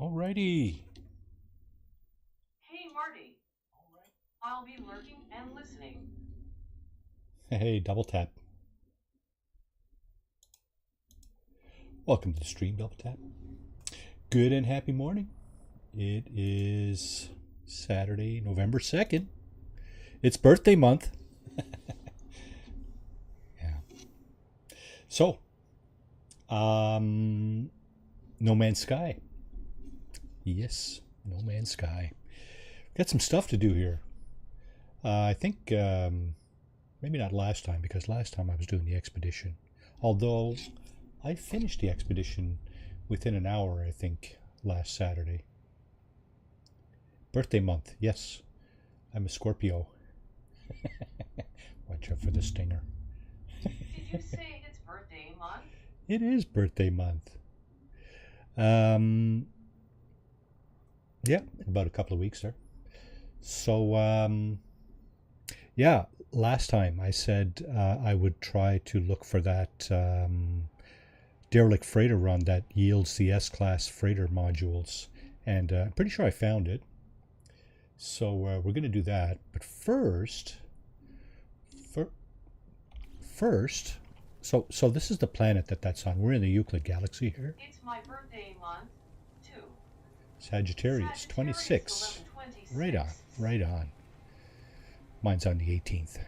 Alrighty. Hey, Marty. I'll be lurking and listening. Hey, double tap. Welcome to the stream, double tap. Good and happy morning. It is Saturday, November 2nd. It's birthday month. Yeah. So, No Man's Sky. Yes, No Man's Sky. Got some stuff to do here. I think maybe not last time, because last time I was doing the expedition. Although I finished the expedition within an hour, I think, last Saturday. Birthday month, yes. I'm a Scorpio. Watch out for the stinger. Did you say it's birthday month? It is birthday month. Yeah, about a couple of weeks there. So, yeah, last time I said I would try to look for that derelict freighter run that yields the S-class freighter modules. And I'm pretty sure I found it. So we're going to do that. But first, so this is the planet that's on. We're in the Euclid galaxy here. It's my birthday month, too. Sagittarius 26. 11/26. Right on, right on. Mine's on the 18th.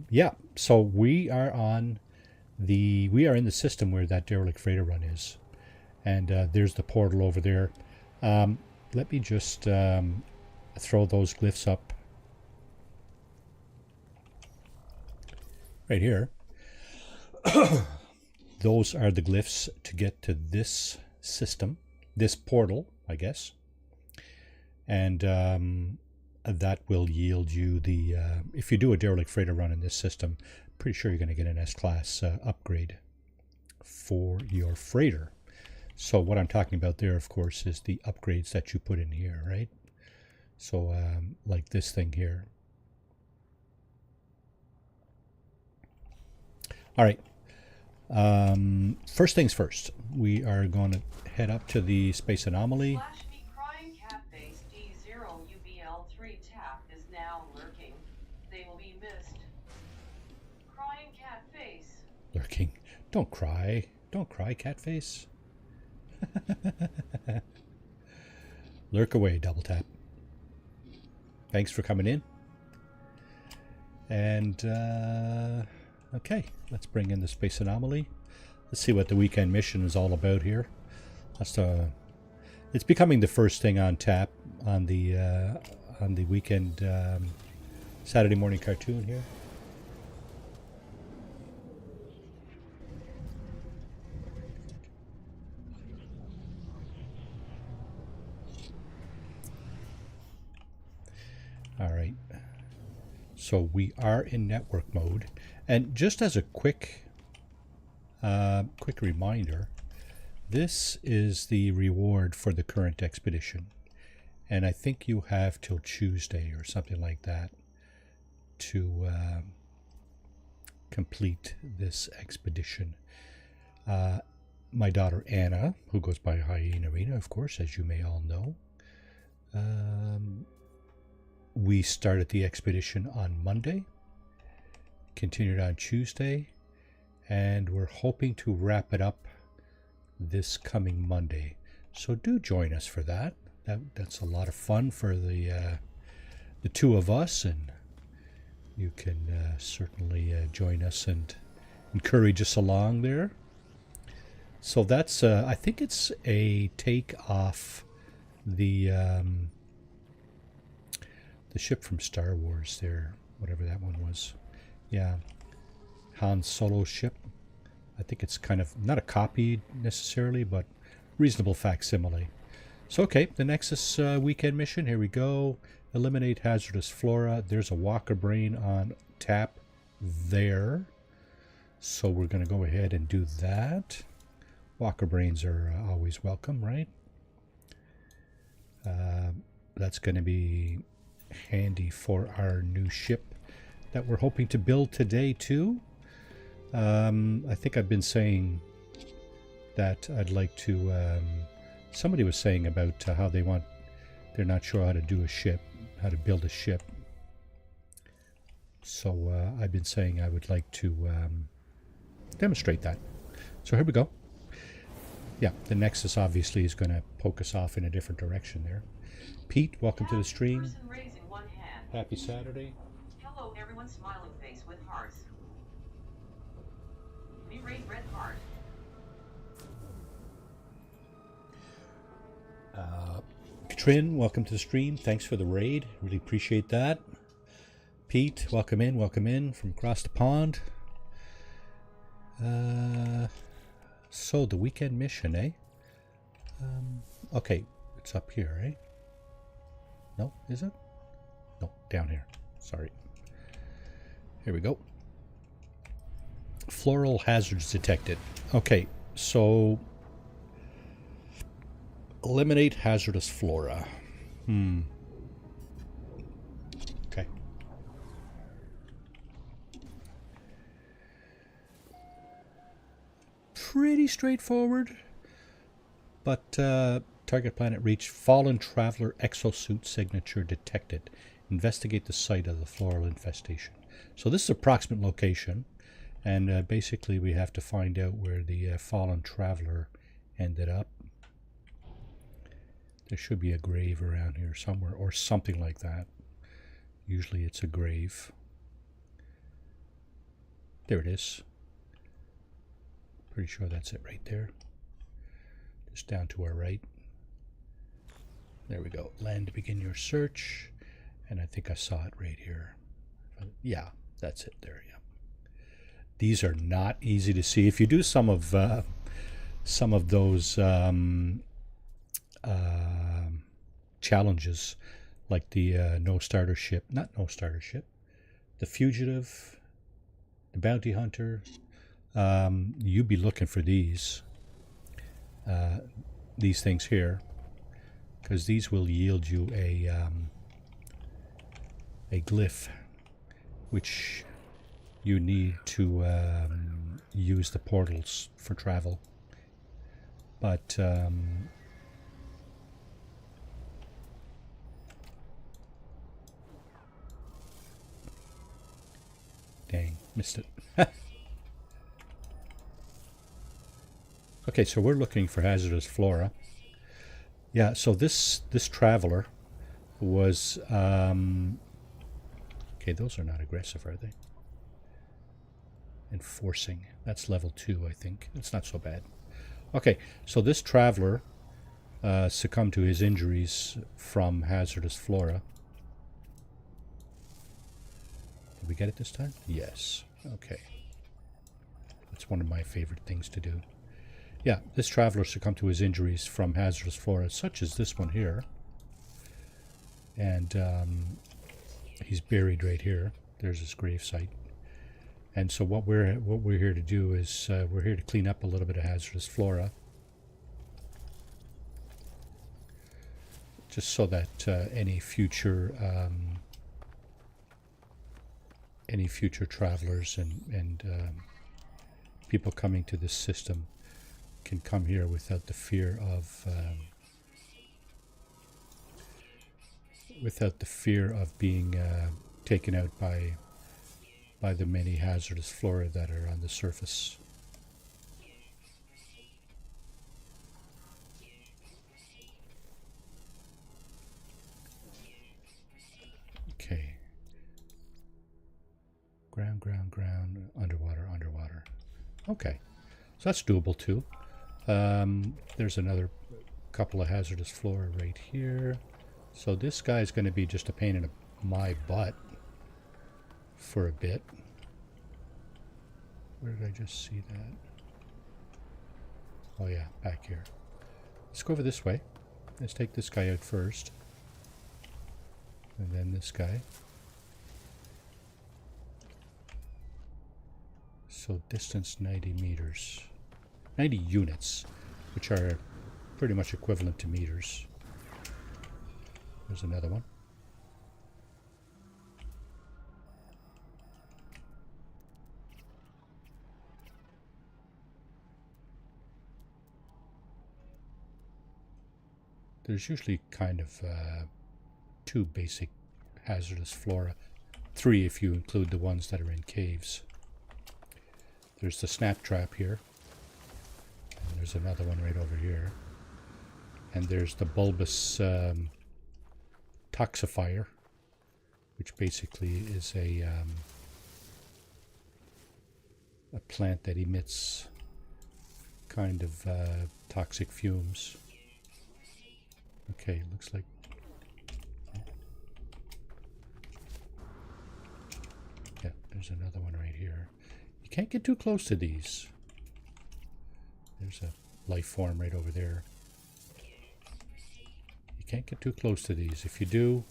Yeah, so we are in the system where that derelict freighter run is. And there's the portal over there. Let me just throw those glyphs up right here. Those are the glyphs to get to this system, this portal, I guess. And that will yield you the, if you do a derelict freighter run in this system, pretty sure you're going to get an S-class upgrade for your freighter. So what I'm talking about there, of course, is the upgrades that you put in here, right? So like this thing here. All right. First things first, we are going to head up to the space anomaly. Flash me crying catface D0UBL3 tap is now lurking. They will be missed. Crying catface. Lurking. Don't cry. Don't cry, catface. Lurk away, double tap. Thanks for coming in. And okay, let's bring in the space anomaly. Let's see what the weekend mission is all about here. It's becoming the first thing on tap on the weekend Saturday morning cartoon here. All right, so we are in network mode, and just as a quick reminder, this is the reward for the current expedition, and I think you have till Tuesday or something like that to complete this expedition. My daughter Anna, who goes by Hyena Arena, of course, as you may all know, we started the expedition on Monday, continued on Tuesday, and we're hoping to wrap it up this coming Monday. So do join us for that. That's a lot of fun for the two of us, and you can certainly join us and encourage us along there. So that's I think it's a take off the ship from Star Wars there, whatever that one was. Yeah, Han Solo's ship. I think it's kind of not a copy necessarily, but reasonable facsimile. So okay, the Nexus weekend mission, here we go. Eliminate hazardous flora. There's a walker brain on tap there, so we're going to go ahead and do that. Walker brains are always welcome, right? That's going to be handy for our new ship that we're hoping to build today too. I think I've been saying that I'd like to. Somebody was saying about how they're not sure how to do a ship, how to build a ship. So I've been saying I would like to demonstrate that. So here we go. Yeah, the Nexus obviously is going to poke us off in a different direction there. Pete, welcome to the stream. Person raising one hand. Happy Saturday. Hello, everyone. Smiling face with hearts. Me rate red heart. Katrin, welcome to the stream. Thanks for the raid. Really appreciate that. Pete, welcome in from across the pond. So the weekend mission, eh? Okay, it's up here, eh? No, is it? No, down here. Sorry. Here we go. Floral hazards detected. Okay, so eliminate hazardous flora. Okay. Pretty straightforward, but target planet reached. Fallen traveler exosuit signature detected. Investigate the site of the floral infestation. So this is approximate location, and basically we have to find out where the fallen traveler ended up. There should be a grave around here somewhere, or something like that. Usually it's a grave. There it is. Pretty sure that's it right there. Just down to our right. There we go. Land to begin your search. And I think I saw it right here. Yeah, that's it there. Yeah. These are not easy to see. If you do some of those challenges, like the no starter ship, the fugitive, the bounty hunter, you'd be looking for these things here, because these will yield you a glyph, which you need to use the portals for travel. But dang, missed it. Okay, so we're looking for hazardous flora. Yeah, so this traveler was okay, those are not aggressive, are they? Enforcing. That's level 2, I think. It's not so bad. Okay, so this traveler succumbed to his injuries from hazardous flora. Did we get it this time? Yes. Okay. That's one of my favorite things to do. Yeah, this traveler succumbed to his injuries from hazardous flora, such as this one here. And he's buried right here. There's his grave site. And so what we're here to do is we're here to clean up a little bit of hazardous flora, just so that any future travelers and people coming to this system can come here without the fear of being taken out by the many hazardous flora that are on the surface. Okay. Ground, underwater. Okay. So that's doable too. There's another couple of hazardous flora right here. So this guy's going to be just a pain in my butt for a bit. Where did I just see that? Oh yeah, back here. Let's go over this way. Let's take this guy out first. And then this guy. So distance 90 meters. 90 units, which are pretty much equivalent to meters. There's another one. there's usually kind of 2 basic hazardous flora. 3 if you include the ones that are in caves. There's the snap trap here. And there's another one right over here. And there's the bulbous toxifier, which basically is a plant that emits kind of toxic fumes. Okay, looks like... Yeah, there's another one right here. You can't get too close to these. There's a life form right over there. You can't get too close to these. If you do,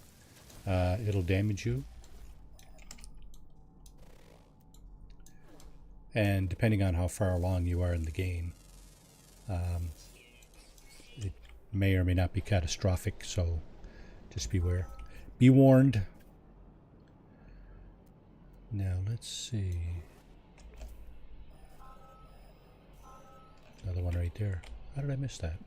it'll damage you. And depending on how far along you are in the game, it may or may not be catastrophic, so just beware. Be warned. Now, let's see. Another one right there. How did I miss that?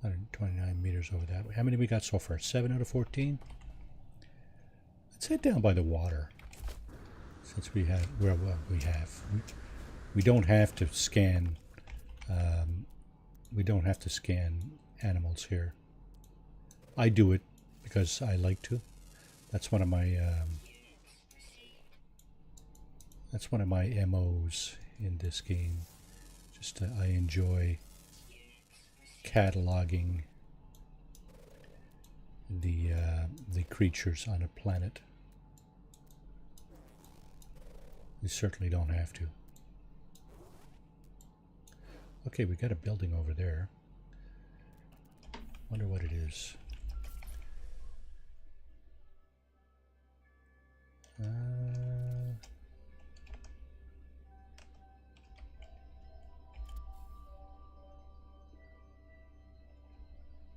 129 meters over that way. How many we got so far? 7 out of 14? Let's head down by the water. Since we have, well, we don't have to scan, we don't have to scan animals here. I do it because I like to. That's one of my, MOs in this game. Just I enjoy cataloging the creatures on a planet. We certainly don't have to. Okay, we got a building over there. Wonder what it is.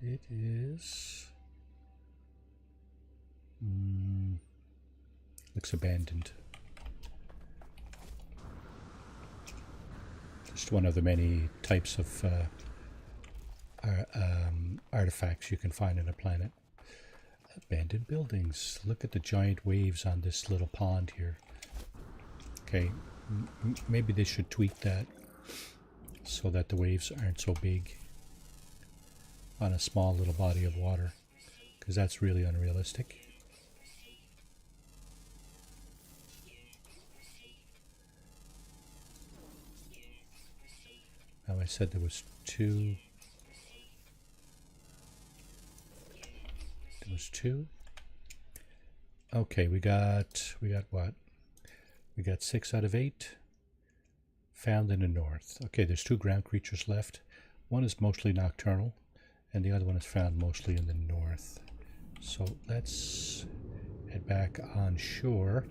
It is... looks abandoned. Just one of the many types of artifacts you can find on a planet. Abandoned buildings. Look at the giant waves on this little pond here. Okay, maybe they should tweak that so that the waves aren't so big on a small little body of water, because that's really unrealistic. Now I said there was 2. There was 2. Okay, we got what? We got 6 out of 8 found in the north. Okay, there's 2 ground creatures left. One is mostly nocturnal, and the other one is found mostly in the north. So let's head back on shore.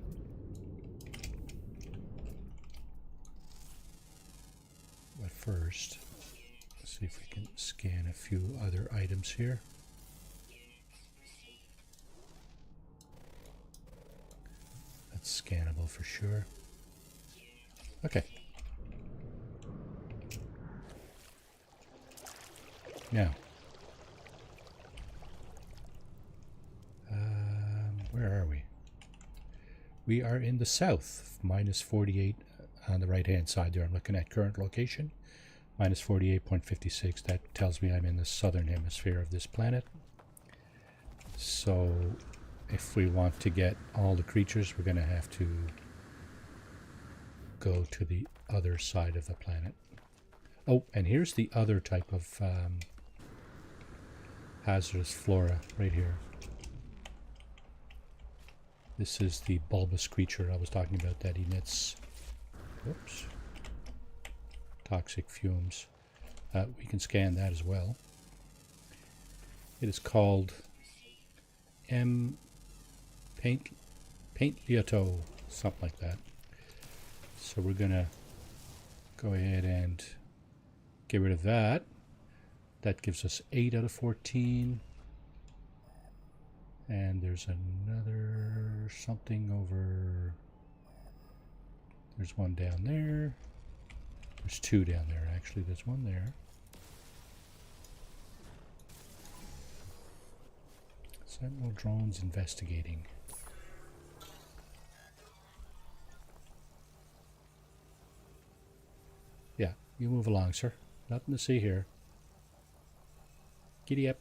But first, let's see if we can scan a few other items here. That's scannable for sure. Okay. Now, where are we? We are in the south, minus 48 on the right hand side there. I'm looking at current location, minus 48.56. That tells me I'm in the southern hemisphere of this planet. So if we want to get all the creatures, we're going to have to go to the other side of the planet. Oh, and here's the other type of hazardous flora right here. This is the bulbous creature I was talking about that emits, whoops, toxic fumes. We can scan that as well. It is called Paint Liato, something like that. So we're gonna go ahead and get rid of that. That gives us 8 out of 14. And there's another something over. There's one down there. There's two down there, actually. There's one there. Sentinel drones investigating. Yeah, you move along, sir. Nothing to see here. Giddy up.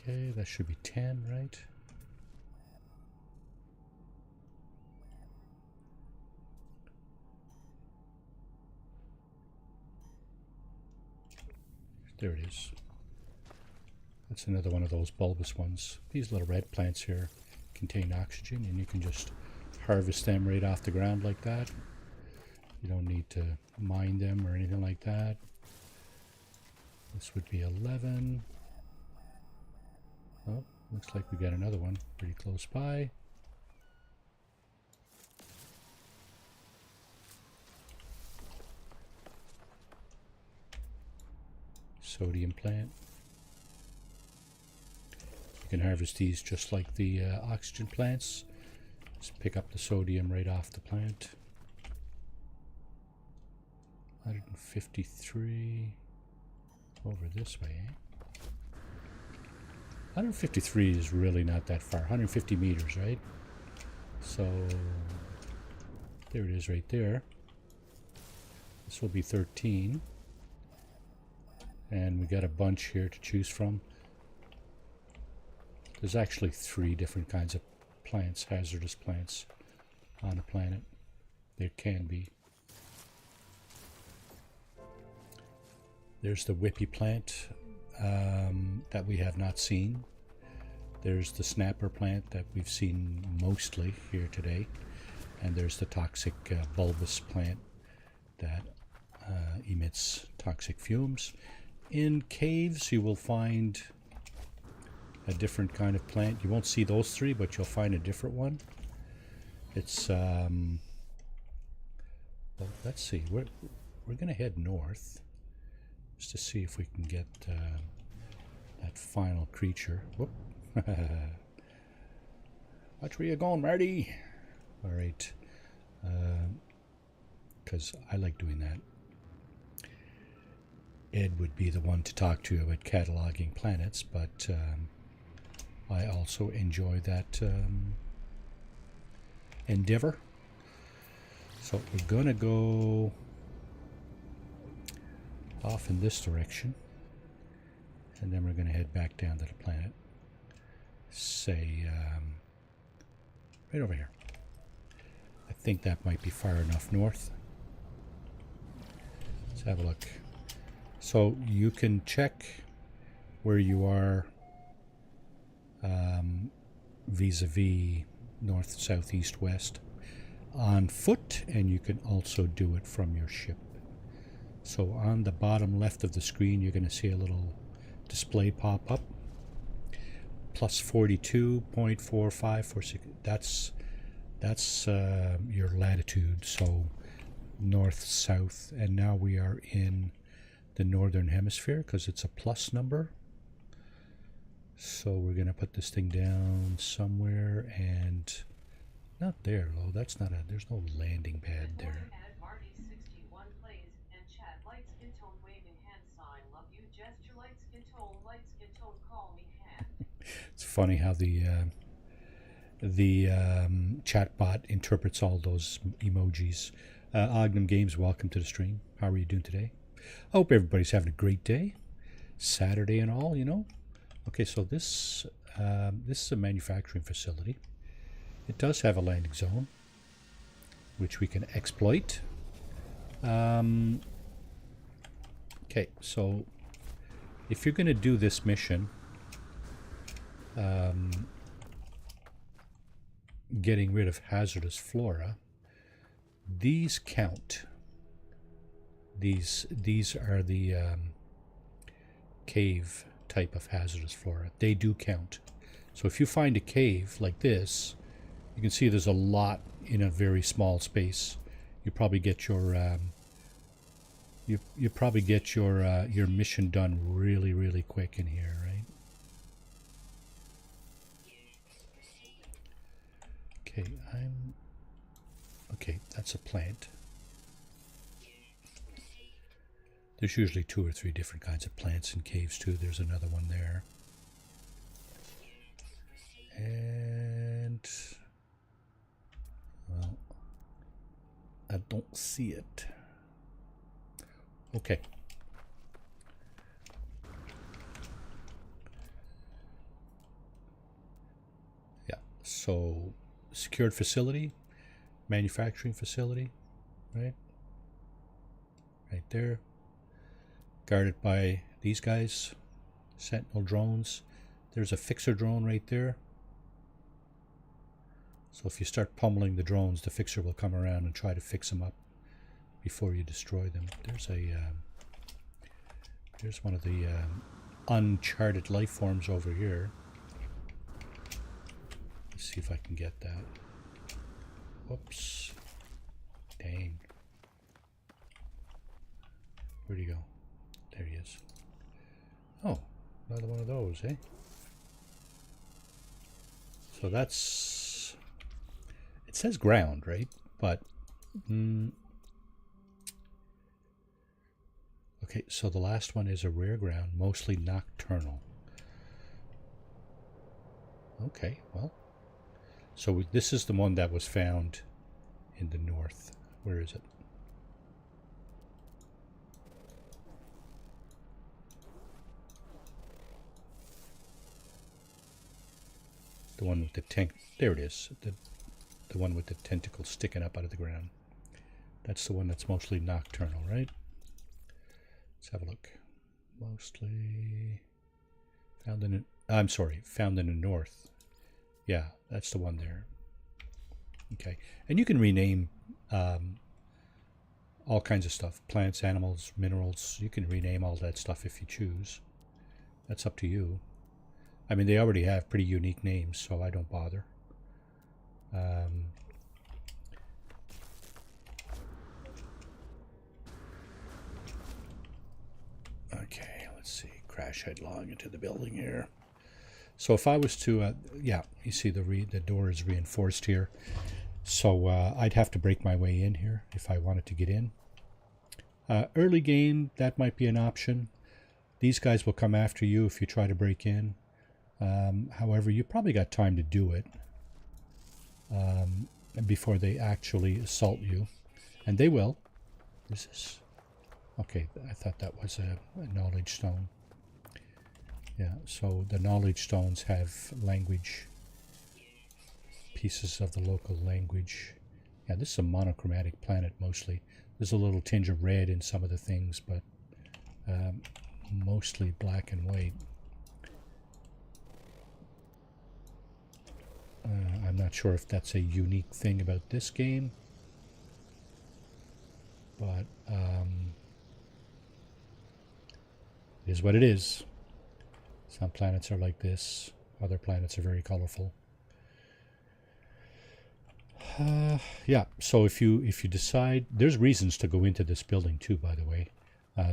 Okay, that should be 10, right? There it is. That's another one of those bulbous ones. These little red plants here contain oxygen, and you can just harvest them right off the ground like that. You don't need to mine them or anything like that. This would be 11. Oh, looks like we got another one pretty close by. Sodium plant. You can harvest these just like the oxygen plants. Just pick up the sodium right off the plant. 153 over this way, eh? 153 is really not that far. 150 meters, right? So there it is right there. This will be 13. And we got a bunch here to choose from. There's actually 3 different kinds of plants, hazardous plants, on the planet. There can be. There's the whippy plant that we have not seen. There's the snapper plant that we've seen mostly here today. And there's the toxic bulbous plant that emits toxic fumes. In caves, you will find a different kind of plant. You won't see those 3, but you'll find a different one. It's well, let's see. We're going to head north just to see if we can get that final creature. Whoop! Watch where you're going, Marty. All right, because I like doing that. Ed would be the one to talk to about cataloging planets, but I also enjoy that endeavor. So we're going to go off in this direction, and then we're going to head back down to the planet. Say, right over here. I think that might be far enough north. Let's have a look. So you can check where you are vis-a-vis north, south, east, west on foot, and you can also do it from your ship. So on the bottom left of the screen, you're going to see a little display pop up. Plus 42.4546. That's your latitude. So north, south, and now we are in the northern hemisphere because it's a plus number. So we're going to put this thing down somewhere, and not there, though. That's not a, there's no landing pad there. It's funny how the chatbot interprets all those emojis. Ognum Games, welcome to the stream. How are you doing today? I hope everybody's having a great day. Saturday and all, you know. Okay, so this is a manufacturing facility. It does have a landing zone, which we can exploit. Okay, so if you're going to do this mission, getting rid of hazardous flora, these count. These are the cave type of hazardous flora. They do count. So if you find a cave like this, you can see there's a lot in a very small space. You probably get your you probably get your mission done really quick in here, right? Okay, okay, that's a plant. There's usually 2 or 3 different kinds of plants in caves too. There's another one there. And well, I don't see it. Okay. Yeah, so secured facility, manufacturing facility, right? Right there. Guarded by these guys, Sentinel drones. There's a fixer drone right there. So if you start pummeling the drones, the fixer will come around and try to fix them up before you destroy them. There's one of the uncharted life forms over here. Let's see if I can get that. Whoops. Dang. Where'd he go? There he is. Oh, another one of those, eh? So that's... It says ground, right? But... okay, so the last one is a rare ground, mostly nocturnal. Okay, well... So this is the one that was found in the north. Where is it? The one with the there it is. The one with the tentacles sticking up out of the ground. That's the one that's mostly nocturnal, right? Let's have a look. Mostly found in found in the north. Yeah, that's the one there. Okay, and you can rename all kinds of stuff. Plants, animals, minerals. You can rename all that stuff if you choose. That's up to you. I mean, they already have pretty unique names, so I don't bother. Okay, let's see. Crash headlong into the building here. So if I was to, yeah, you see the door is reinforced here. So I'd have to break my way in here if I wanted to get in. Early game, that might be an option. These guys will come after you if you try to break in. However, you probably got time to do it before they actually assault you. And they will. Is this? Okay, I thought that was a knowledge stone. Yeah, so the knowledge stones have language, pieces of the local language. Yeah, this is a monochromatic planet mostly. There's a little tinge of red in some of the things, but mostly black and white. I'm not sure if that's a unique thing about this game, but it is what it is. Some planets are like this. Other planets are very colorful. Yeah, so if you decide, there's reasons to go into this building too, by the way.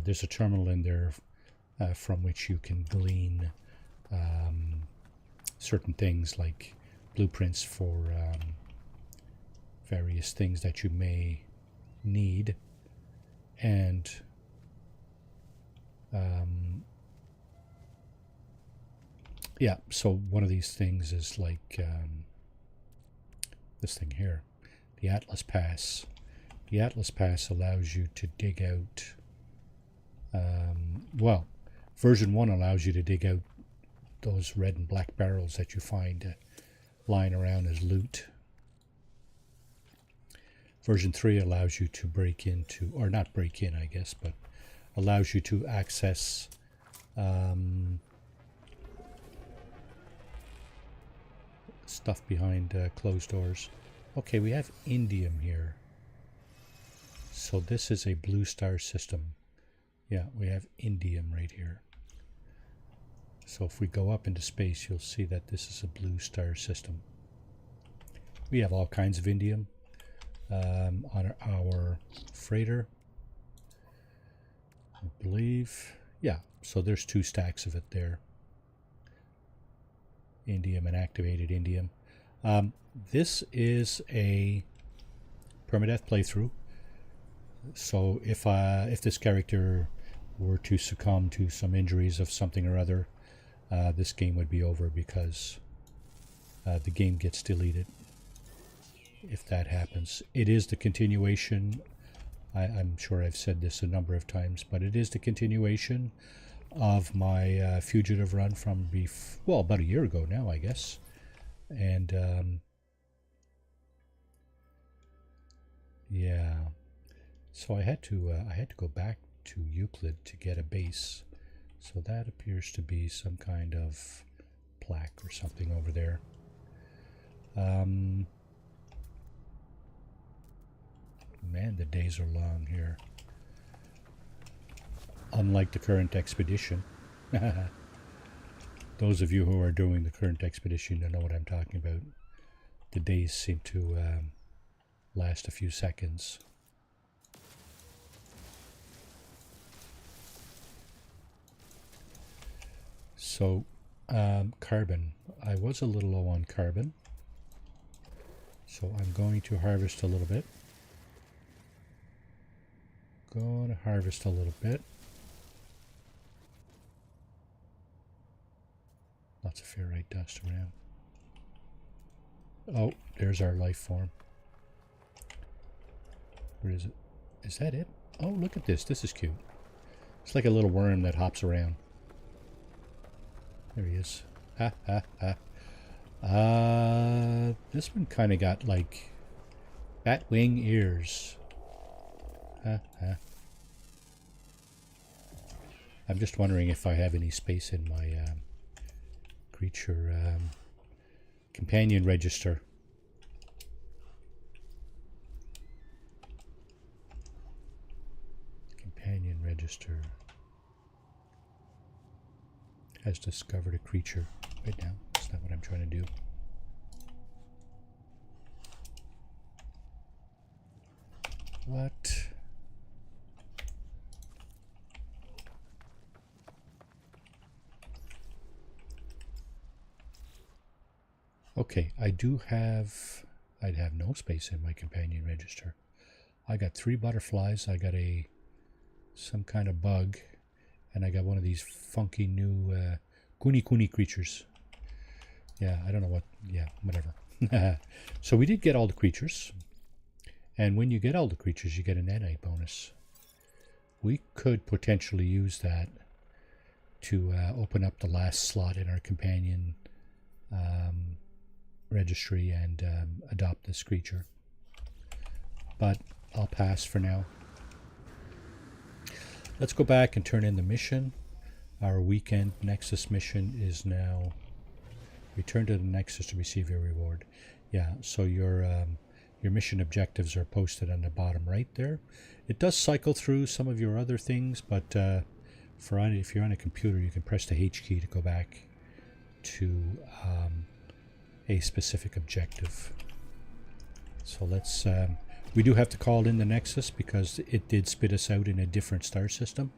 There's a terminal in there from which you can glean certain things like blueprints for various things that you may need. And yeah, so one of these things is like this thing here, the Atlas Pass. The Atlas Pass allows you to dig out, well, version 1 allows you to dig out those red and black barrels that you find lying around as loot. Version 3 allows you to break into, or not break in, I guess, but allows you to access stuff behind closed doors. Okay, we have indium here. So this is a blue star system. Yeah, we have indium right here. So if we go up into space, you'll see that this is a blue star system. We have all kinds of indium on our freighter, I believe. Yeah, so there's 2 stacks of it there. Indium and activated indium. This is a permadeath playthrough. So if this character were to succumb to some injuries of something or other, this game would be over, because the game gets deleted if that happens. It is the continuation. I'm sure I've said this a number of times, but it is the continuation of my fugitive run from about a year ago now, I guess. And yeah, so I had to go back to Euclid to get a base. So that appears to be some kind of plaque or something over there. Man, the days are long here. Unlike the current expedition. Those of you who are doing the current expedition know what I'm talking about. The days seem to last a few seconds. So, carbon. I was a little low on carbon, so I'm going to harvest a little bit. Lots of ferrite dust around. Oh, there's our life form. Where is it? Is that it? Oh, look at this. This is cute. It's like a little worm that hops around. There he is. Ha ha ha. This one kind of got like bat wing ears. Ha ha. I'm just wondering if I have any space in my creature companion register. Companion register has discovered a creature. Right now, that's not what I'm trying to do. What? Okay, I'd have no space in my companion register. I got 3 butterflies, I got some kind of bug, and I got one of these funky new kuni creatures. Yeah, I don't know what, yeah, whatever. So we did get all the creatures, and when you get all the creatures, you get a nanite bonus. We could potentially use that to open up the last slot in our companion registry and adopt this creature. But I'll pass for now. Let's go back and turn in the mission. Our weekend Nexus mission is now return to the Nexus to receive your reward. Yeah, so your mission objectives are posted on the bottom right there. It does cycle through some of your other things, but if you're on a computer, you can press the H key to go back to a specific objective. So let's we do have to call in the Nexus because it did spit us out in a different star system.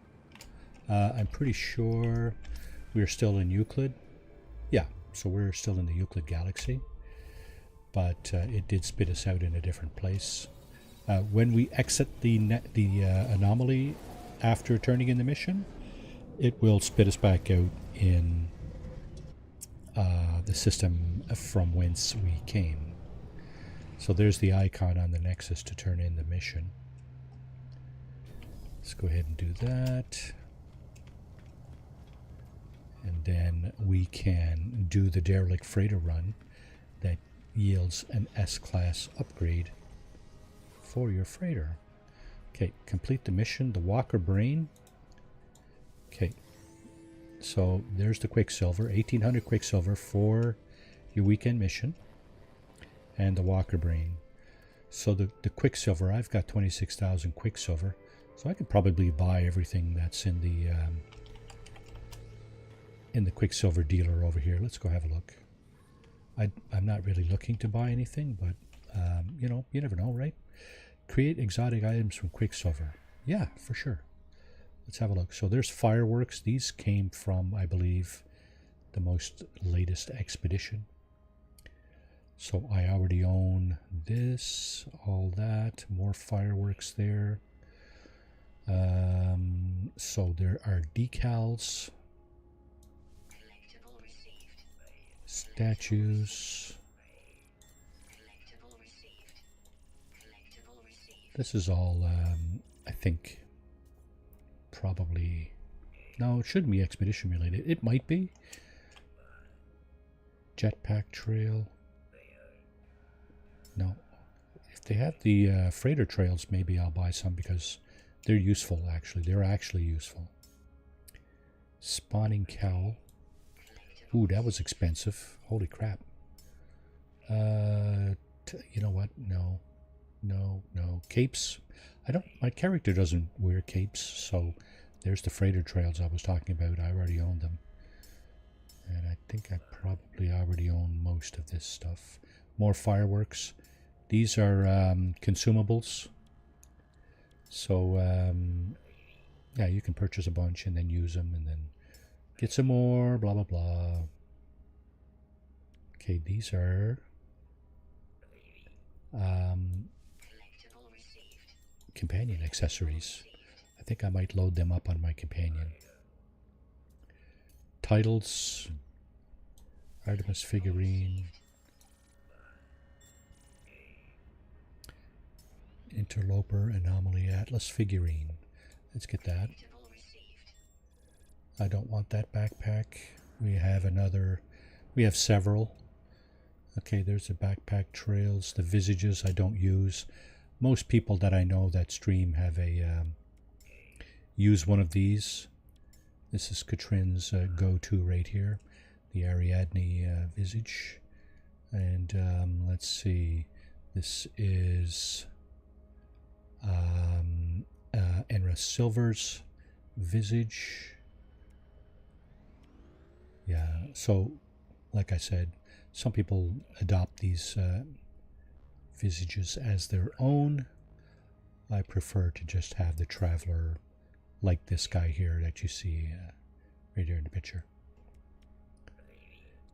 I'm pretty sure we're still in Euclid. Yeah, so we're still in the Euclid galaxy, but it did spit us out in a different place. When we exit the anomaly after turning in the mission, it will spit us back out in the system from whence we came. So there's the icon on the Nexus to turn in the mission. Let's go ahead and do that. And then we can do the derelict freighter run that yields an S-class upgrade for your freighter. Okay, complete the mission, the Walker Brain. Okay, so there's the Quicksilver, 1800 Quicksilver for your weekend mission, and the Walker Brain. So the Quicksilver, I've got 26,000 Quicksilver, so I could probably buy everything that's in the Quicksilver dealer over here. Let's go have a look. I'm not really looking to buy anything, but you know, you never know, right? Create exotic items from Quicksilver. Yeah, for sure. Let's have a look. So there's fireworks. These came from, I believe, the most latest expedition. So I already own this, all that, more fireworks there. So there are decals, statues. This is all, I think, probably, no, it shouldn't be expedition related. It might be. Jetpack trail. No. If they have the freighter trails, maybe I'll buy some because they're useful, actually. They're actually useful. Spawning cowl. Ooh, that was expensive. Holy crap. You know what? No. No. Capes. My character doesn't wear capes, so there's the freighter trails I was talking about. I already own them. And I think I probably already own most of this stuff. More fireworks. These are consumables. So, yeah, you can purchase a bunch and then use them and then get some more, blah, blah, blah. Okay, these are companion accessories. I think I might load them up on my companion. Titles. Artemis figurine. Interloper Anomaly Atlas figurine. Let's get that. I don't want that backpack. We have several. Okay, there's the backpack trails. The visages I don't use. Most people that I know that stream have use one of these. This is Katrin's go-to right here. The Ariadne visage. And let's see. This is Enra Silver's visage. Yeah, so like I said, some people adopt these visages as their own. I prefer to just have the traveler like this guy here that you see right here in the picture.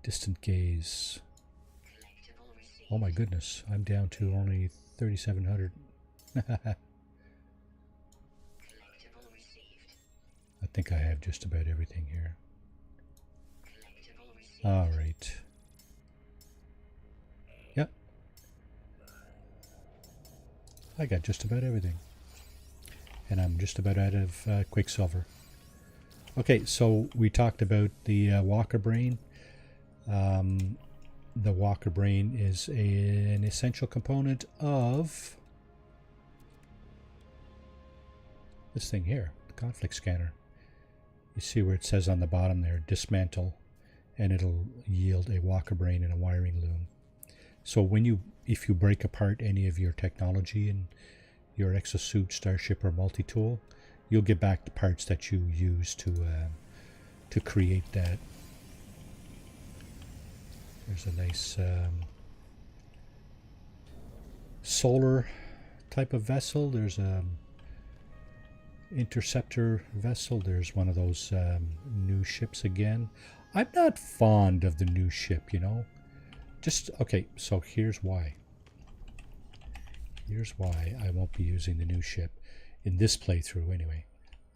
Distant gaze. Oh my goodness, I'm down to only 3,700. I think I have just about everything here. All right. Yep. I got just about everything. And I'm just about out of Quicksilver. Okay, so we talked about the Walker Brain. The Walker Brain is an essential component of this thing here, the conflict scanner. You see where it says on the bottom there, dismantle, and it'll yield a Walker Brain and a wiring loom. So if you break apart any of your technology in your exosuit, starship, or multi-tool, you'll get back the parts that you use to create that. There's a nice solar type of vessel. There's a interceptor vessel. There's one of those new ships again. I'm not fond of the new ship, you know. Okay, so here's why. Here's why I won't be using the new ship in this playthrough anyway.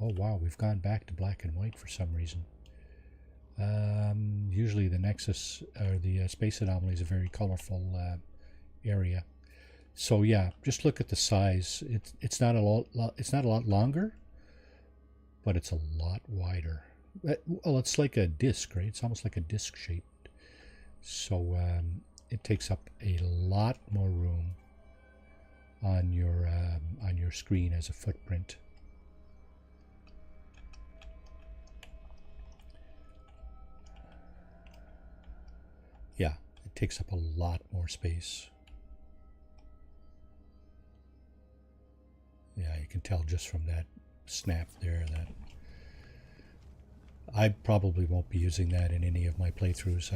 Oh wow, we've gone back to black and white for some reason. Usually the Nexus or the Space Anomaly is a very colorful area. So yeah, just look at the size. It's not a lot longer, but it's a lot wider. Well, it's like a disc, right? It's almost like a disc shaped. So it takes up a lot more room on your screen as a footprint. Yeah, it takes up a lot more space. Yeah, you can tell just from that snap there that I probably won't be using that in any of my playthroughs.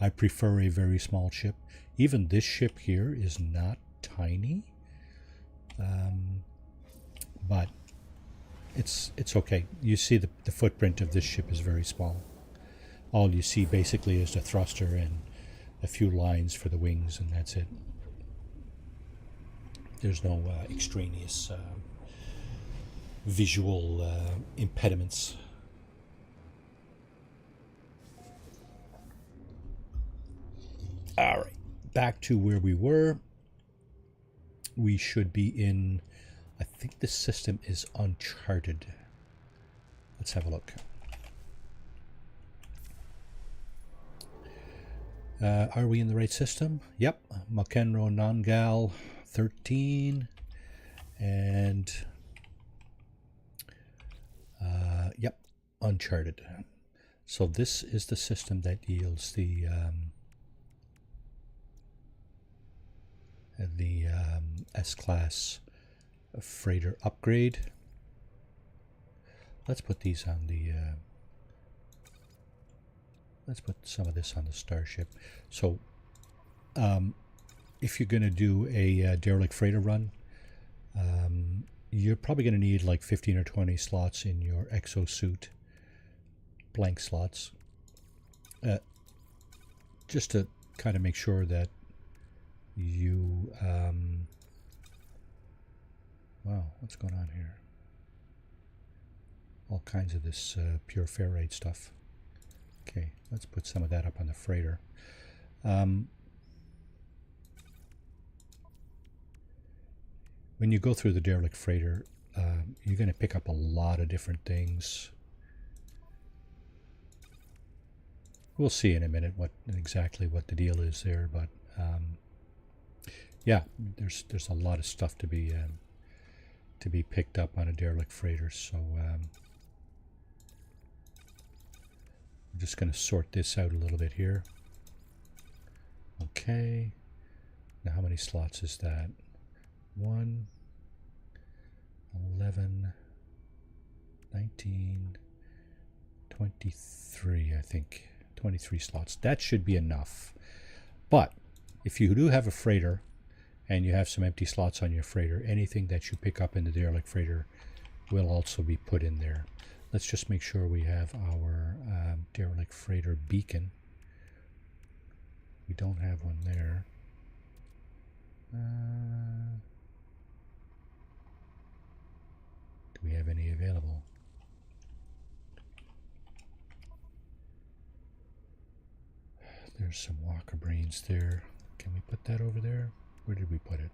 I prefer a very small ship. Even this ship here is not tiny, but it's okay. You see the footprint of this ship is very small. All you see basically is the thruster and a few lines for the wings, and that's it. There's no extraneous visual impediments. All right, back to where we were. We should be in, I think the system is uncharted. Let's have a look. Are we in the right system? Yep. McEnroe Nongal 13. And yep, uncharted. So this is the system that yields the S-Class freighter upgrade. Let's put these on the let's put some of this on the Starship. So if you're going to do a derelict freighter run, you're probably going to need like 15 or 20 slots in your exosuit, blank slots, just to kind of make sure that you wow, what's going on here? All kinds of this pure ferrite stuff. Okay, let's put some of that up on the freighter. When you go through the derelict freighter, you're going to pick up a lot of different things. We'll see in a minute exactly what the deal is there, but yeah, there's a lot of stuff to be picked up on a derelict freighter. So I'm just going to sort this out a little bit here. Okay, now how many slots is that? 1, 11, 19, 23, I think. 23 slots. That should be enough. But if you do have a freighter and you have some empty slots on your freighter, anything that you pick up in the derelict freighter will also be put in there. Let's just make sure we have our derelict freighter beacon. We don't have one there. Do we have any available? There's some Walker Brains there. Can we put that over there? Where did we put it?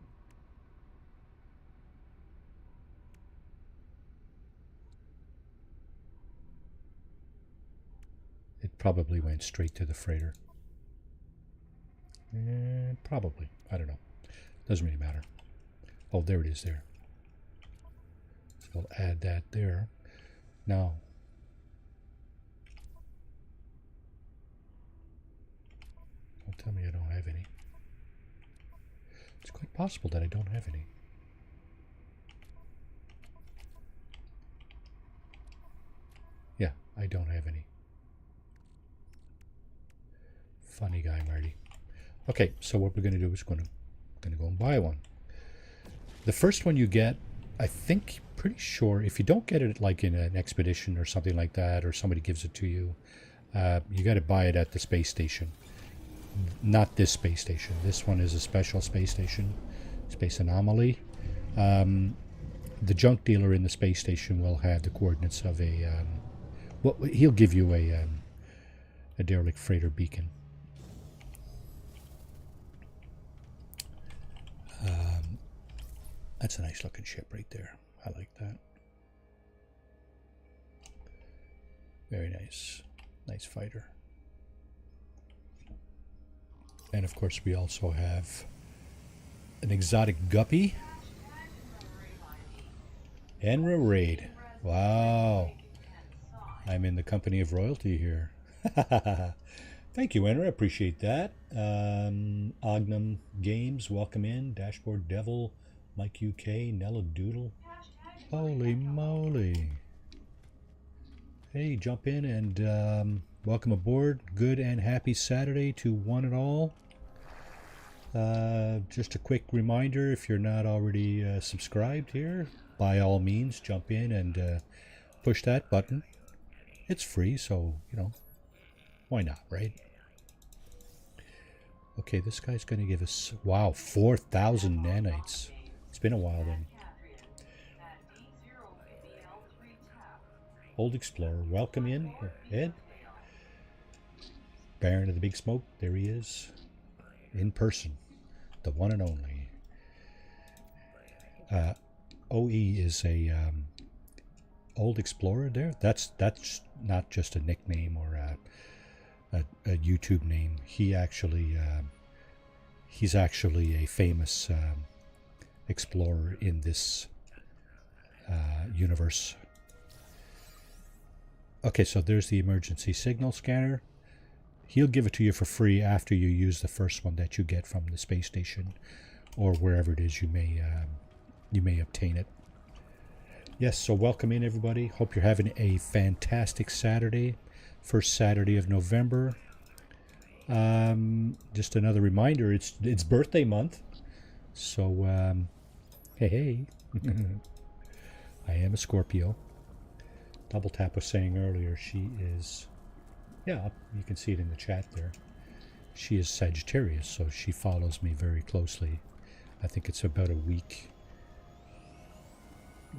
It probably went straight to the freighter. Probably. I don't know. Doesn't really matter. Oh, there it is there. So we'll add that there. Now, don't tell me I don't have any. It's quite possible that I don't have any. Yeah, I don't have any. Funny guy, Marty. Okay, so what we're going to do is going to go and buy one. The first one you get, I think, pretty sure, if you don't get it like in an expedition or something like that, or somebody gives it to you, you got to buy it at the space station. Not this space station. This one is a special space station, Space Anomaly. The junk dealer in the space station will have the coordinates of a. Well, he'll give you a derelict freighter beacon. That's a nice looking ship right there. I like that. Very nice. Nice fighter. And of course we also have an exotic guppy. Enra Raid. Wow. I'm in the company of royalty here. Thank you, Enra. Appreciate that. Ognum Games, welcome in. Dashboard Devil, Mike UK, Nella Doodle. Holy moly. Hey, jump in and welcome aboard. Good and happy Saturday to one and all. Just a quick reminder, if you're not already subscribed here, by all means jump in and push that button. It's free, so, you know, why not, right? Okay, this guy's going to give us, wow, 4,000 nanites. It's been a while then. Old Explorer, welcome in. Ed? Baron of the Big Smoke, there he is. In person. The one and only. OE is a Old Explorer there. That's not just a nickname or a YouTube name. He's actually a famous explorer in this universe. Okay, so there's the emergency signal scanner. He'll give it to you for free after you use the first one that you get from the space station or wherever it is you may obtain it. Yes, so welcome in everybody. Hope you're having a fantastic Saturday. First Saturday of November. Just another reminder, it's birthday month. So, hey. I am a Scorpio. Double Tap was saying earlier she is, yeah, you can see it in the chat there. She is Sagittarius, so she follows me very closely. I think it's about a week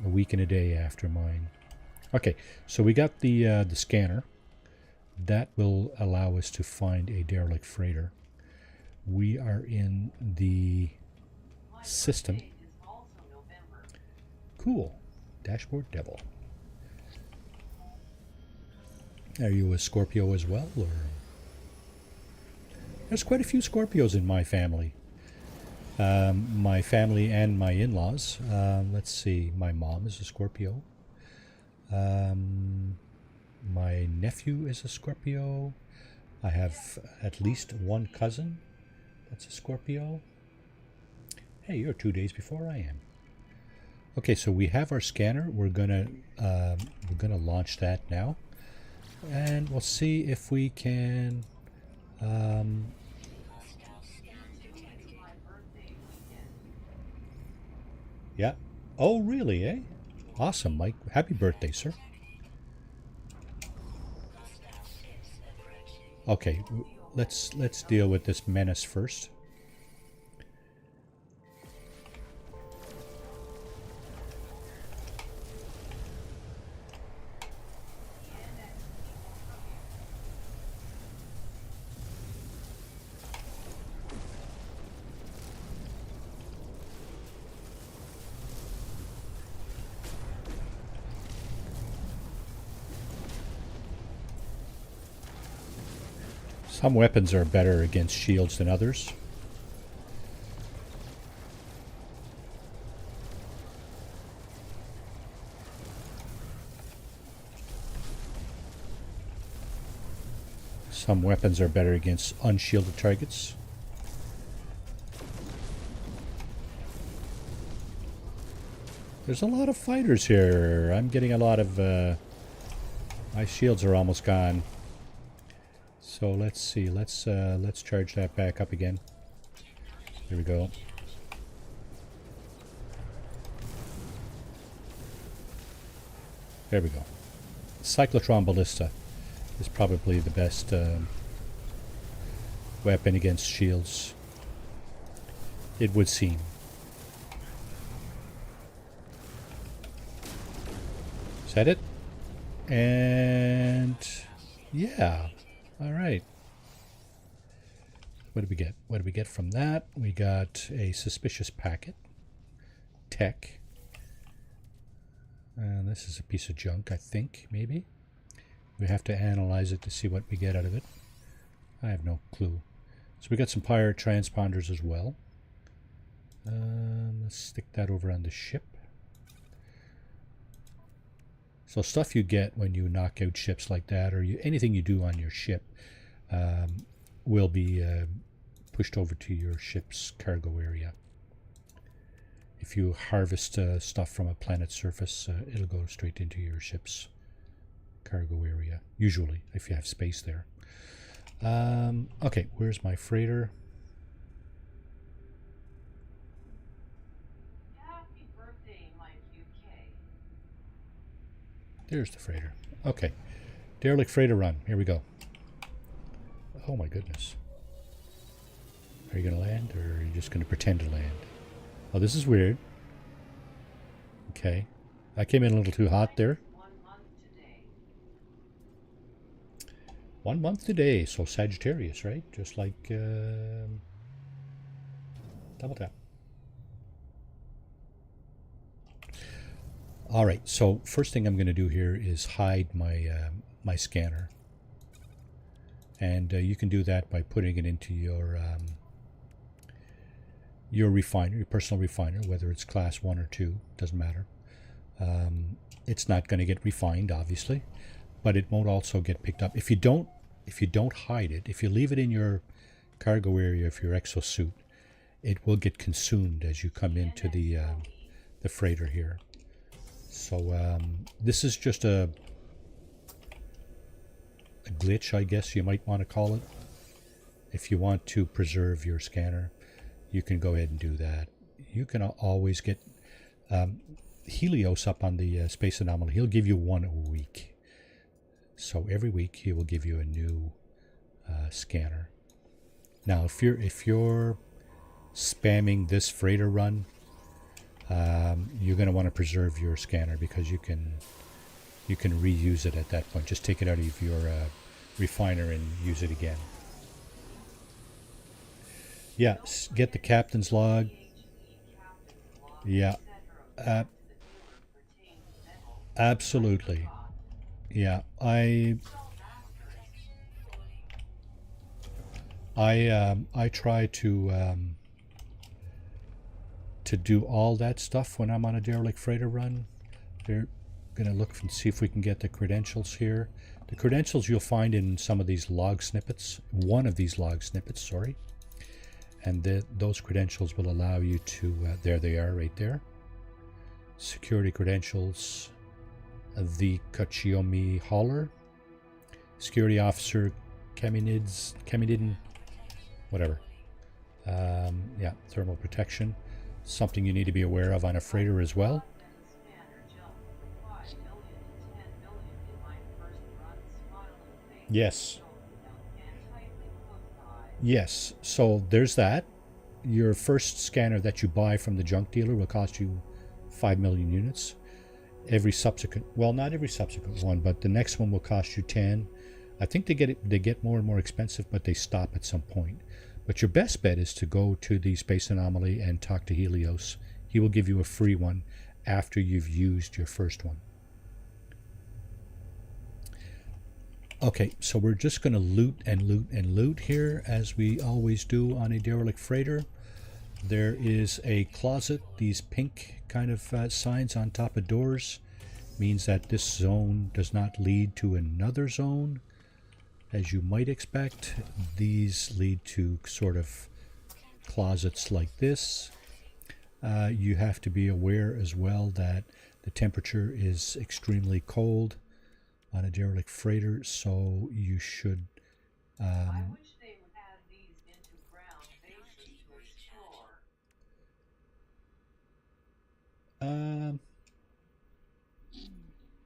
and a day after mine. Okay, so we got the scanner. That will allow us to find a derelict freighter. We are in the system. Cool. Dashboard Devil. Are you a Scorpio as well, or? There's quite a few Scorpios in my family. My family and my in-laws. Let's see. My mom is a Scorpio. My nephew is a Scorpio. I have at least one cousin that's a Scorpio. Hey, you're 2 days before I am. Okay, so we have our scanner. We're gonna launch that now, and we'll see if we can. Yeah. Oh, really? Eh? Awesome, Mike. Happy birthday, sir. Okay, let's deal with this menace first. Some weapons are better against shields than others. Some weapons are better against unshielded targets. There's a lot of fighters here. I'm getting a lot of... my shields are almost gone. So let's see. Let's charge that back up again. There we go. There we go. Cyclotron Ballista is probably the best weapon against shields. It would seem. Is that it? And yeah. All right. What did we get? What did we get from that? We got a suspicious packet. Tech. And this is a piece of junk, I think, maybe. We have to analyze it to see what we get out of it. I have no clue. So we got some pirate transponders as well. Let's stick that over on the ship. So stuff you get when you knock out ships like that, or anything you do on your ship, will be pushed over to your ship's cargo area. If you harvest stuff from a planet's surface, it'll go straight into your ship's cargo area, usually, if you have space there. Okay, where's my freighter? Happy birthday, Mike UK. There's the freighter. Okay, derelict freighter run. Here we go. Oh my goodness. Are you going to land, or are you just going to pretend to land? Oh, this is weird. Okay. I came in a little too hot there. 1 month today. 1 month today, so Sagittarius, right? Just like double tap. All right, so first thing I'm going to do here is hide my my scanner, and you can do that by putting it into your refiner, your personal refiner, whether it's class 1 or 2, doesn't matter. It's not going to get refined, obviously, but it won't also get picked up if you don't hide it. If you leave it in your cargo area of your exosuit, it will get consumed as you come into the freighter here. So this is just a glitch, I guess you might want to call it. If you want to preserve your scanner, you can go ahead and do that. You can always get Helios up on the space anomaly. He'll give you one a week. So every week he will give you a new scanner. Now, if you're spamming this freighter run, you're going to want to preserve your scanner, because you can reuse it at that point. Just take it out of your refiner and use it again. Yeah, get the captain's log. Yeah, absolutely. Yeah, I try to do all that stuff when I'm on a derelict freighter run. They're going to look and see if we can get the credentials here. The credentials you'll find in some of these log snippets, one of these log snippets, sorry. And those credentials will allow you to, there they are right there. Security credentials, the Kachiomi Hauler, Security Officer Kaminidin, whatever. Yeah, thermal protection. Something you need to be aware of on a freighter as well. Yes. Yes, so there's that. Your first scanner that you buy from the junk dealer will cost you 5 million units. Every subsequent, well, not every subsequent one, but the next one will cost you 10. I think they get more and more expensive, but they stop at some point. But your best bet is to go to the Space Anomaly and talk to Helios. He will give you a free one after you've used your first one. Okay, so we're just going to loot and loot and loot here, as we always do on a derelict freighter. There is a closet. These pink kind of signs on top of doors means that this zone does not lead to another zone, as you might expect. These lead to sort of closets like this. You have to be aware as well that the temperature is extremely cold on a derelict freighter, so you should I wish they would add these into ground bases to explore.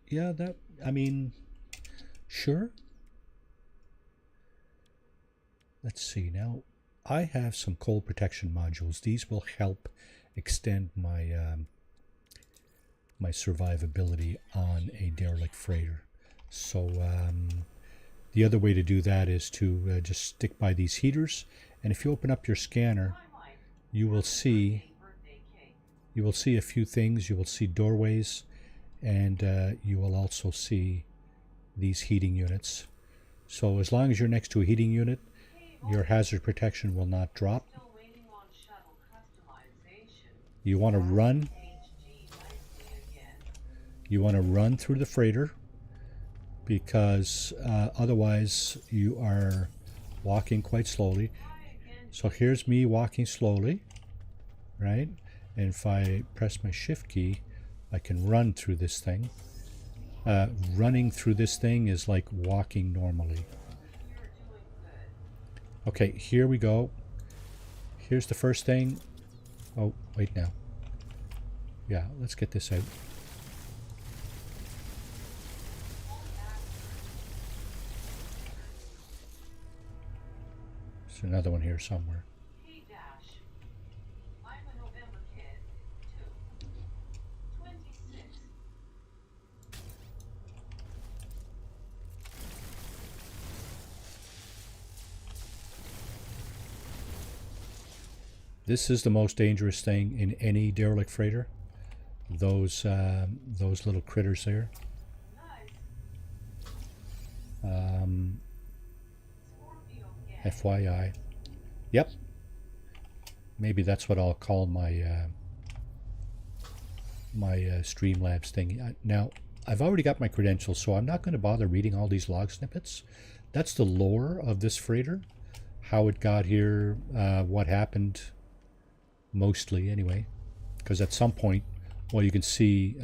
yeah, that, I mean, sure. Let's see now. I have some cold protection modules. These will help extend my my survivability on a derelict freighter. So the other way to do that is to just stick by these heaters, and if you open up your scanner, you will see a few things. You will see doorways, and you will also see these heating units. So as long as you're next to a heating unit, your hazard protection will not drop. You want to run. You want to run through the freighter, because otherwise you are walking quite slowly. So here's me walking slowly, right? And if I press my shift key, I can run through this thing. Running through this thing is like walking normally. Okay, here we go. Here's the first thing. Oh, wait now. Yeah, let's get this out. There's another one here somewhere. This is the most dangerous thing in any derelict freighter. Those little critters there. FYI. Yep. Maybe that's what I'll call my my Streamlabs thing. Now, I've already got my credentials, so I'm not going to bother reading all these log snippets. That's the lore of this freighter, how it got here, what happened, mostly anyway. Because at some point, well, you can see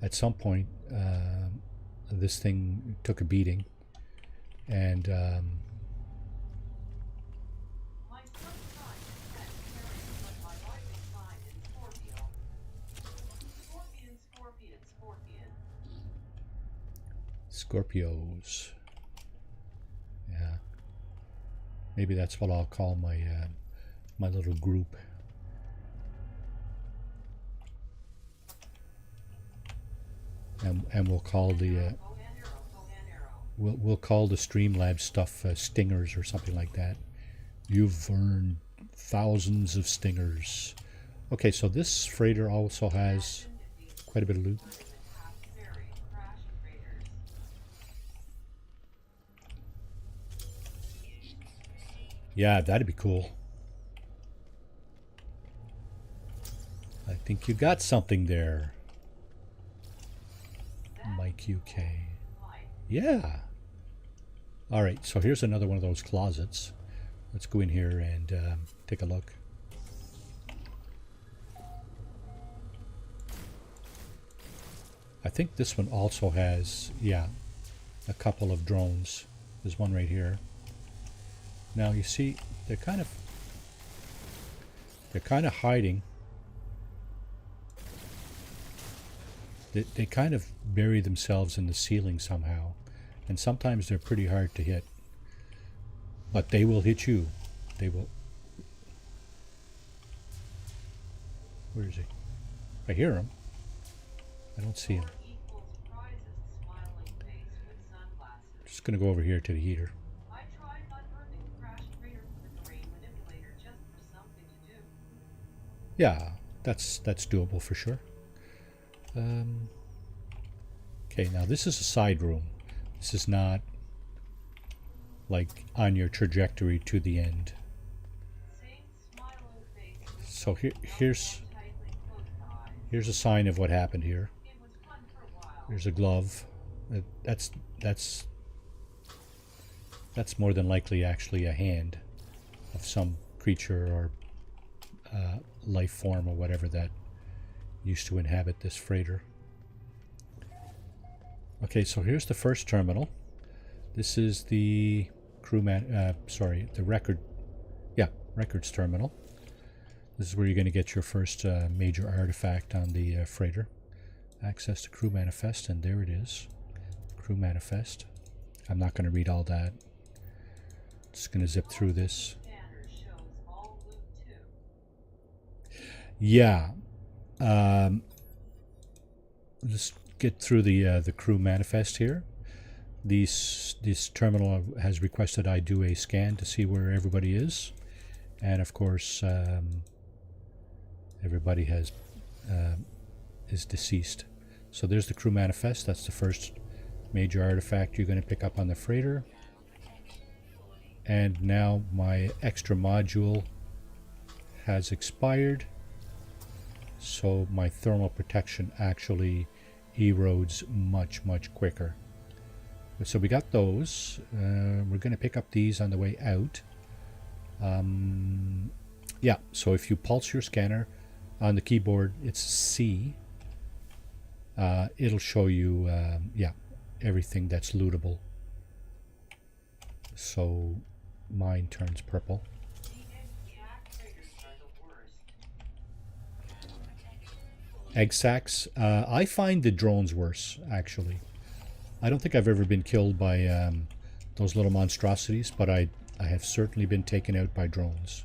at some point this thing took a beating, and Scorpios. Yeah. Maybe that's what I'll call my my little group. And we'll call the we'll call the Streamlabs stuff stingers or something like that. You've earned thousands of stingers. Okay, so this freighter also has quite a bit of loot. Yeah, that'd be cool. I think you got something there, Mike UK. Yeah. All right, so here's another one of those closets. Let's go in here and take a look. I think this one also has, yeah, a couple of drones. There's one right here. Now you see, they're kind of hiding. They kind of bury themselves in the ceiling somehow, and sometimes they're pretty hard to hit. But they will hit you. They will. Where is he? I hear him. I don't see him. Just gonna go over here to the heater. Yeah, that's doable for sure. Okay, now this is a side room. This is not like on your trajectory to the end. So here's a sign of what happened here. There's a glove. That's more than likely actually a hand of some creature or life form or whatever that used to inhabit this freighter. Okay, so here's the first terminal. This is the records terminal. This is where you're going to get your first major artifact on the freighter. Access to crew manifest, and there it is. Crew manifest. I'm not going to read all that. Just going to zip through this. Yeah. Just get through the crew manifest here. This terminal has requested I do a scan to see where everybody is, and of course everybody is deceased. So there's the crew manifest. That's the first major artifact you're going to pick up on the freighter. And now my extra module has expired, so my thermal protection actually erodes much quicker. So we got those. We're going to pick up these on the way out. Yeah, so if you pulse your scanner on the keyboard, it's C. It'll show you yeah, everything that's lootable. So mine turns purple. Egg sacs. I find the drones worse, actually. I don't think I've ever been killed by those little monstrosities, but I have certainly been taken out by drones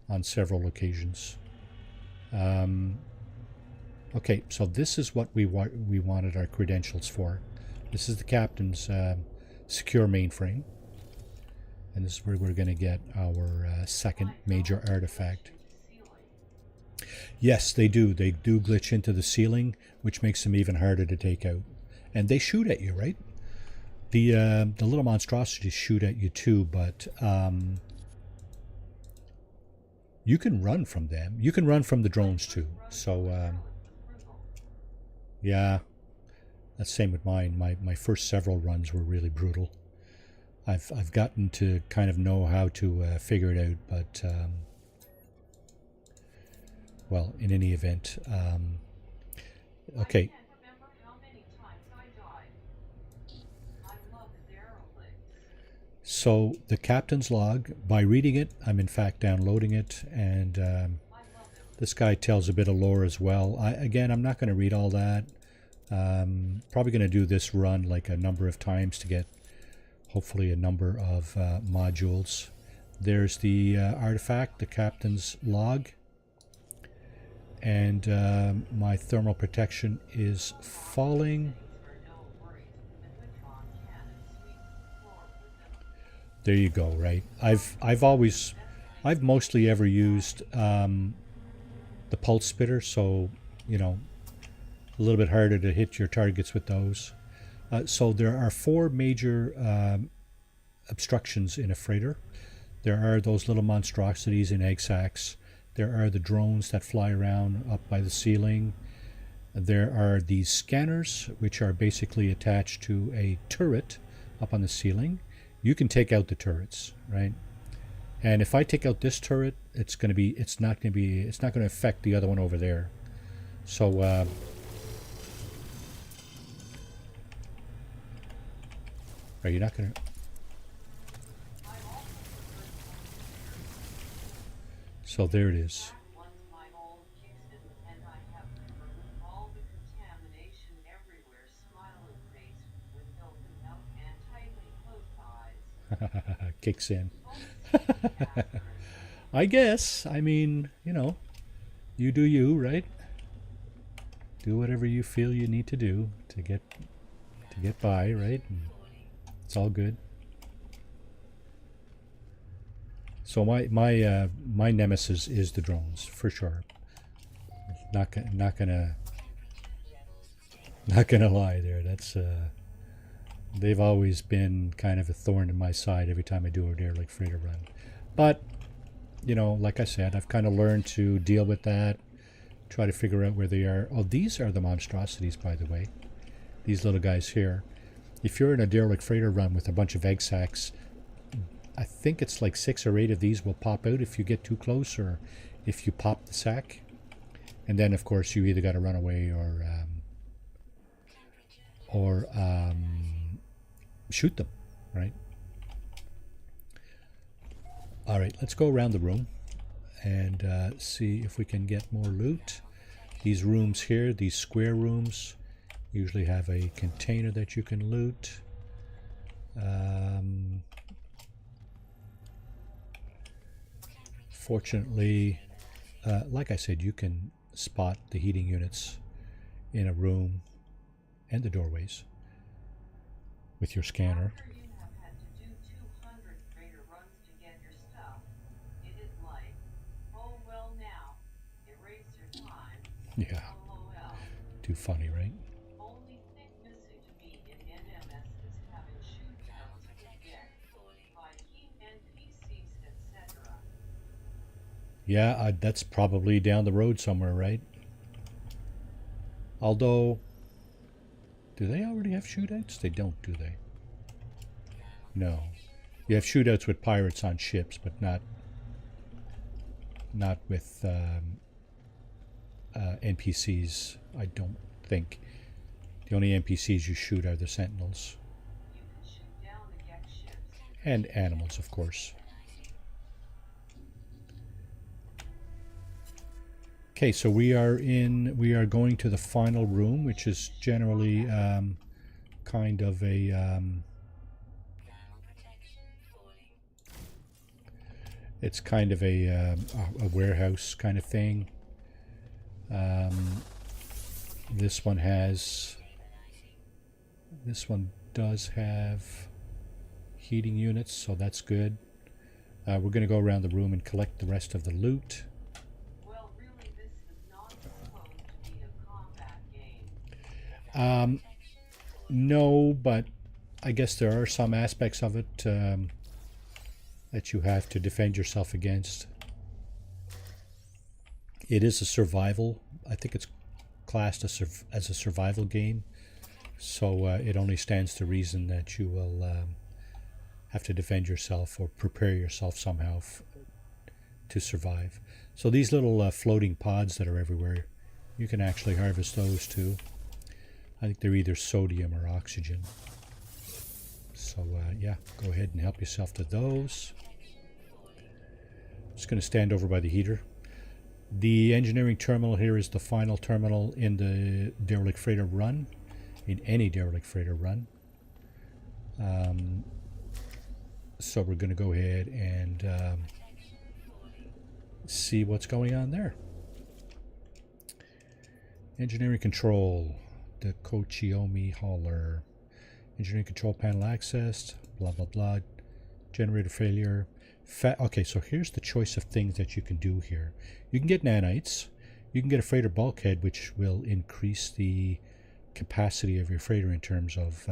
on several occasions. Okay, so this is what we wanted our credentials for. This is the captain's secure mainframe. And this is where we're going to get our second major artifact. Yes, they do. They do glitch into the ceiling, which makes them even harder to take out. And they shoot at you, right? The little monstrosities shoot at you too, but you can run from them. You can run from the drones too. So yeah, that's the same with mine. My first several runs were really brutal. I've gotten to kind of know how to figure it out, but well, in any event, okay. So the captain's log, by reading it, I'm in fact downloading it, and this guy tells a bit of lore as well. Again, I'm not going to read all that. Probably going to do this run like a number of times to get hopefully a number of modules. There's the artifact, the captain's log, and my thermal protection is falling. There you go, right? I've mostly ever used the pulse spitter, so you know, a little bit harder to hit your targets with those. So there are four major obstructions in a freighter. There are those little monstrosities in egg sacs. There are the drones that fly around up by the ceiling. There are these scanners, which are basically attached to a turret up on the ceiling. You can take out the turrets, right? And if I take out this turret, it's not going to affect the other one over there. So are you not going to? So there it is. Kicks in. I guess. I mean, you know, you do you, right? Do whatever you feel you need to do to get by, right? And it's all good. So my nemesis is the drones for sure. Not gonna lie there. That's they've always been kind of a thorn in my side every time I do a derelict freighter run. But you know, like I said, I've kind of learned to deal with that. Try to figure out where they are. Oh, these are the monstrosities, by the way. These little guys here. If you're in a derelict freighter run with a bunch of egg sacs, I think it's like 6 or 8 of these will pop out if you get too close or if you pop the sac. And then, of course, you either got to run away or shoot them, right? All right, let's go around the room and see if we can get more loot. These rooms here, these square rooms, usually have a container that you can loot. Fortunately, like I said, you can spot the heating units in a room and the doorways with your scanner. Yeah, too funny, right? Yeah, that's probably down the road somewhere, right? Although, do they already have shootouts? They don't, do they? No. You have shootouts with pirates on ships, but not with NPCs, I don't think. The only NPCs you shoot are the sentinels. And animals, of course. Okay, so we are going to the final room, which is generally kind of a it's kind of a warehouse kind of thing. This one does have heating units, so that's good. We're going to go around the room and collect the rest of the loot. Well, really, this is not supposed to be a combat game. No, but I guess there are some aspects of it that you have to defend yourself against. It is a survival. I think it's classed as a survival game. So it only stands to reason that you will have to defend yourself or prepare yourself somehow to survive. So these little floating pods that are everywhere, you can actually harvest those too. I think they're either sodium or oxygen. So yeah, go ahead and help yourself to those. Just going to stand over by the heater. The engineering terminal here is the final terminal in the derelict freighter run, in any derelict freighter run. So we're going to go ahead and see what's going on there. Engineering control, the Kochiomi hauler. Engineering control panel accessed, blah blah blah. Generator failure. Okay, so here's the choice of things that you can do here. You can get nanites. You can get a freighter bulkhead, which will increase the capacity of your freighter in terms of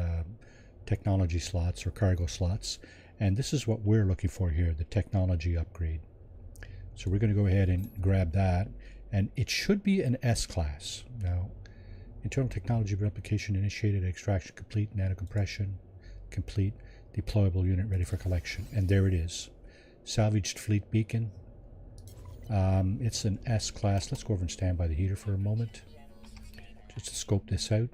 technology slots or cargo slots. And this is what we're looking for here, the technology upgrade. So we're going to go ahead and grab that. And it should be an S-class. Now, internal technology replication initiated, extraction complete, nanocompression complete, deployable unit ready for collection. And there it is. Salvaged fleet beacon. It's an S-class. Let's go over and stand by the heater for a moment, just to scope this out.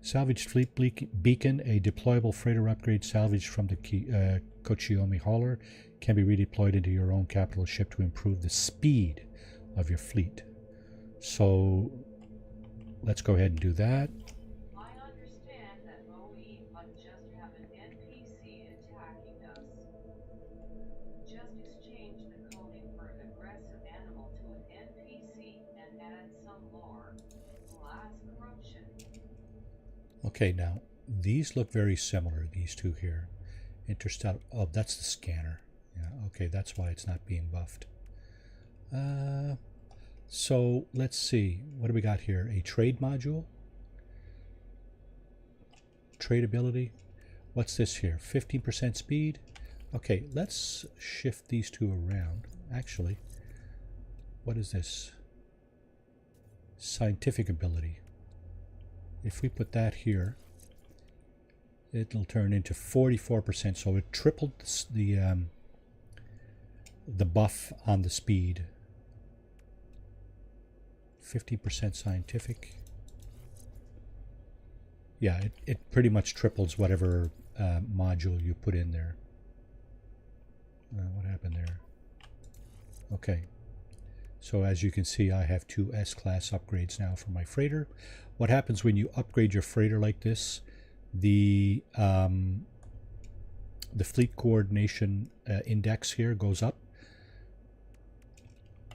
Salvaged fleet beacon, a deployable freighter upgrade salvaged from the Kochiomi hauler, can be redeployed into your own capital ship to improve the speed of your fleet. So let's go ahead and do that. I understand that OE but just have an NPC attacking us. Just exchange the coding for an aggressive animal to an NPC and add some lore. Glass corruption. Okay, now these look very similar, these two here. Interstellar. Oh, that's the scanner. Yeah, okay, that's why it's not being buffed. So let's see. What do we got here? A trade module. Trade ability. What's this here? 15% speed. Okay, let's shift these two around. Actually, what is this? Scientific ability. If we put that here, it'll turn into 44%. So it tripled the buff on the speed. 50% scientific. Yeah, it pretty much triples whatever module you put in there. What happened there? Okay. So as you can see, I have two S-class upgrades now for my freighter. What happens when you upgrade your freighter like this? The fleet coordination index here goes up.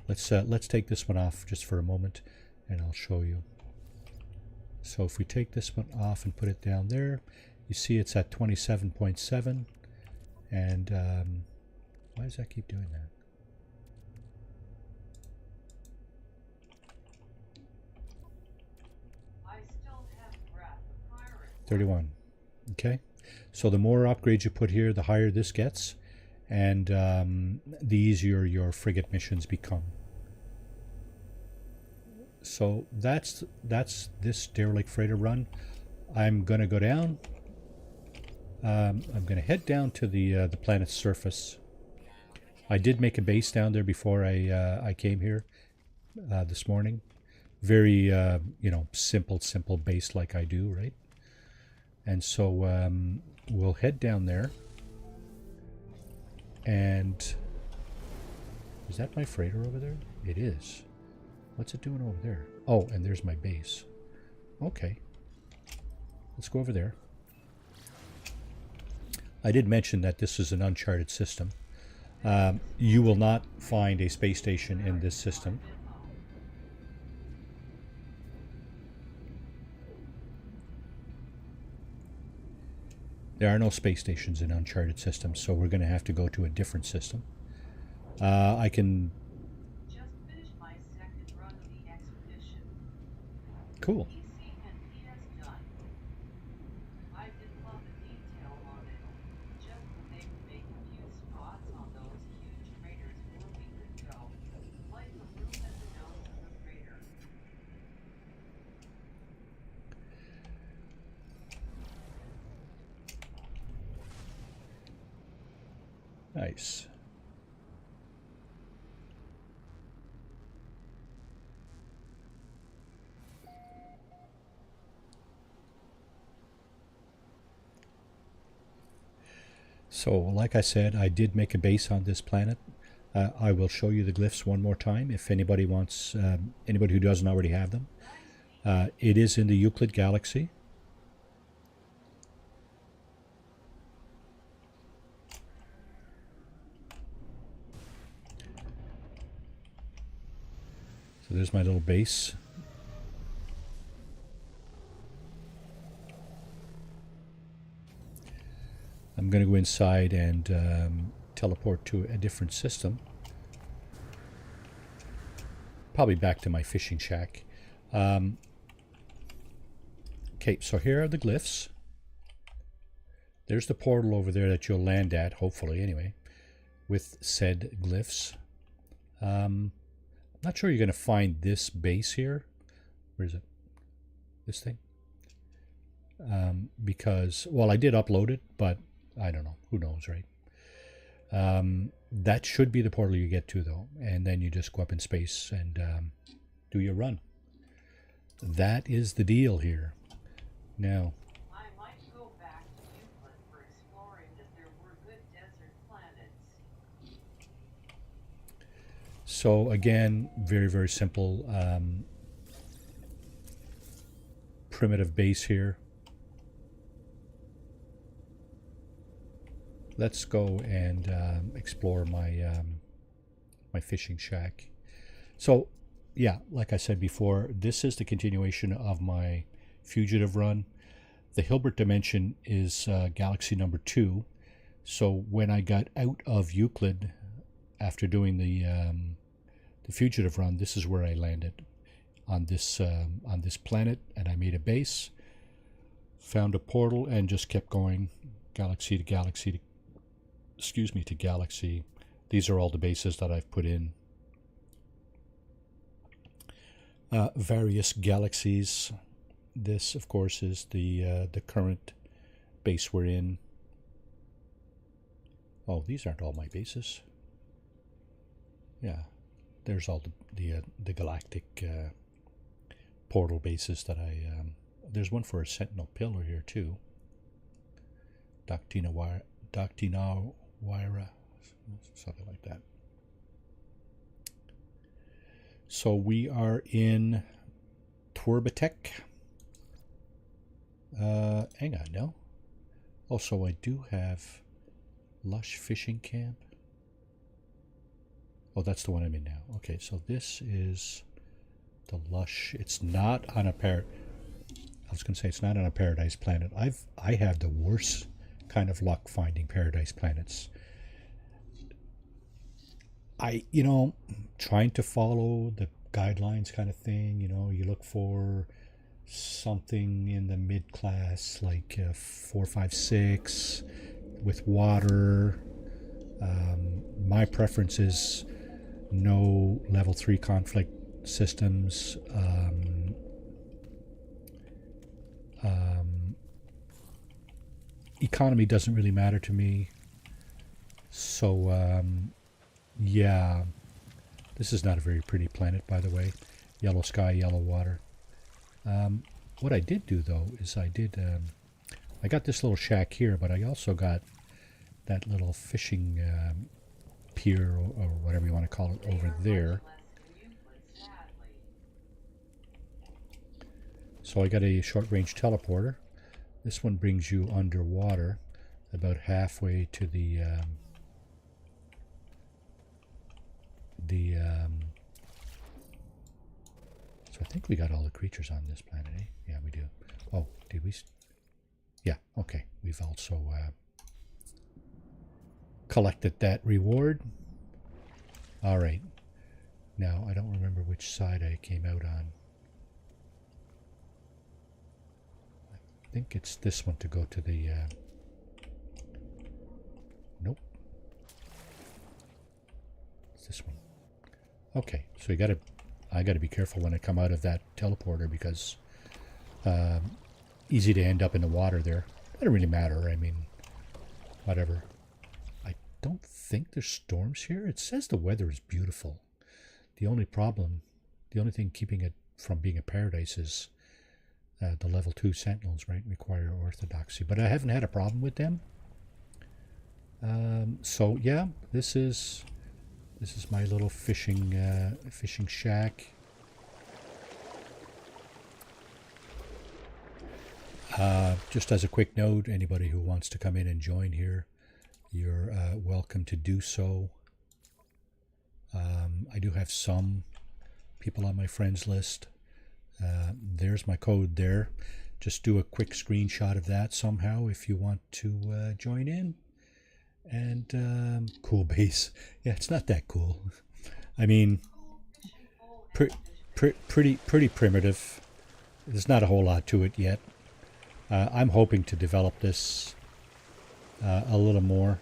Let's take this one off just for a moment, and I'll show you. So if we take this one off and put it down there, you see it's at 27.7, and why does that keep doing that? I still have breath. 31. Okay, so the more upgrades you put here, the higher this gets, and the easier your frigate missions become. So that's this derelict freighter run. I'm going to go down. I'm going to head down to the planet's surface. I did make a base down there before I came here this morning. Very simple base like I do, right? And so we'll head down there. And is that my freighter over there? It is. What's it doing over there? Oh, and there's my base. Okay. Let's go over there. I did mention that this is an uncharted system. You will not find a space station in this system. There are no space stations in uncharted systems, so we're going to have to go to a different system. I can... Just finished my second run of the expedition. Cool. PC and PS done. I didn't love the detail on it. Just that they would make a few spots on those huge craters where we could go. Like the room at the nose of the crater. Nice. So, like I said, I did make a base on this planet. I will show you the glyphs one more time if anybody wants, anybody who doesn't already have them. It is in the Euclid galaxy. So there's my little base. I'm going to go inside and teleport to a different system. Probably back to my fishing shack. Okay, so here are the glyphs. There's the portal over there that you'll land at, hopefully, anyway, with said glyphs. I'm not sure you're going to find this base here. Where is it? This thing? Because, well, I did upload it, but I don't know. Who knows, right? That should be the portal you get to, though. And then you just go up in space and do your run. That is the deal here. Now, I might go back to Euclid for exploring that there were good desert planets. so again, very, very simple. Primitive base here. Let's go and explore my my fishing shack. So, yeah, like I said before, this is the continuation of my fugitive run. The Hilbert dimension is galaxy number 2. So when I got out of Euclid after doing the fugitive run, this is where I landed on this planet, and I made a base, found a portal, and just kept going, galaxy to galaxy to galaxy. These are all the bases that I've put in. Various galaxies. This, of course, is the current base we're in. Oh, these aren't all my bases. Yeah, there's all the galactic portal bases that I. There's one for a Sentinel pillar here too. Doctina Wyra, something like that. So we are in Twerbatek. Hang on, no. Oh, so I do have Lush Fishing Camp. Oh, that's the one I'm in now. Okay, so this is the Lush. It's not on a I was going to say it's not on a paradise planet. I have the worst kind of luck finding paradise planets. Trying to follow the guidelines kind of thing, you look for something in the mid-class, like 4, 5, 6 with water. My preference is no level 3 conflict systems. Economy doesn't really matter to me. So, yeah. This is not a very pretty planet, by the way. Yellow sky, yellow water. What I did do, though, is I got this little shack here, but I also got that little fishing pier, or whatever you want to call it, over there. So I got a short-range teleporter. This one brings you underwater, about halfway to the so I think we got all the creatures on this planet, eh? Yeah, we do. Oh, did we? Yeah, okay. We've also collected that reward. All right. Now, I don't remember which side I came out on. I think it's this one to go to the... Nope. It's this one. Okay, so I gotta be careful when I come out of that teleporter because easy to end up in the water there. Doesn't really matter. I mean, whatever. I don't think there's storms here. It says the weather is beautiful. The only thing keeping it from being a paradise is the level 2 sentinels, right, require orthodoxy. But I haven't had a problem with them. So yeah, this is my little fishing shack. Just as a quick note, anybody who wants to come in and join here, you're welcome to do so. I do have some people on my friends list. There's my code there. Just do a quick screenshot of that somehow if you want to join in. And cool base. Yeah, it's not that cool. I mean, pretty primitive. There's not a whole lot to it yet. I'm hoping to develop this a little more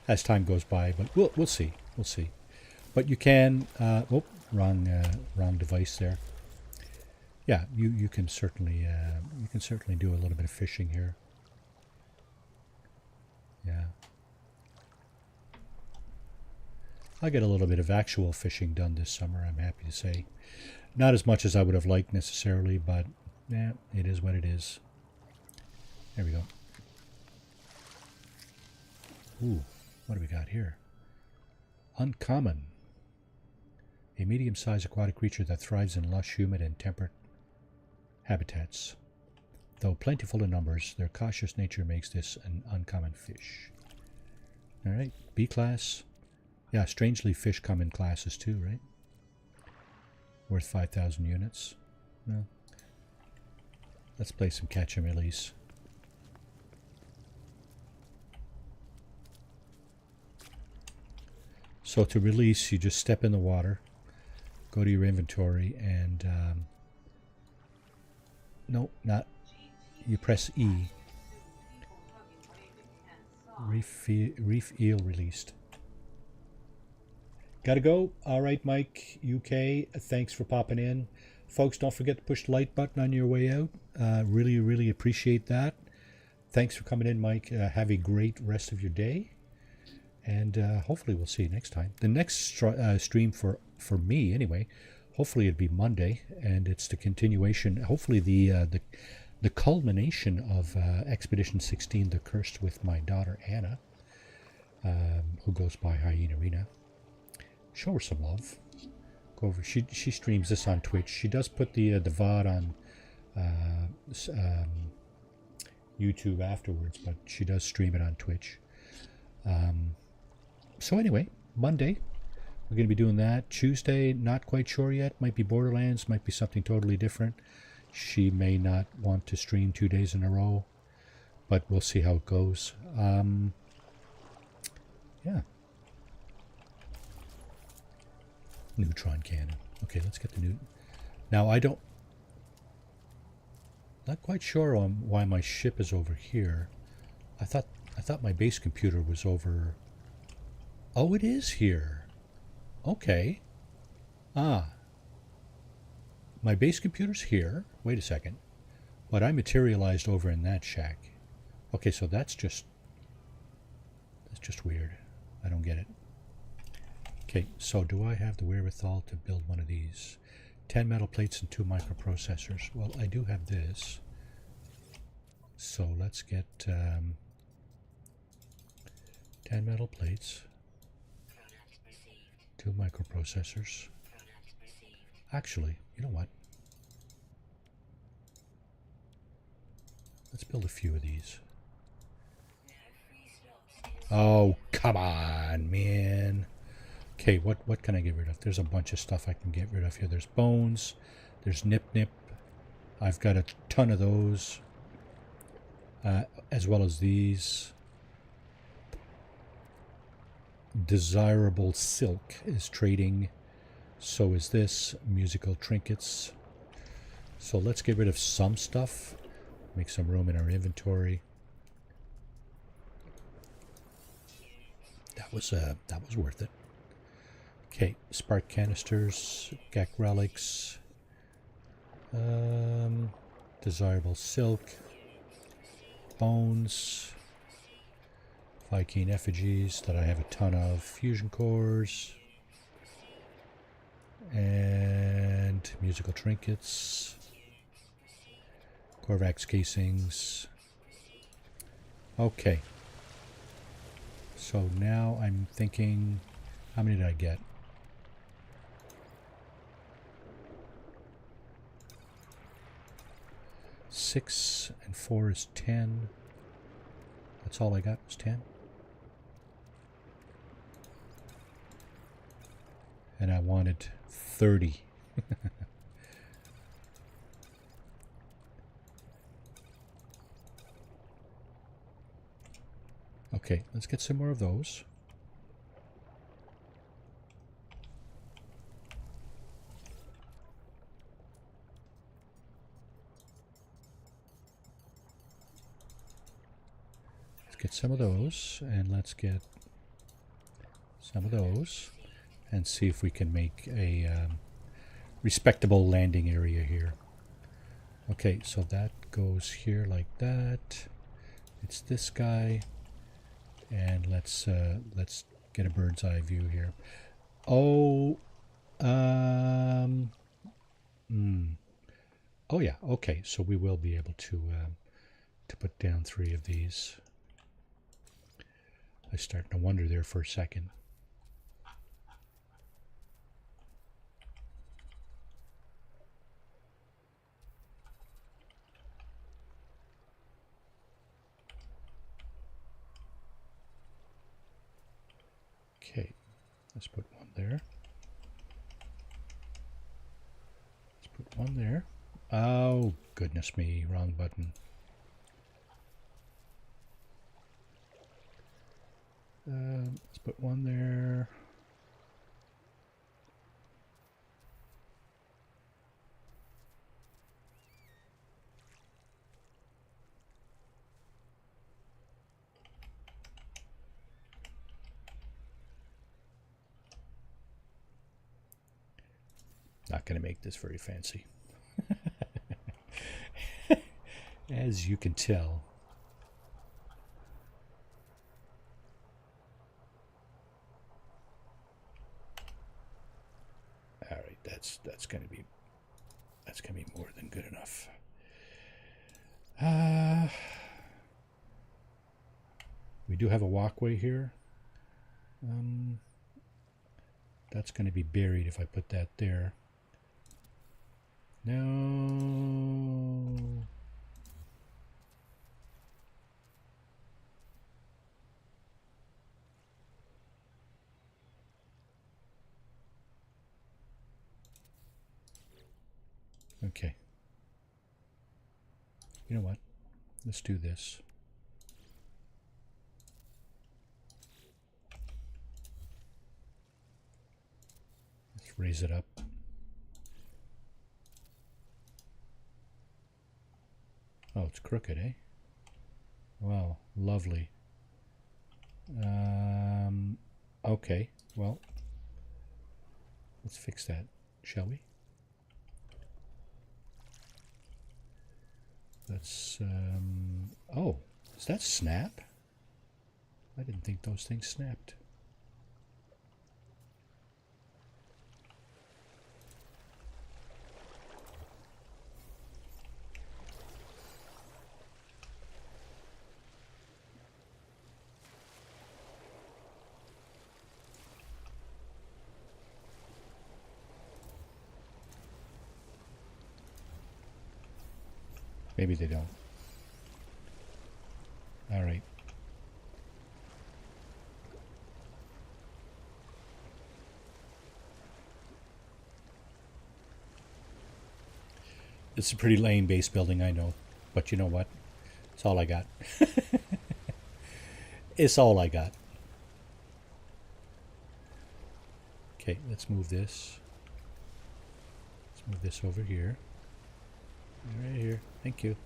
as time goes by, but we'll see. We'll see. But you can. Wrong device there. Yeah, you can certainly do a little bit of fishing here. Yeah. I get a little bit of actual fishing done this summer, I'm happy to say. Not as much as I would have liked necessarily, but yeah, it is what it is. There we go. Ooh, what do we got here? Uncommon. A medium-sized aquatic creature that thrives in lush, humid, and temperate habitats. Though plentiful in numbers, their cautious nature makes this an uncommon fish. Alright, B class. Yeah, strangely fish come in classes too, right? Worth 5,000 units. Well, let's play some catch and release. So to release, you just step in the water, go to your inventory, and no, not. You press E. Reef eel released. Gotta go. All right, Mike, UK. Thanks for popping in, folks. Don't forget to push the like button on your way out. Really appreciate that. Thanks for coming in, Mike. Have a great rest of your day. And hopefully we'll see you next time. The next stream for me, anyway, hopefully it'll be Monday, and it's the continuation, hopefully the culmination of Expedition 16, The Cursed, with my daughter Anna, who goes by Hyena Arena. Show her some love. Go over. She streams this on Twitch. She does put the VOD on YouTube afterwards, but she does stream it on Twitch. So anyway, Monday, we're going to be doing that. Tuesday, not quite sure yet. Might be Borderlands, might be something totally different. She may not want to stream 2 days in a row, but we'll see how it goes. Yeah. Neutron cannon. Okay, let's get the new. Now, not quite sure on why my ship is over here. I thought my base computer was over. Oh, it is here. Okay. My base computer's here. Wait a second. But I materialized over in that shack. Okay, so that's just weird. I don't get it. Okay, so do I have the wherewithal to build one of these? 10 metal plates and 2 microprocessors. Well, I do have this. So let's get 10 metal plates, 2 microprocessors. Actually, you know what? Let's build a few of these. Oh, come on, man. Okay, what can I get rid of? There's a bunch of stuff I can get rid of here. There's bones. There's nip. I've got a ton of those. As well as these. desirable silk is trading. So is this. Musical trinkets. So let's get rid of some stuff. Make some room in our inventory. That was worth it. Okay, spark canisters, gak relics, desirable silk, bones, Viking effigies that I have a ton of, fusion cores, and musical trinkets, Corvax casings. Okay. So now I'm thinking, how many did I get? Six and 4 is 10. That's all I got was 10. And I wanted 30. Okay, let's get some more of those. Let's get some of those, and let's get some of those, and see if we can make a respectable landing area here. Okay, so that goes here like that. It's this guy. And let's get a bird's eye view here. Oh, oh yeah. Okay, so we will be able to put down 3 of these. I was starting to wonder there for a second. Okay, let's put one there. Let's put one there. Oh, goodness me, wrong button. Let's put one there. Not going to make this very fancy. As you can tell. All right, that's going to be more than good enough. We do have a walkway here. That's going to be buried if I put that there. No. Okay. You know what? Let's do this. Let's raise it up. Oh, it's crooked, eh? Wow, lovely. Okay, well, let's fix that, shall we? Let's, oh, does that snap? I didn't think those things snapped. Maybe they don't. All right. It's a pretty lame base building, I know. But you know what? It's all I got. It's all I got. Okay, let's move this. Let's move this over here. Right here. Thank you.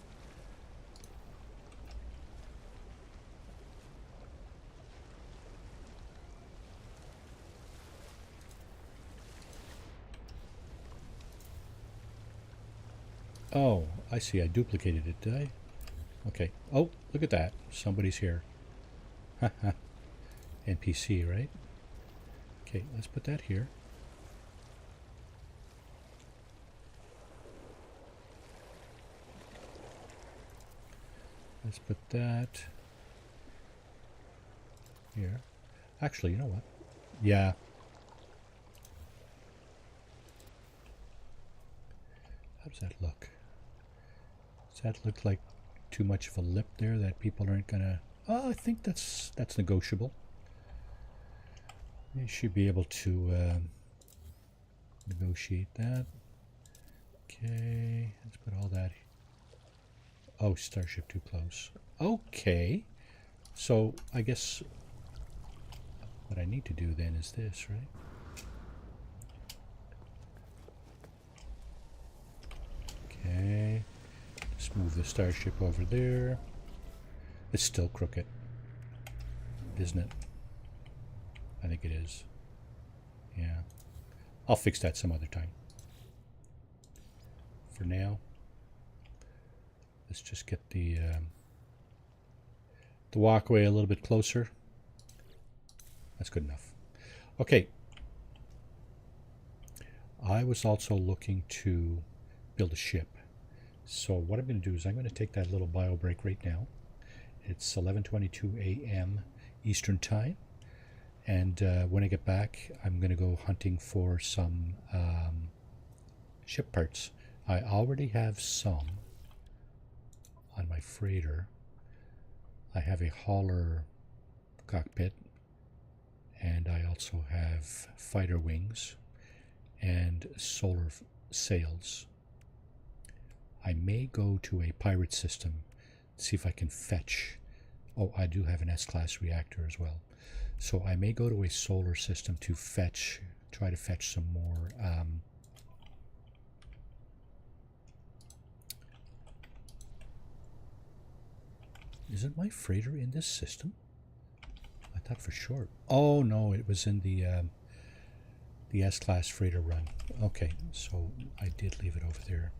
Oh, I see. I duplicated it, did I? Okay. Oh, look at that. Somebody's here. Haha. NPC, right? Okay, let's put that here. Let's put that here. Actually, you know what? Yeah. How does that look? Does that look like too much of a lip there that people aren't gonna... Oh, I think that's negotiable. You should be able to negotiate that. Okay, let's put all that. Oh, starship too close. Okay, so I guess what I need to do then is this, right? Okay, just move the starship over there. It's still crooked, isn't it? I think it is. Yeah. I'll fix that some other time. For now, let's just get the walkway a little bit closer. That's good enough. Okay. I was also looking to build a ship. So what I'm going to do is I'm going to take that little bio break right now. It's 11:22 a.m. Eastern Time. And when I get back, I'm going to go hunting for some ship parts. I already have some on my freighter. I have a hauler cockpit, and I also have fighter wings and solar sails. I may go to a pirate system, see if I can fetch. Oh, I do have an S-class reactor as well. So I may go to a solar system to try to fetch some more Isn't my freighter in this system? I thought for sure. Oh no, it was in the S-class freighter run. Okay, so I did leave it over there.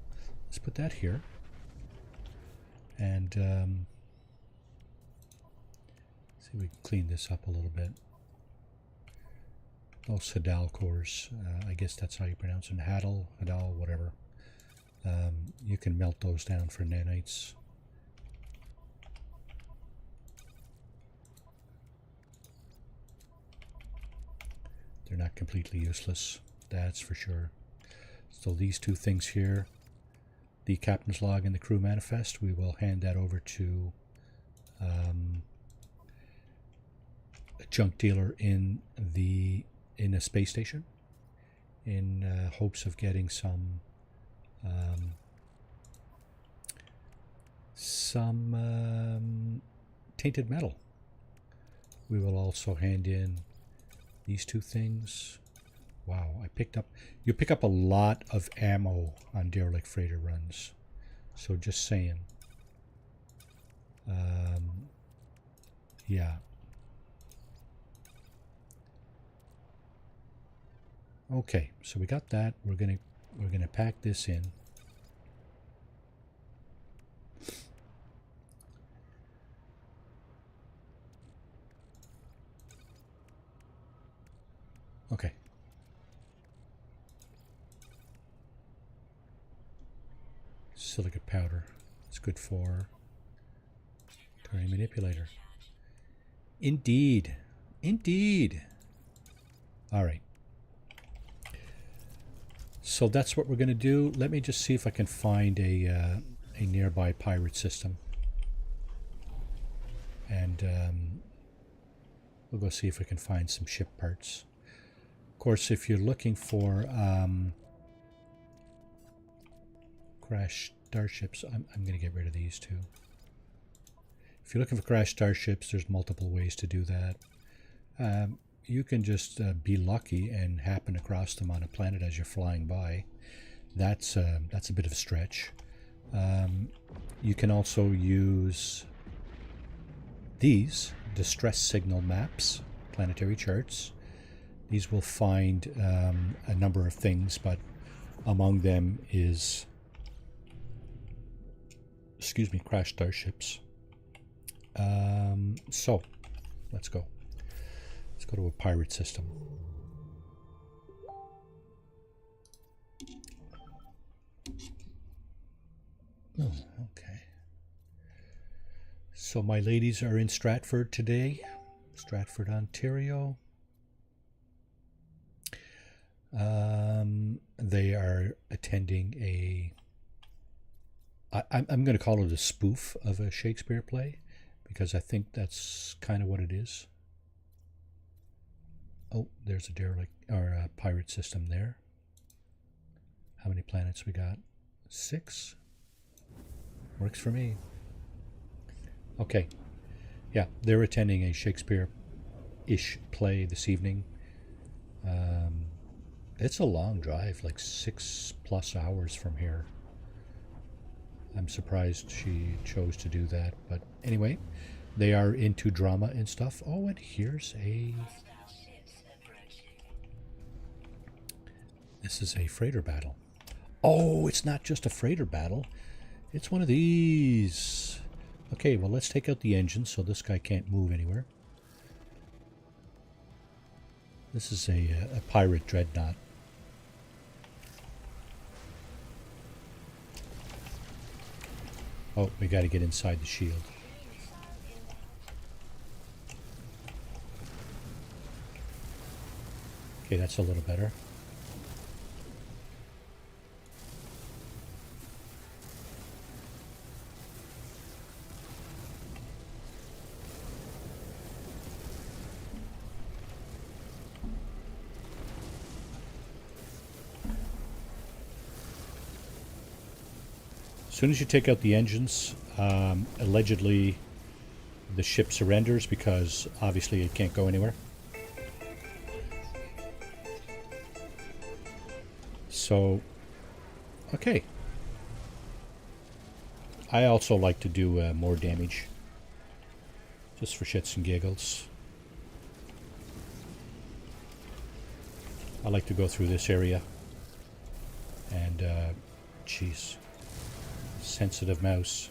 Let's put that here. And see if we can clean this up a little bit. Those Hadal cores, I guess that's how you pronounce it. Hadal, whatever. You can melt those down for nanites. They're not completely useless, that's for sure. So these two things here, the captain's log and the crew manifest, we will hand that over to a junk dealer in a space station, in hopes of getting some tainted metal. We will also hand in these two things. Wow, you pick up a lot of ammo on derelict freighter runs. So just saying. Yeah. Okay, so we got that. We're gonna pack this in. Okay. Silicate powder. It's good for terrain manipulator. Indeed. Indeed. All right. So that's what we're going to do. Let me just see if I can find a nearby pirate system. And we'll go see if we can find some ship parts. Of course, if you're looking for crashed starships, I'm going to get rid of these two. If you're looking for crashed starships, there's multiple ways to do that. you can just be lucky and happen across them on a planet as you're flying by. That's a bit of a stretch. You can also use these distress signal maps, planetary charts. These will find a number of things, but among them is, crashed starships. So, let's go. Let's go to a pirate system. Oh, okay. So my ladies are in Stratford today, Stratford, Ontario. They are attending I'm going to call it a spoof of a Shakespeare play, because I think that's kind of what it is. Oh, there's a derelict or a pirate system there. How many planets we got? 6. Works for me. Okay. Yeah, they're attending a Shakespeare-ish play this evening. It's a long drive, like 6+ hours from here. I'm surprised she chose to do that. But anyway, they are into drama and stuff. Oh, and here's this is a freighter battle. Oh, it's not just a freighter battle. It's one of these. Okay, well, let's take out the engine so this guy can't move anywhere. This is a pirate dreadnought. Oh, we got to get inside the shield. Okay, that's a little better. As soon as you take out the engines, allegedly the ship surrenders because obviously it can't go anywhere. So, okay. I also like to do more damage, just for shits and giggles. I like to go through this area and, jeez. Sensitive mouse.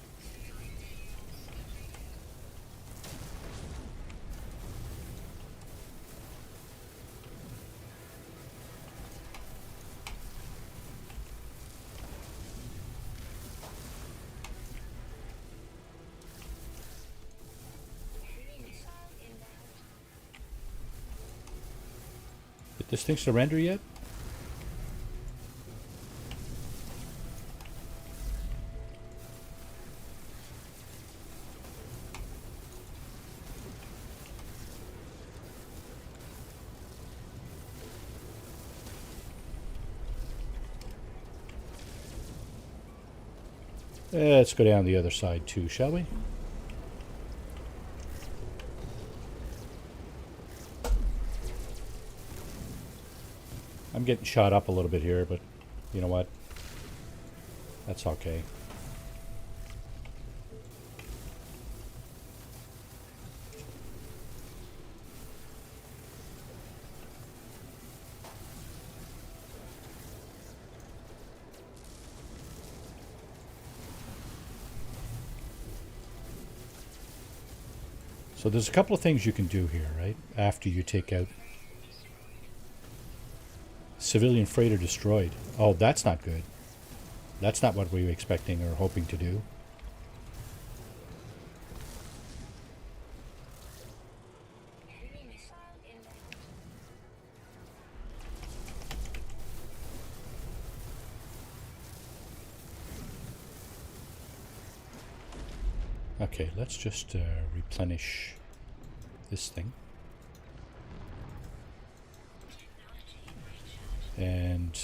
Did this thing surrender yet? Let's go down the other side too, shall we? I'm getting shot up a little bit here, but you know what? That's okay. So there's a couple of things you can do here, right? After you take out civilian freighter destroyed. Oh, that's not good. That's not what we were expecting or hoping to do. Okay, let's just replenish this thing. And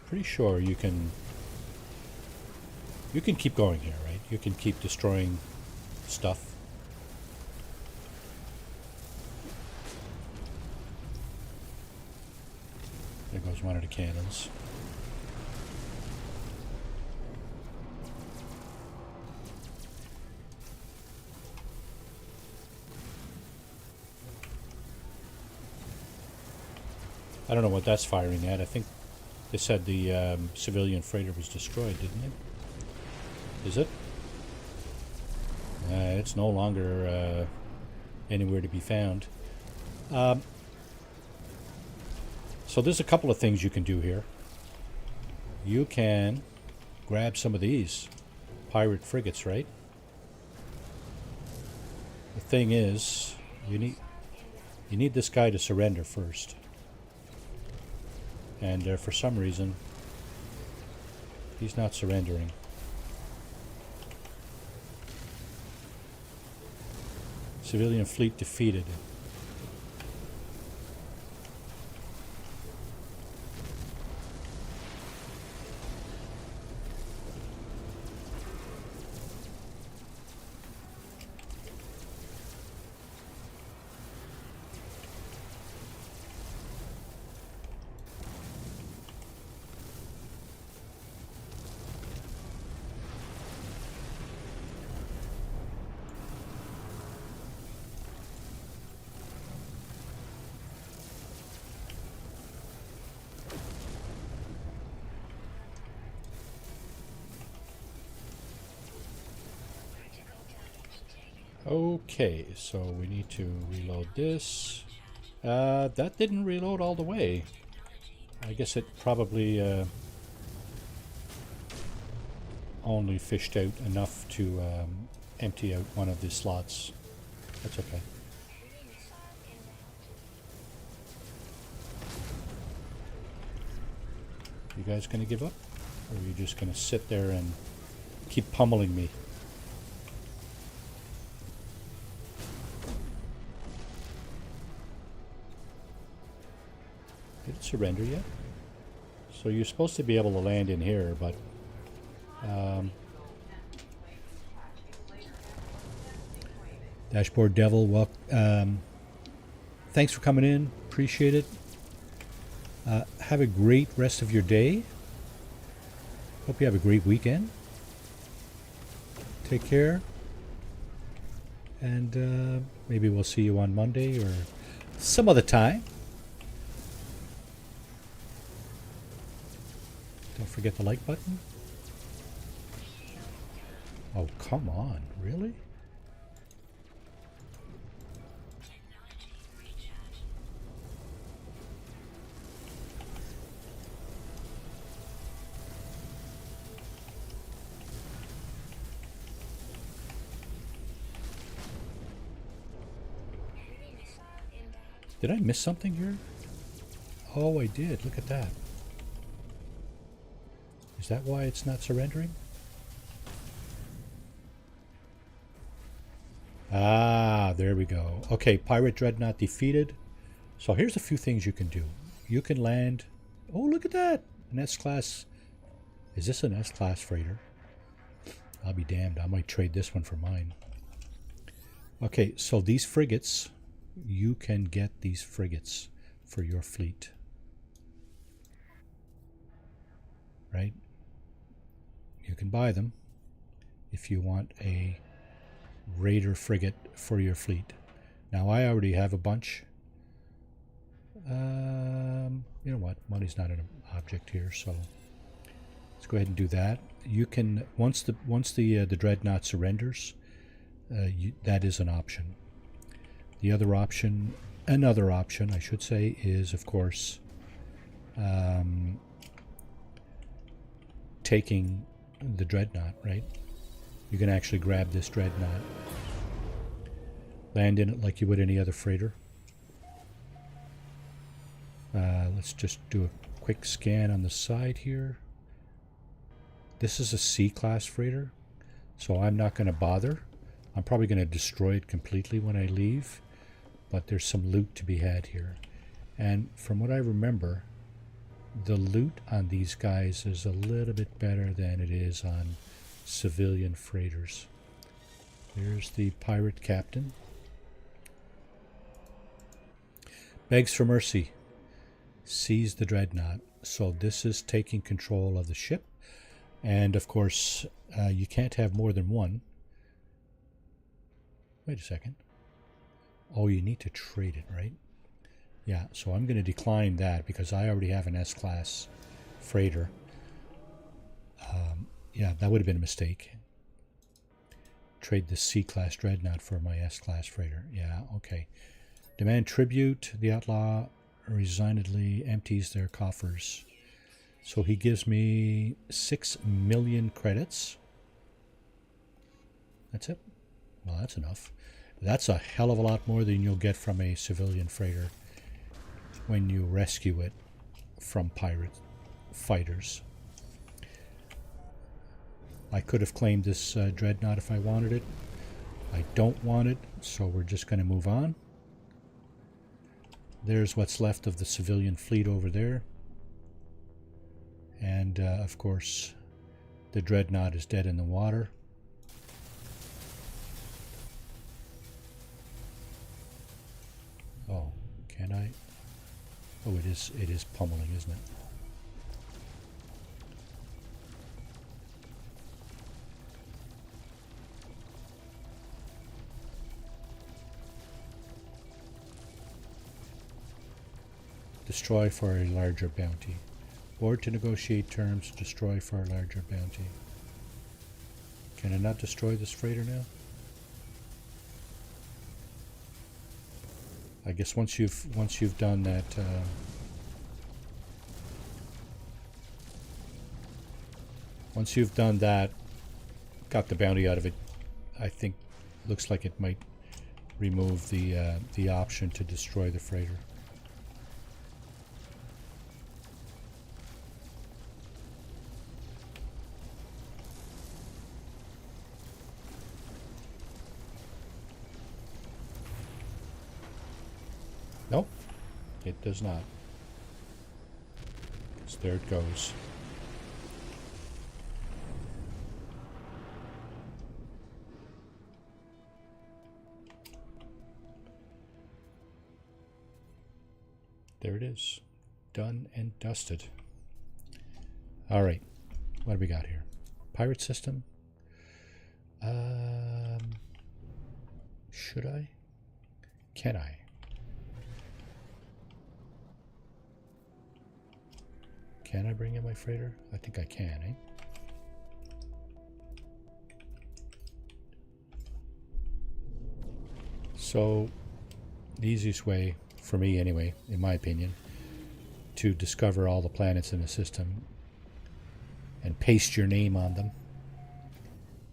pretty sure you can keep going here, right? You can keep destroying stuff. There goes one of the cannons. I don't know what that's firing at. I think they said the civilian freighter was destroyed, didn't it? Is it? It's no longer anywhere to be found. So there's a couple of things you can do here. You can grab some of these pirate frigates, right? The thing is, you need this guy to surrender first. And for some reason, he's not surrendering. Civilian fleet defeated. Okay, so we need to reload this. That didn't reload all the way. I guess it probably only fished out enough to empty out one of the slots. That's okay. You guys gonna give up? Or are you just gonna sit there and keep pummeling me? Did it surrender yet? So you're supposed to be able to land in here, but Dashboard Devil, well, thanks for coming in. Appreciate it. Have a great rest of your day. Hope you have a great weekend. Take care. And maybe we'll see you on Monday or some other time. Don't forget the like button. Oh, come on. Really? Did I miss something here? Oh, I did. Look at that. Is that why it's not surrendering? Ah, there we go. Okay, Pirate Dreadnought defeated. So here's a few things you can do. You can land... Oh, look at that! An S-Class... Is this an S-Class freighter? I'll be damned. I might trade this one for mine. Okay, so these frigates... You can get these frigates for your fleet. Right? You can buy them if you want a raider frigate for your fleet. Now I already have a bunch. You know what? Money's not an object here, so let's go ahead and do that. You can once the dreadnought surrenders, that is an option. The other option, another option, I should say, is of course taking the dreadnought, right? You can actually grab this dreadnought, land in it like you would any other freighter. Let's just do a quick scan on the side here. This is a C-class freighter, so I'm not going to bother. I'm probably going to destroy it completely when I leave, but there's some loot to be had here. And from what I remember, the loot on these guys is a little bit better than it is on civilian freighters. There's the pirate captain. Begs for mercy. Seize the dreadnought. So this is taking control of the ship. And of course, you can't have more than one. Wait a second. Oh, you need to trade it, right? Yeah, so I'm going to decline that because I already have an S-class freighter. Yeah, that would have been a mistake. Trade the C-class dreadnought for my S-class freighter. Yeah, okay. Demand tribute. The outlaw resignedly empties their coffers. So he gives me 6 million credits. That's it. Well, that's enough. That's a hell of a lot more than you'll get from a civilian freighter when you rescue it from pirate fighters. I could have claimed this dreadnought if I wanted it. I don't want it, so we're just going to move on. There's what's left of the civilian fleet over there. And, of course, the dreadnought is dead in the water. Oh, can I? Oh, it is pummeling, isn't it? Destroy for a larger bounty. Board to negotiate terms. Destroy for a larger bounty. Can I not destroy this freighter now? I guess once you've done that, once you've done that, got the bounty out of it, I think looks like it might remove the option to destroy the freighter. Nope, it does not. So there it goes. There it is. Done and dusted. Alright, what do we got here? Pirate system. Should I? Can I? Can I bring in my freighter? I think I can, eh? So, the easiest way, for me anyway, in my opinion, to discover all the planets in the system and paste your name on them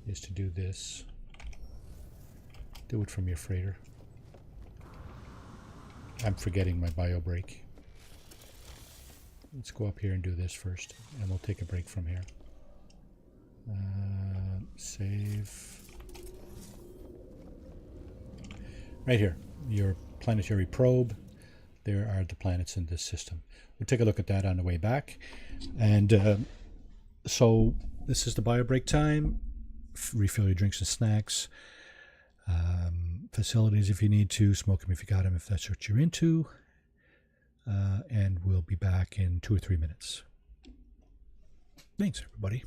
is to do this. Do it from your freighter. I'm forgetting my bio break. Let's go up here and do this first, and we'll take a break from here. Save. Right here, your planetary probe. There are the planets in this system. We'll take a look at that on the way back. And so this is the bio break time. Refill your drinks and snacks. Facilities if you need to. Smoke them if you got them, if that's what you're into. And we'll be back in 2 or 3 minutes. Thanks, everybody.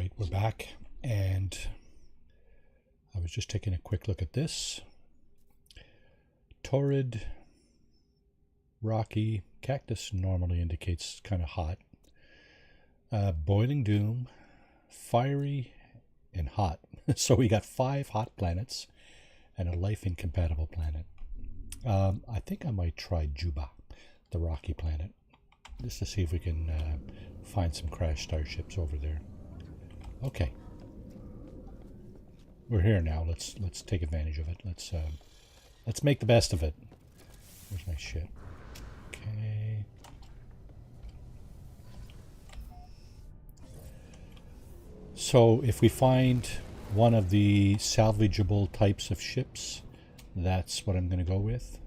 right, we're back, and I was just taking a quick look at this. Torrid, rocky, cactus normally indicates kind of hot. Boiling doom, fiery, and hot. So we got 5 hot planets and a life incompatible planet. I think I might try Juba, the rocky planet, just to see if we can find some crashed starships over there. Okay, we're here now. Let's take advantage of it. Let's make the best of it. Where's my ship? Okay. So if we find one of the salvageable types of ships, that's what I'm going to go with.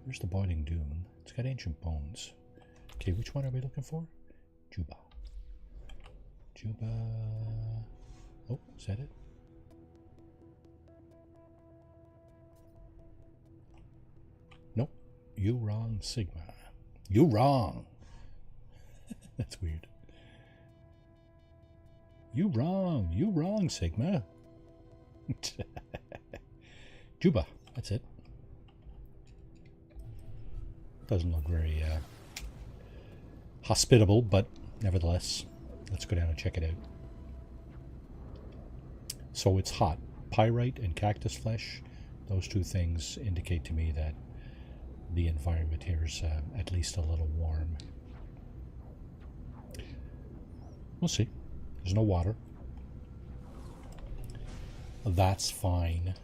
Where's the Boiling Doom? It's got ancient bones. Okay, which one are we looking for? Juba. Juba. Oh, is that it? Nope. You wrong, Sigma. You wrong. That's weird. You wrong, Sigma. Juba, that's it. Doesn't look very hospitable, but nevertheless, let's go down and check it out. So it's hot. Pyrite and cactus flesh, those two things indicate to me that the environment here is at least a little warm. We'll see. There's no water. That's fine.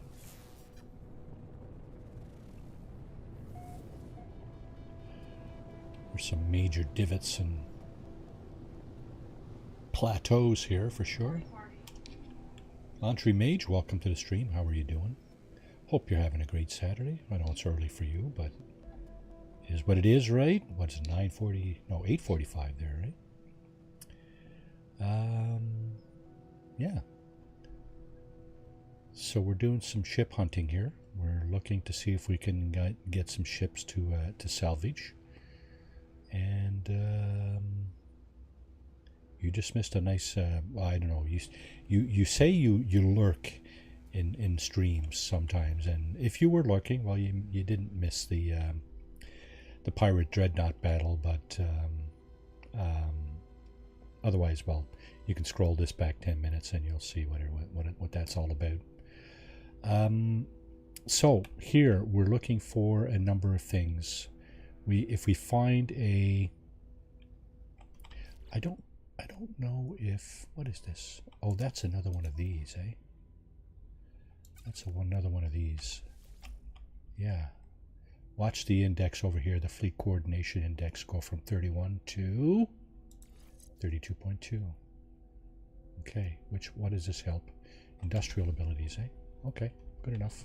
There's some major divots and plateaus here for sure. Entree Mage, welcome to the stream. How are you doing? Hope you're having a great Saturday. I know it's early for you, but it is what it is, right? What's it, 9:40? No, 8:45 there, right? Yeah. So we're doing some ship hunting here. We're looking to see if we can get some ships to salvage. And you just missed a nice. I don't know. You say you lurk in streams sometimes, and if you were lurking, well, you didn't miss the pirate dreadnought battle, but otherwise, well, you can scroll this back 10 minutes and you'll see what that's all about. So here we're looking for a number of things. If we find a, I don't know if, what is this? Oh, that's another one of these, eh? That's another one of these. Yeah. Watch the index over here, the fleet coordination index, go from 31 to 32.2. Okay, what does this help? Industrial abilities, eh? Okay, good enough.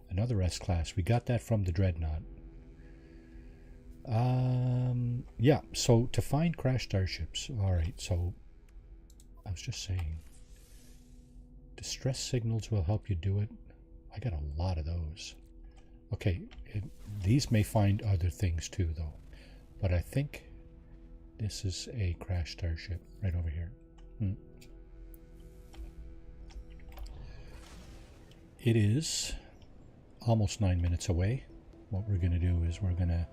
Another S-class. We got that from the Dreadnought. Yeah, so to find crashed starships. Alright, so I was just saying, distress signals will help you do it. I got a lot of those. Okay, these may find other things too, though. But I think this is a crashed starship right over here. It is almost 9 minutes away. What we're going to do is we're going to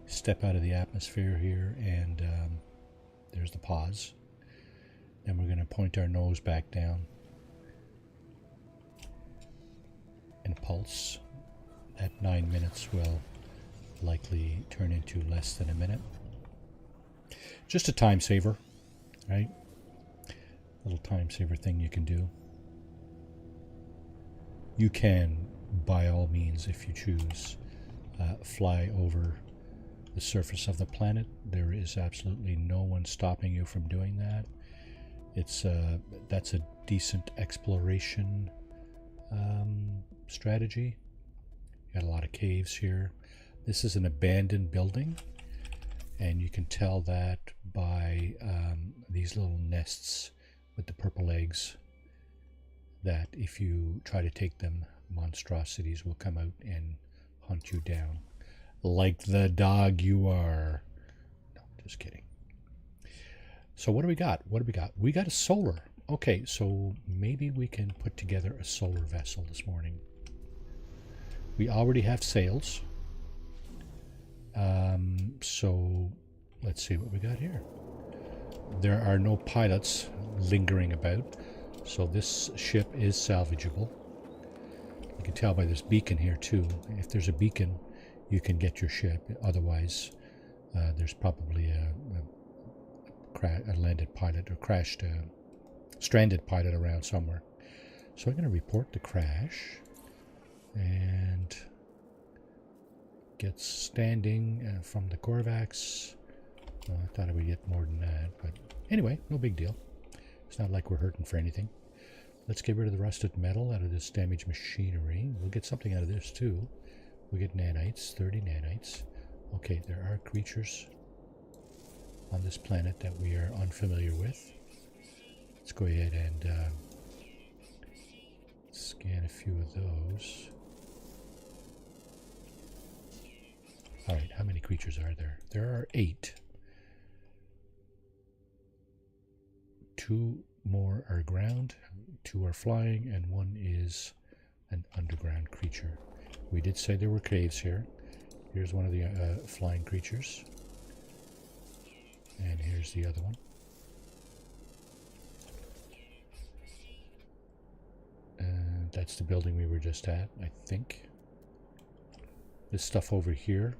step out of the atmosphere here, and there's the pause. Then we're going to point our nose back down and pulse. That 9 minutes will likely turn into less than a minute. Just a time saver, right? Little time saver thing you can do. You can, by all means, if you choose, fly over the surface of the planet. There is absolutely no one stopping you from doing that. That's a decent exploration strategy. Got a lot of caves here. This is an abandoned building, and you can tell that by these little nests with the purple eggs, that if you try to take them, monstrosities will come out and hunt you down. Like the dog you are. No, just kidding. So what do we got? What do we got? We got a solar. Okay, so maybe we can put together a solar vessel this morning. We already have sails. So let's see what we got here. There are no pilots lingering about, so this ship is salvageable. You can tell by this beacon here too. If there's a beacon, you can get your ship. Otherwise, there's probably a landed pilot or crashed, stranded pilot around somewhere. So I'm going to report the crash and get standing from the Corvax. I thought I would get more than that, but anyway, no big deal. It's not like we're hurting for anything. Let's get rid of the rusted metal out of this damaged machinery. We'll get something out of this too. We get nanites, 30 nanites. Okay, there are creatures on this planet that we are unfamiliar with. Let's go ahead and scan a few of those. Alright, how many creatures are there? There are 8. 2 more are ground, 2 are flying, and 1 is an underground creature. We did say there were caves here. Here's one of the flying creatures. And here's the other one. That's the building we were just at, I think. This stuff over here,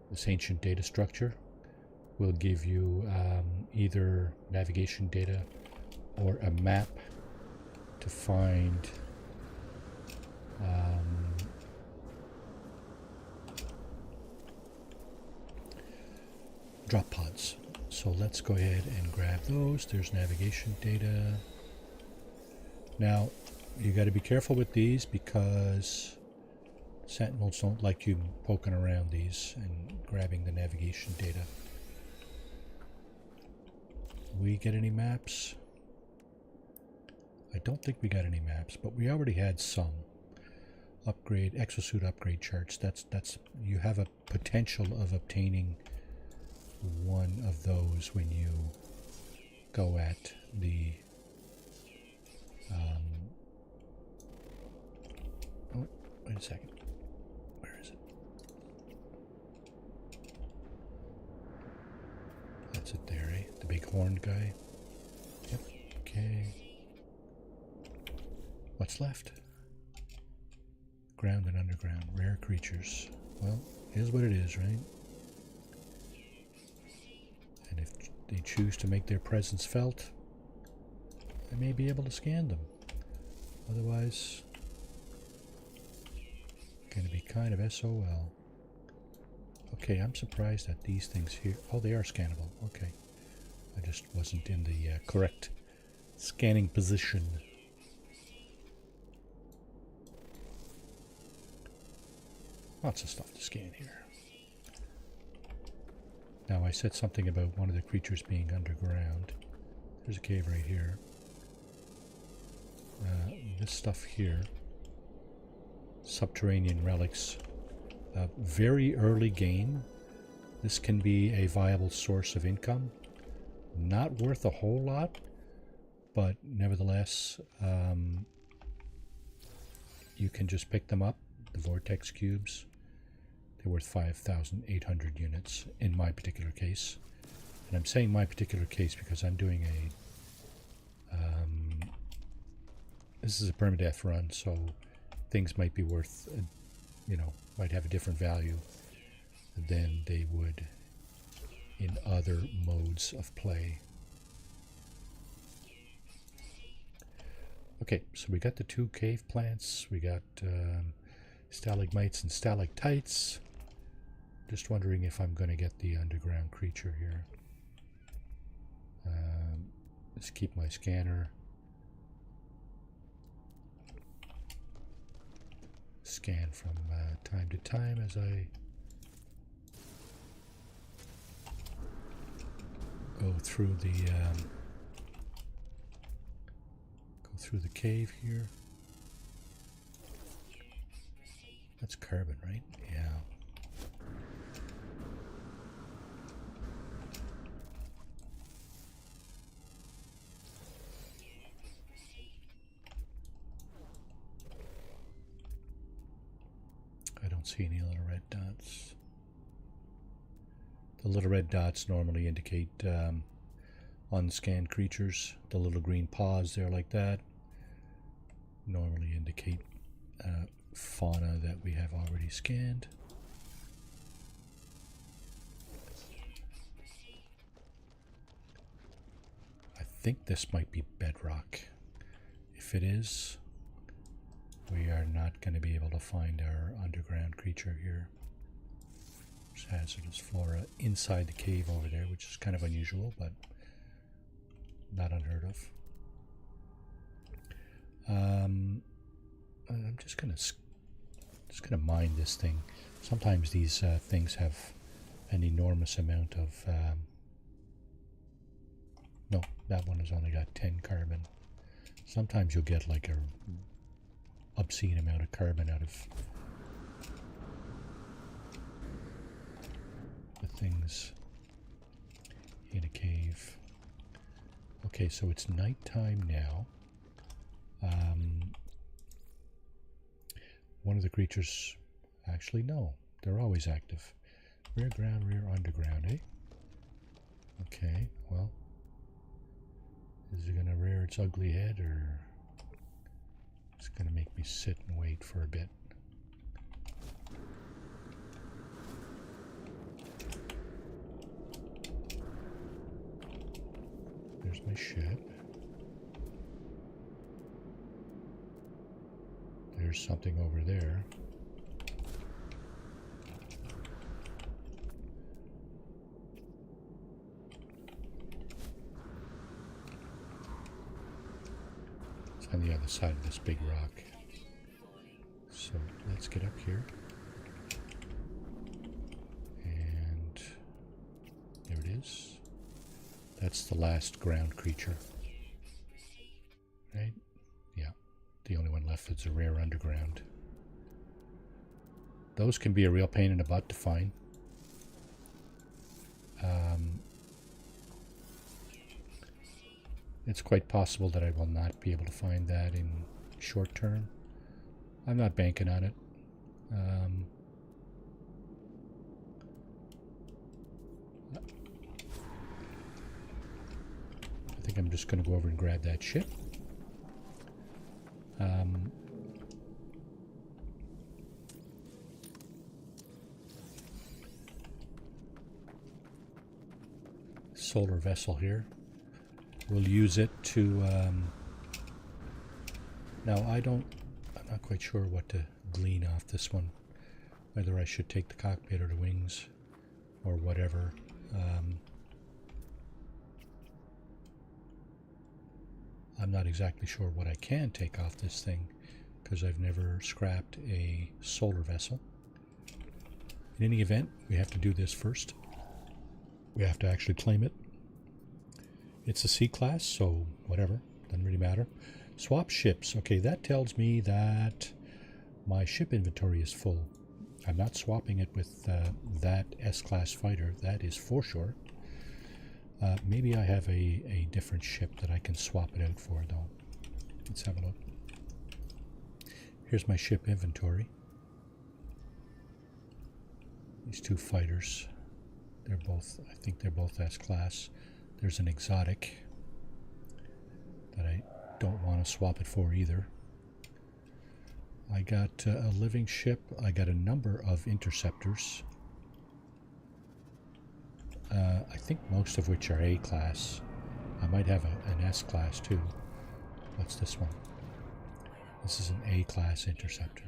this ancient data structure, will give you either navigation data or a map to find drop pods. So let's go ahead and grab those. There's navigation data. Now, you got to be careful with these because Sentinels don't like you poking around these and grabbing the navigation data. We get any maps? I don't think we got any maps, but we already had some. Upgrade, exosuit upgrade charts. That's you have a potential of obtaining one of those when you go at the oh, wait a second. Where is it? That's it there, eh? The big horned guy. Yep. Okay. What's left? Ground and underground. Rare creatures. Well, here's what it is, right? And if they choose to make their presence felt, I may be able to scan them. Otherwise, going to be kind of SOL. Okay, I'm surprised that these things here... Oh, they are scannable. Okay. I just wasn't in the correct scanning position. Lots of stuff to scan here. Now, I said something about one of the creatures being underground. There's a cave right here. This stuff here, subterranean relics, very early game. This can be a viable source of income. Not worth a whole lot, but nevertheless, you can just pick them up, the vortex cubes. They're worth 5,800 units in my particular case. And I'm saying my particular case because I'm doing a this is a permadeath run, so things might be worth, might have a different value than they would in other modes of play. Okay, so we got the 2 cave plants, we got stalagmites and stalactites. Just wondering if I'm going to get the underground creature here. Let's keep my scanner. Scan from time to time as I go through the cave here. That's carbon, right? Yeah. see any little red dots. The little red dots normally indicate unscanned creatures. The little green paws there like that normally indicate fauna that we have already scanned. I think this might be bedrock. If it is, we are not going to be able to find our underground creature here. There's hazardous flora inside the cave over there, which is kind of unusual, but not unheard of. I'm just gonna mine this thing. Sometimes these things have an enormous amount of. No, that one has only got 10 carbon. Sometimes you'll get like a obscene amount of carbon out of the things in a cave. Okay, so it's nighttime now. One of the creatures, actually no, they're always active. Rear ground, rear underground, eh? Okay, well, is it going to rear its ugly head, or it's going to make me sit and wait for a bit? There's my ship. There's something over there. It's on the other side of this big rock. So let's get up here. And there it is. That's the last ground creature. Right? Yeah. The only one left is a rare underground. Those can be a real pain in the butt to find. It's quite possible that I will not be able to find that in short term. I'm not banking on it. I think I'm just going to go over and grab that ship. Solar vessel here. We'll use it to now I'm not quite sure what to glean off this one, whether I should take the cockpit or the wings or whatever. I'm not exactly sure what I can take off this thing because I've never scrapped a solar vessel. In any event, we have to do this first. We have to actually claim it. It's a C class, so whatever, doesn't really matter. Swap ships. Okay, that tells me that my ship inventory is full. I'm not swapping it with that S-class fighter, that is for sure. Maybe I have a different ship that I can swap it out for, though. Let's have a look. Here's my ship inventory. These two fighters, they're both, I think they're both S-class. There's an exotic that I don't want to swap it for either. I got a living ship. I got a number of interceptors. I think most of which are A-class. I might have an S-class too. What's this one? This is an A-class interceptor.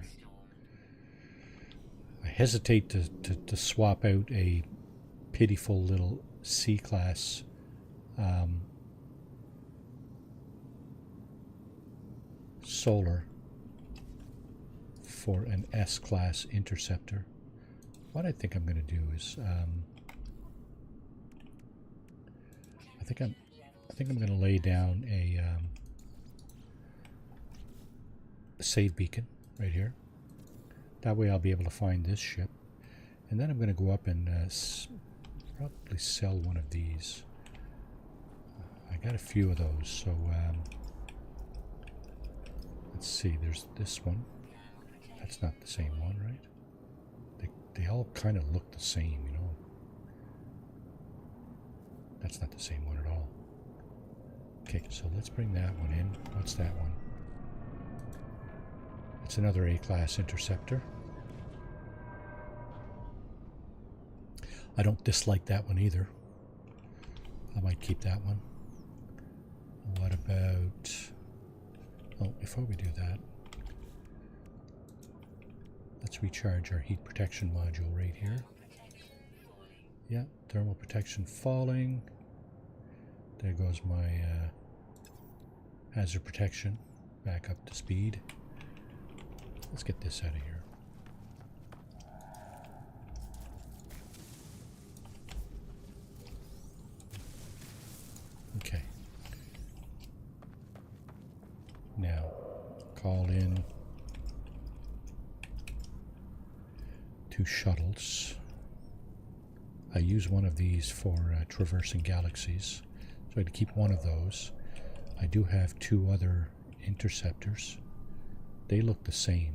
I hesitate to swap out a pitiful little C-class solar for an S-class interceptor. What I think I'm going to do is I think I'm going to lay down a save beacon right here. That way I'll be able to find this ship, and then I'm going to go up and probably sell one of these. I got a few of those, so let's see. There's this one. That's not the same one, right? they all kind of look the same, you know. That's not the same one at all. Okay, so let's bring that one in. What's that one? It's another A-class interceptor. I don't dislike that one either. I might keep that one. What about... Oh, before we do that, let's recharge our heat protection module right here. Yeah, thermal protection falling. There goes my hazard protection back up to speed. Let's get this out of here. Okay. Now, call in 2 shuttles. I use one of these for traversing galaxies, so I'd keep one of those. I do have 2 other interceptors. They look the same.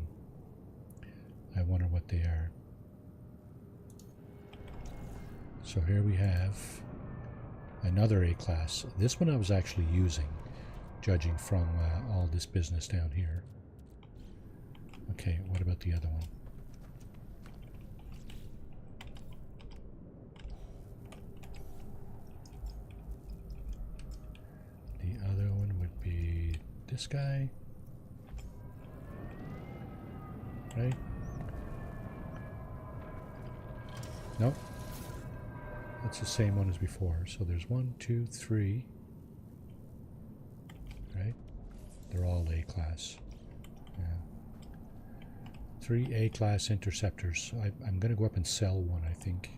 I wonder what they are. So here we have another A-class. This one I was actually using, judging from all this business down here. Okay, what about the other one? The other one would be this guy. Right? Nope. That's the same one as before. So there's 1, 2, 3. Right? They're all A-class. Yeah. 3 A-class interceptors. I'm going to go up and sell one, I think.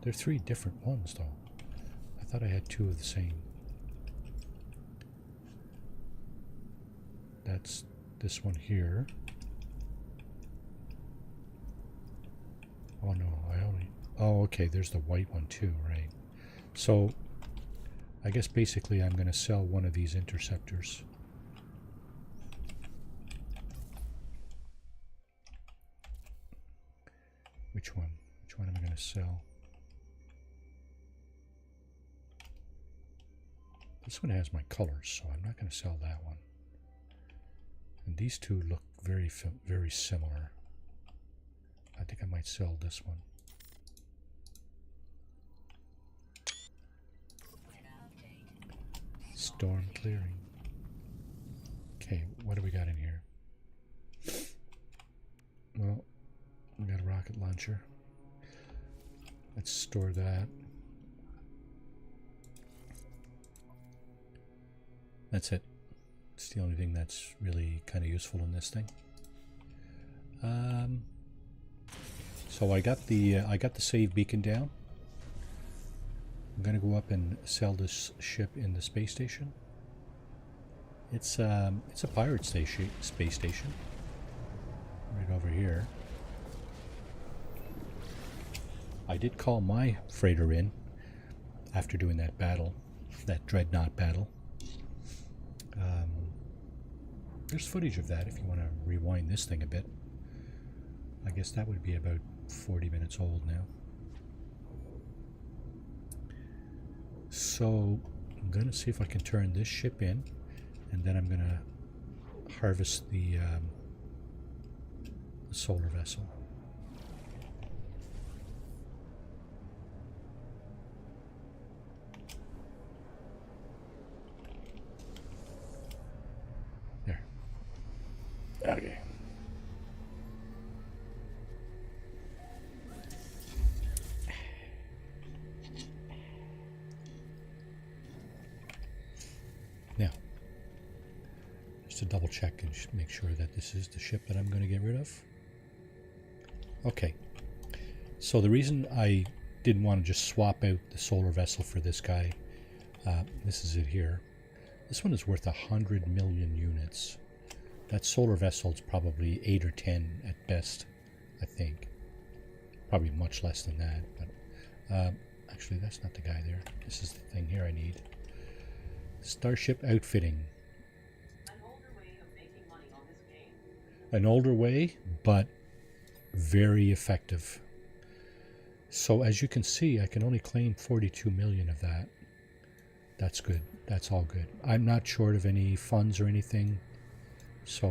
They're 3 different ones, though. I thought I had 2 of the same. That's this one here. Oh no, I only... Oh, okay, there's the white one too, right? So, I guess basically I'm going to sell one of these interceptors. Which one? Which one am I going to sell? This one has my colors, so I'm not going to sell that one. And these 2 look very similar. I think I might sell this one. Storm clearing. Okay, what do we got in here? Well, we got a rocket launcher. Let's store that. That's it. It's the only thing that's really kind of useful in this thing. So I got the save beacon down. I'm gonna go up and sell this ship in the space station. It's a pirate space station. Right over here. I did call my freighter in after doing that battle, that dreadnought battle. There's footage of that if you want to rewind this thing a bit. I guess that would be about 40 minutes old now. So I'm going to see if I can turn this ship in, and then I'm going to harvest the solar vessel. There. Okay. Now, just to double check and make sure that this is the ship that I'm going to get rid of. Okay, so the reason I didn't want to just swap out the solar vessel for this guy, this is it here. This one is worth 100 million units. That solar vessel is probably 8 or 10 at best, I think. Probably much less than that, but actually that's not the guy there. This is the thing here I need. Starship outfitting. An older way of making money on this game. An older way, but very effective. So as you can see, I can only claim 42 million of that. That's good. That's all good. I'm not short of any funds or anything. So,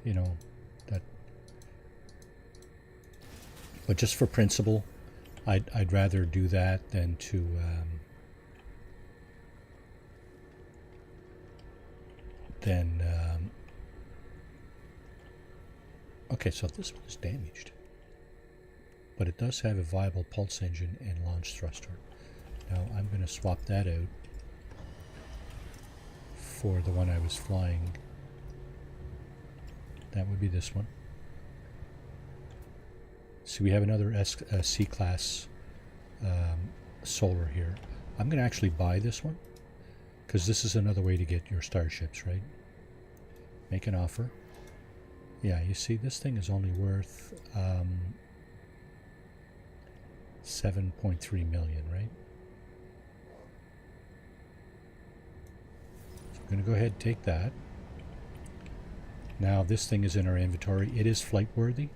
you know, that. But just for principle, I'd rather do that than to. Okay, so this one is damaged, but it does have a viable pulse engine and launch thruster. Now I'm going to swap that out for the one I was flying. That would be this one. So we have another C-class solar here. I'm going to actually buy this one, because this is another way to get your starships, right? Make an offer. Yeah, you see, this thing is only worth 7.3 million, right? So I'm going to go ahead and take that. Now this thing is in our inventory. It is flight worthy,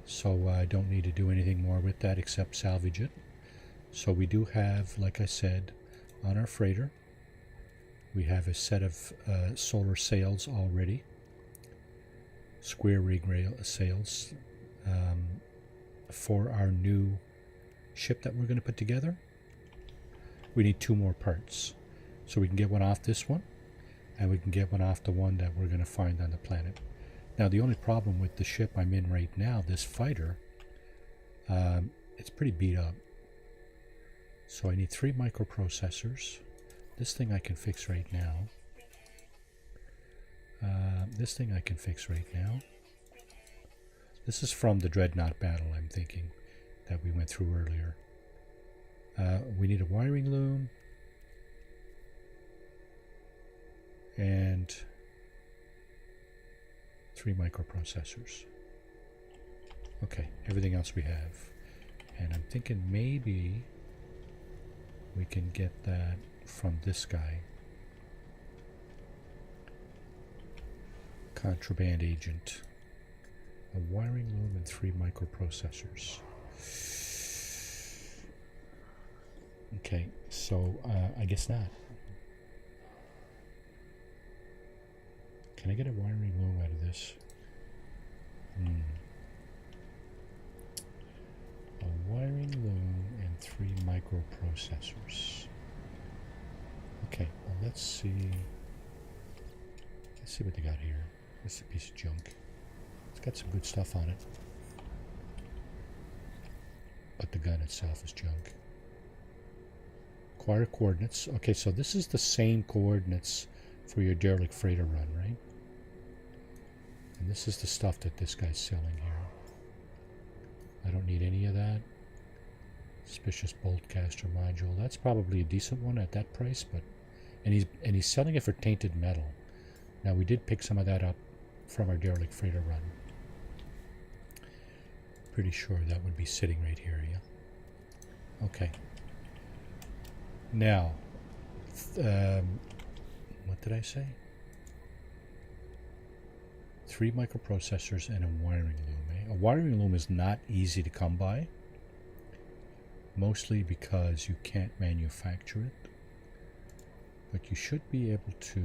so I don't need to do anything more with that except salvage it. So we do have, like I said, on our freighter, we have a set of solar sails already. Square rig rail sails for our new ship that we're going to put together. We need 2 more parts, so we can get one off this one, and we can get one off the one that we're going to find on the planet. Now the only problem with the ship I'm in right now, this fighter, it's pretty beat up. So I need 3 microprocessors. This thing I can fix right now. This thing I can fix right now. This is from the Dreadnought battle, I'm thinking, that we went through earlier. We need a wiring loom. And 3 microprocessors. Okay, everything else we have. And I'm thinking maybe we can get that from this guy. Contraband agent. A wiring loom and 3 microprocessors. Okay, so I guess not. Can I get a wiring loom out of this? A wiring loom and 3 microprocessors. Okay, well let's see. Let's see what they got here. This is a piece of junk. It's got some good stuff on it, but the gun itself is junk. Acquire coordinates. Okay, so this is the same coordinates for your derelict freighter run, right? And this is the stuff that this guy's selling here. I don't need any of that. Suspicious bolt caster module. That's probably a decent one at that price, but and he's selling it for tainted metal. Now we did pick some of that up from our derelict freighter run. Pretty sure that would be sitting right here, yeah. Okay. Now, what did I say? 3 microprocessors and a wiring loom. A wiring loom is not easy to come by, mostly because you can't manufacture it, but you should be able to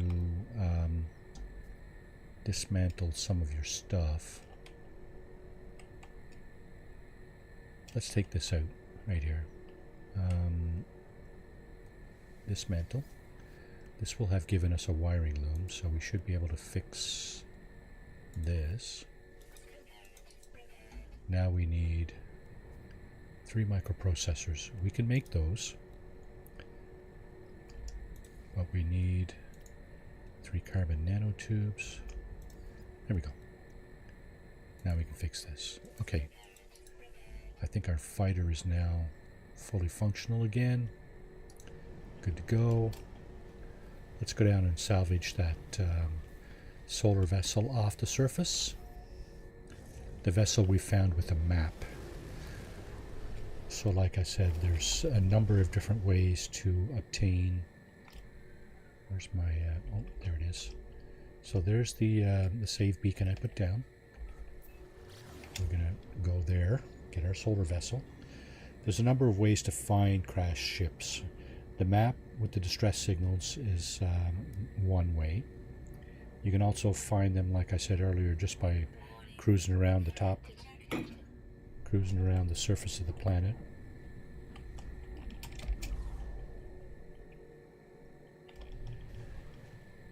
dismantle some of your stuff. Let's take this out right here. Dismantle. This will have given us a wiring loom, so we should be able to fix this. Now we need 3 microprocessors. We can make those, but we need 3 carbon nanotubes. There we go. Now we can fix this. Okay. I think our fighter is now fully functional again. Good to go. Let's go down and salvage that solar vessel off the surface. The vessel we found with a map. So like I said, there's a number of different ways to obtain. Where's my oh, there it is. So there's the save beacon I put down. We're going to go there, get our solar vessel. There's a number of ways to find crashed ships. The map with the distress signals is one way. You can also find them, like I said earlier, just by cruising around the top, cruising around the surface of the planet.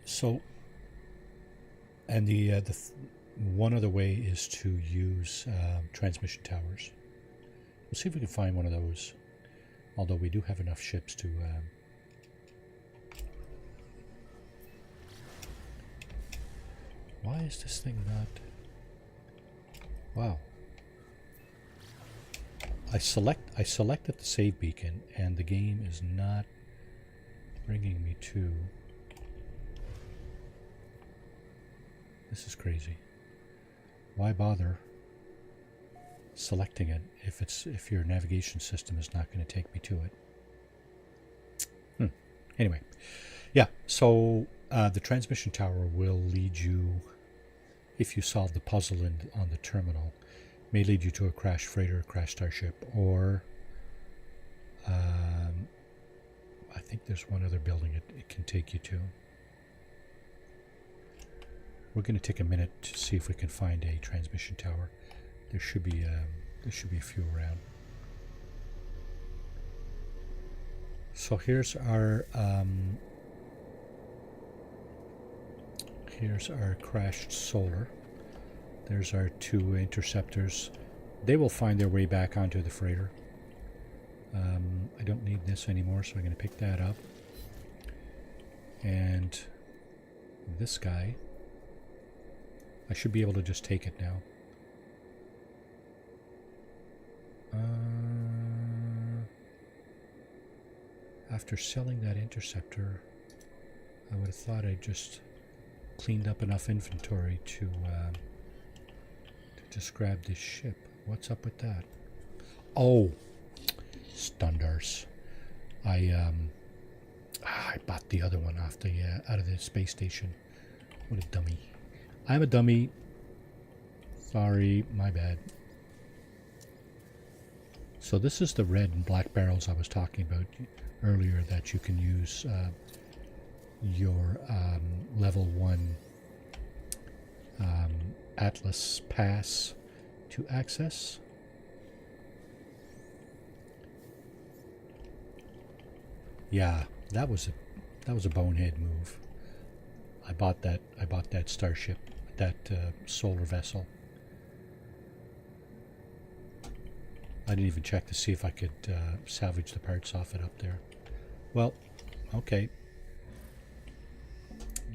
So, and the one other way is to use transmission towers. We'll see if we can find one of those. Although we do have enough ships to. Why is this thing not? Wow. I selected the save beacon, and the game is not bringing me to. This is crazy. Why bother selecting it if your navigation system is not going to take me to it? Anyway, yeah. So the transmission tower will lead you, if you solve the puzzle on the terminal, may lead you to a crashed freighter, a crashed starship, or I think there's one other building it can take you to. We're going to take a minute to see if we can find a transmission tower. There should be a few around. So here's our crashed solar. There's our two interceptors. They will find their way back onto the freighter. I don't need this anymore, so I'm going to pick that up. And this guy, I should be able to just take it now. After selling that interceptor, I would have thought I'd just cleaned up enough inventory to just grab this ship. What's up with that? Oh, Stundars. I bought the other one off the out of the space station. What a dummy. I'm a dummy. Sorry, my bad. So this is the red and black barrels I was talking about earlier that you can use your level 1 Atlas pass to access. Yeah, that was a bonehead move. I bought that starship, that solar vessel. I didn't even check to see if I could salvage the parts off it up there. Well, okay.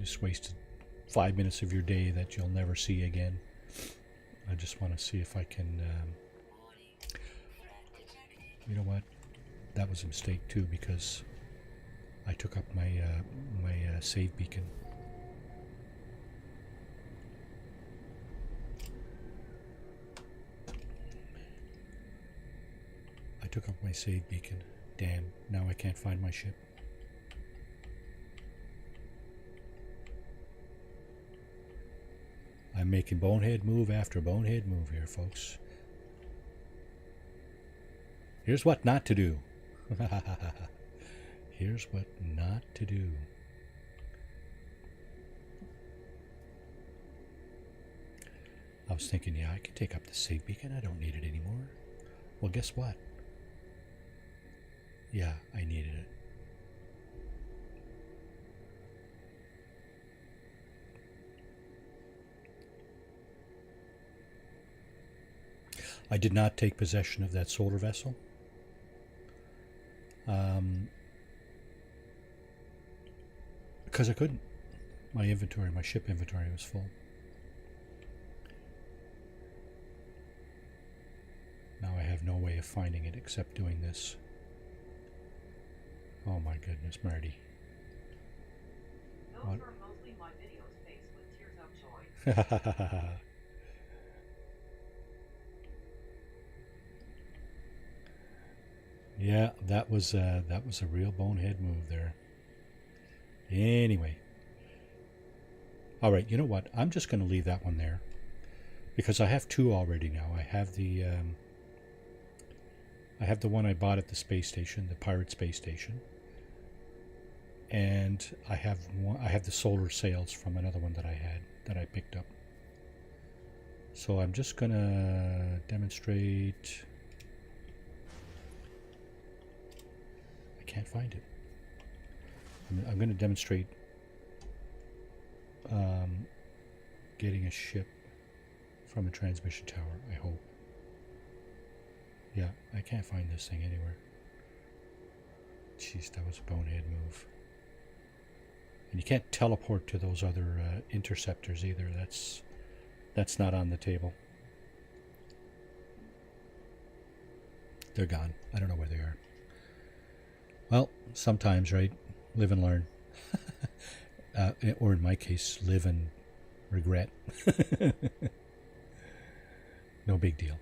Just wasted 5 minutes of your day that you'll never see again. I just want to see if I can. You know what? That was a mistake too, because I took up my save beacon. I took up my save beacon. Damn, now I can't find my ship. I'm making bonehead move after bonehead move here, folks. Here's what not to do. Here's what not to do. I was thinking, yeah, I could take up the save beacon. I don't need it anymore. Well, guess what? Yeah, I needed it. I did not take possession of that solar vessel. Because I couldn't. My ship inventory was full. Now I have no way of finding it except doing this. Oh my goodness, Marty. Those were mostly my videos faced with tears of joy. Yeah, that was a real bonehead move there. Anyway. All right, you know what? I'm just going to leave that one there. because I have two already now. I have the one I bought at the space station, the pirate space station, and I have the solar sails from another one that I picked up. So I'm just gonna demonstrate. I can't find it. I'm going to demonstrate getting a ship from a transmission tower, I hope. Yeah, I can't find this thing anywhere. Jeez, that was a bonehead move. And you can't teleport to those other interceptors either. That's not on the table. They're gone. I don't know where they are. Well, sometimes, right? Live and learn. Or in my case, live and regret. No big deal.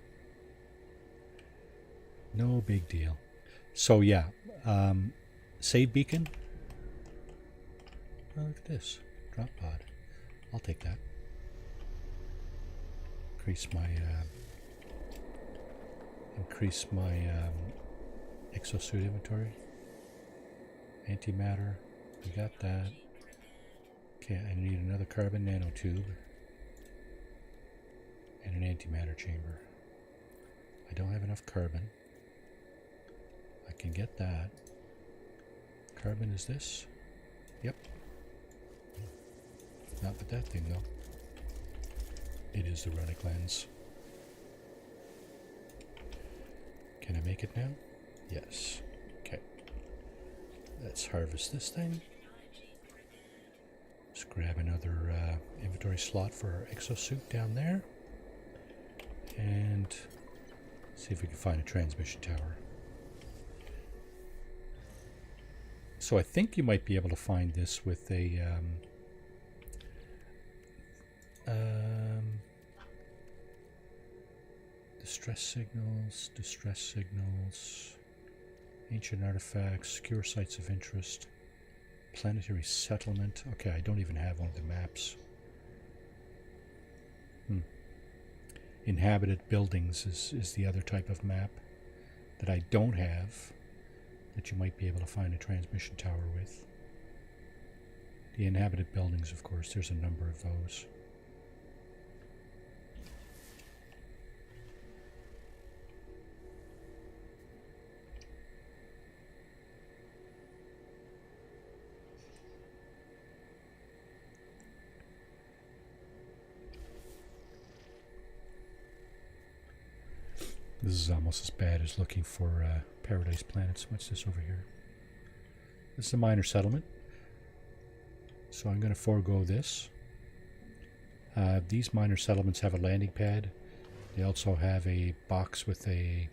No big deal. So yeah, save beacon. Oh, look at this. Drop pod. I'll take that. Increase my exosuit inventory. Antimatter, we got that. Okay, I need another carbon nanotube and an antimatter chamber. I don't have enough carbon. I can get that. Carbon is this? Yep. Not with that thing though. It is the runic lens. Can I make it now? Yes. Okay. Let's harvest this thing. Let's grab another inventory slot for our exosuit down there. And see if we can find a transmission tower. So I think you might be able to find this with a distress signals, ancient artifacts, secure sites of interest, planetary settlement. Okay, I don't even have one of the maps. Inhabited buildings is the other type of map that I don't have, that you might be able to find a transmission tower with. The inhabited buildings, of course, there's a number of those. This is almost as bad as looking for paradise planets. What's this over here? This is a minor settlement. So I'm going to forego this. These minor settlements have a landing pad. They also have a box with a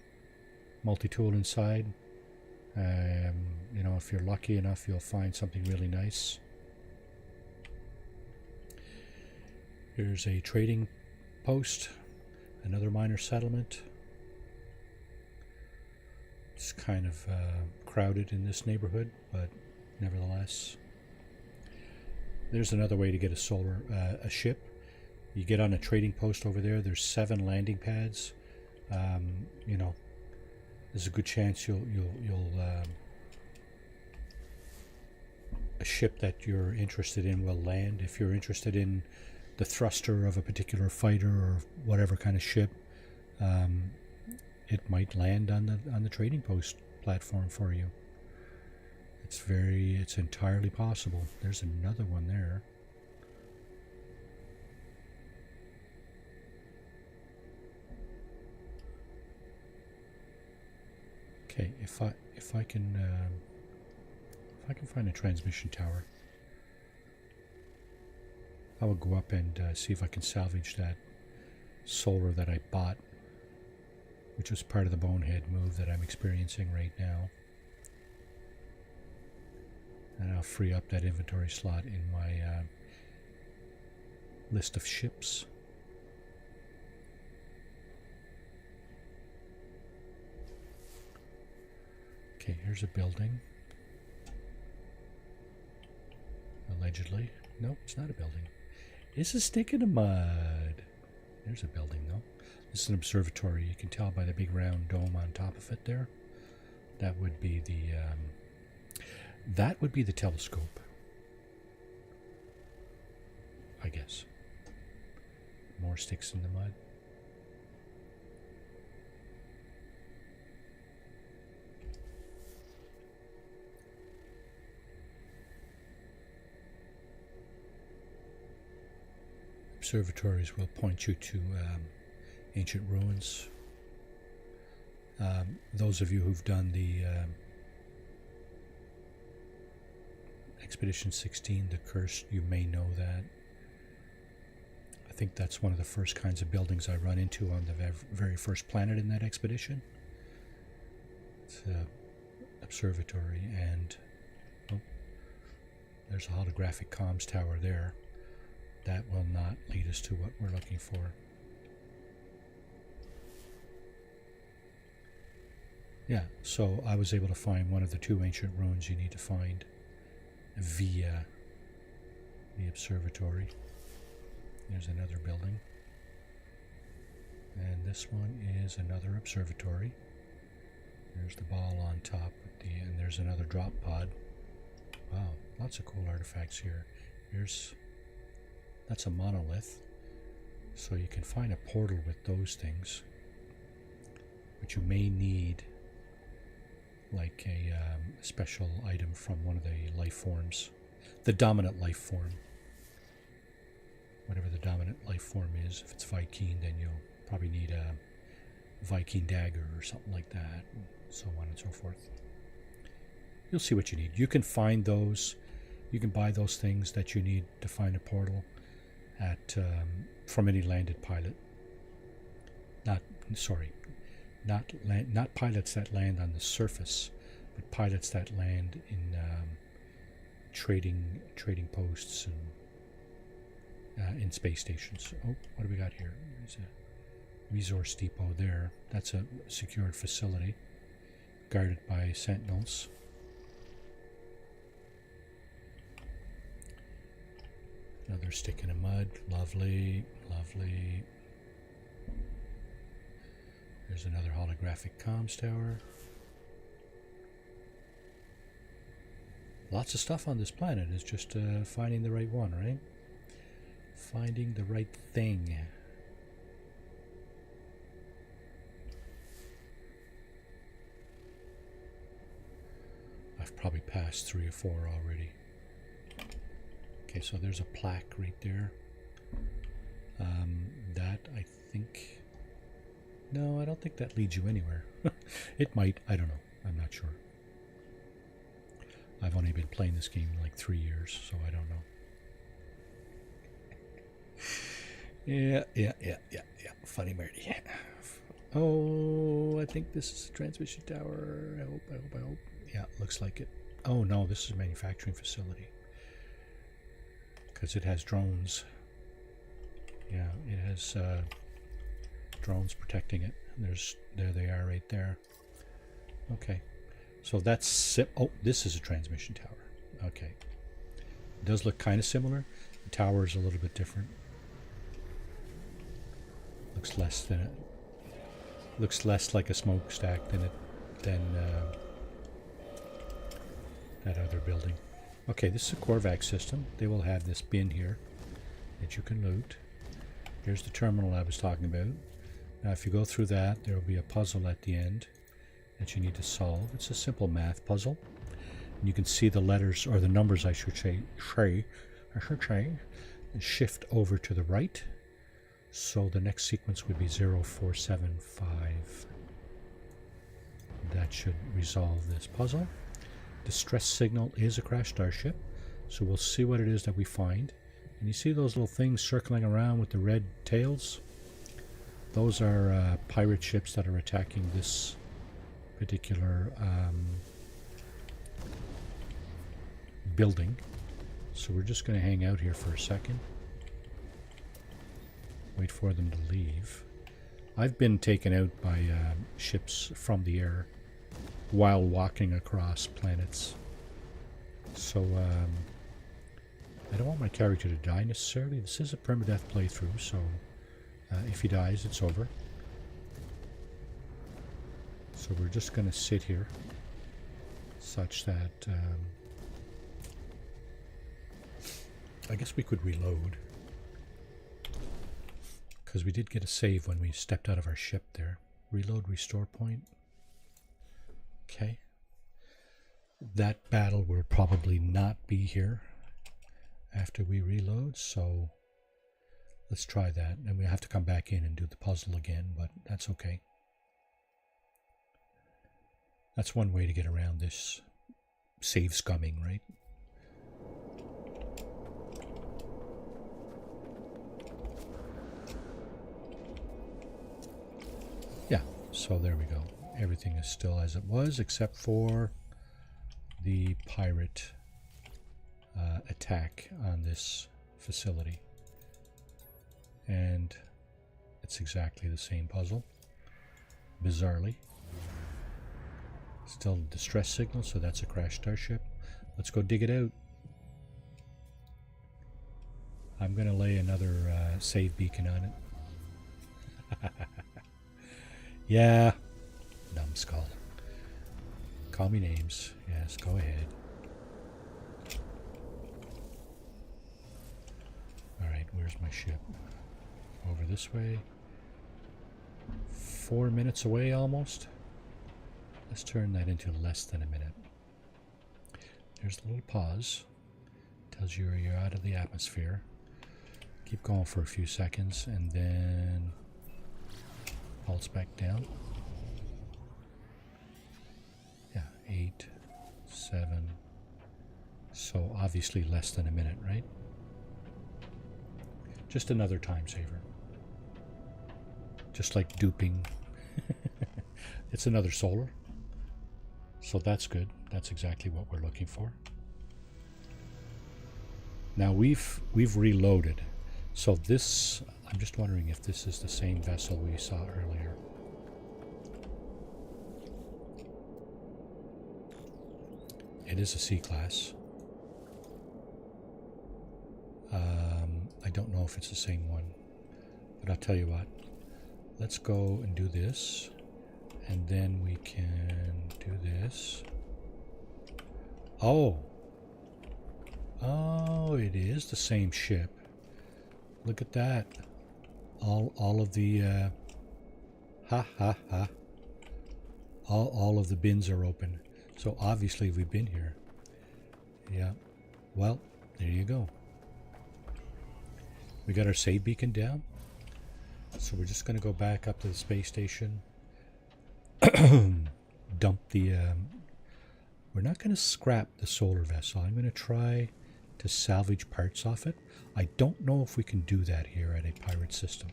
multi-tool inside. You know, if you're lucky enough, you'll find something really nice. Here's a trading post. Another minor settlement. It's kind of crowded in this neighborhood, but nevertheless. There's another way to get a ship. You get on a trading post over there. There's 7 landing pads. You know, there's a good chance you'll a ship that you're interested in will land. If you're interested in the thruster of a particular fighter or whatever kind of ship, it might land on the trading post platform for you. It's entirely possible. There's another one there. Okay, if I can find a transmission tower, I will go up and see if I can salvage that solar that I bought, which was part of the bonehead move that I'm experiencing right now. And I'll free up that inventory slot in my list of ships. Okay, here's a building. Allegedly. Nope, it's not a building. It's a stick in the mud. There's a building though. This is an observatory. You can tell by the big round dome on top of it there. That would be the telescope, I guess. More sticks in the mud. Observatories will point you to ancient ruins. Those of you who've done the Expedition 16, the Curse, you may know that. I think that's one of the first kinds of buildings I run into on the very first planet in that expedition. It's an observatory, and there's a holographic comms tower there. That will not lead us to what we're looking for. Yeah, so I was able to find one of the 2 ancient ruins you need to find via the observatory. There's another building. And this one is another observatory. There's the ball on top, and there's another drop pod. Wow, lots of cool artifacts here. That's a monolith, so you can find a portal with those things, but you may need like a special item from one of the life forms, the dominant life form, whatever the dominant life form is. If it's Viking, then you'll probably need a Viking dagger or something like that, and so on and so forth. You'll see what you need. You can find those, you can buy those things that you need to find a portal at from any landed pilot. Not pilots that land on the surface, but pilots that land in trading posts and in space stations. Oh, what do we got here? There's a resource depot there. That's a secured facility guarded by sentinels. Another stick in the mud. Lovely, lovely. There's another holographic comms tower. Lots of stuff on this planet. It's just finding the right one, right? Finding the right thing. I've probably passed 3 or 4 already. Okay, so there's a plaque right there. That, I think... No, I don't think that leads you anywhere. It might, I don't know. I'm not sure. I've only been playing this game like 3 years, so I don't know. Yeah. Funny Marty. Oh, I think this is a transmission tower. I hope. Yeah, looks like it. Oh no, this is a manufacturing facility. Because it has drones. Yeah, it has drones protecting it. There they are right there. Okay. So that's... Oh, this is a transmission tower. Okay. It does look kind of similar. The tower is a little bit different. Looks less like a smokestack than that other building. Okay, this is a Corvax system. They will have this bin here that you can loot. Here's the terminal I was talking about. Now if you go through that, there will be a puzzle at the end that you need to solve. It's a simple math puzzle. And you can see the letters, or the numbers I should say, shift over to the right. So the next sequence would be 0475. That should resolve this puzzle. Distress signal is a crashed starship, so we'll see what it is that we find. And you see those little things circling around with the red tails? Those are pirate ships that are attacking this particular building. So we're just going to hang out here for a second. Wait for them to leave. I've been taken out by ships from the air while walking across planets. So I don't want my character to die necessarily. This is a permadeath playthrough, so If he dies, it's over. So we're just going to sit here such that I guess we could reload, because we did get a save when we stepped out of our ship there. Reload, restore point. Okay. That battle will probably not be here after we reload, so let's try that. And we have to come back in and do the puzzle again, but that's okay. That's one way to get around this save scumming, right? Yeah, so there we go. Everything is still as it was, except for the pirate attack on this facility. And it's exactly the same puzzle, bizarrely. Still distress signal, so that's a crash starship. Let's go dig it out. I'm going to lay another save beacon on it. Yeah, numbskull. Call me names. Yes, go ahead. Alright, where's my ship? Over this way. 4 minutes away almost. Let's turn that into less than a minute. There's a little pause. Tells you you're out of the atmosphere. Keep going for a few seconds and then pulse back down. Yeah, 8, 7. So obviously less than a minute, right? Just another time saver. Just like duping. It's another solar. So that's good. That's exactly what we're looking for. Now we've reloaded. So this, I'm just wondering if this is the same vessel we saw earlier. It is a C-class. I don't know if it's the same one, but I'll tell you what. Let's go and do this, and then we can do this. Oh, it is the same ship. Look at that. All of the all of the bins are open. So obviously we've been here. Yeah. Well, there you go. We got our save beacon down. So we're just going to go back up to the space station. Dump the we're not going to scrap the solar vessel. I'm going to try to salvage parts off it. I don't know if we can do that here at a pirate system.